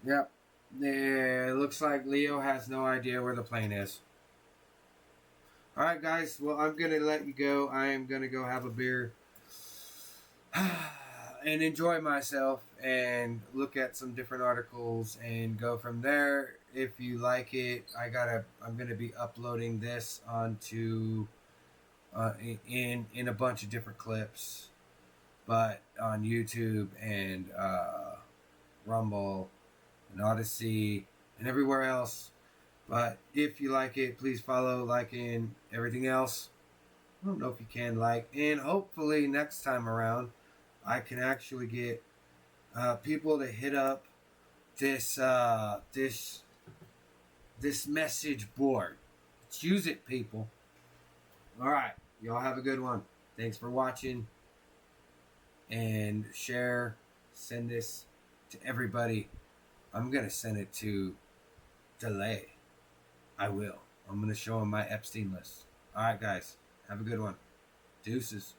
A: Yep. Yeah, it looks like Leo has no idea where the plane is. Alright, guys. Well, I'm going to let you go. I am going to go have a beer and enjoy myself and look at some different articles and go from there. if you like it, I'm gonna be uploading this onto in a bunch of different clips, but on YouTube and Rumble and Odyssey and everywhere else. But if you like it, please follow, like, and everything else. I don't know if you can like, and hopefully next time around, I can actually get people to hit up this this message board. Let's use it, people. All right, y'all have a good one. Thanks for watching, and share. Send this to everybody. I'm gonna send it to Delay. I will. I'm gonna show him my Epstein list. All right, guys, have a good one. Deuces.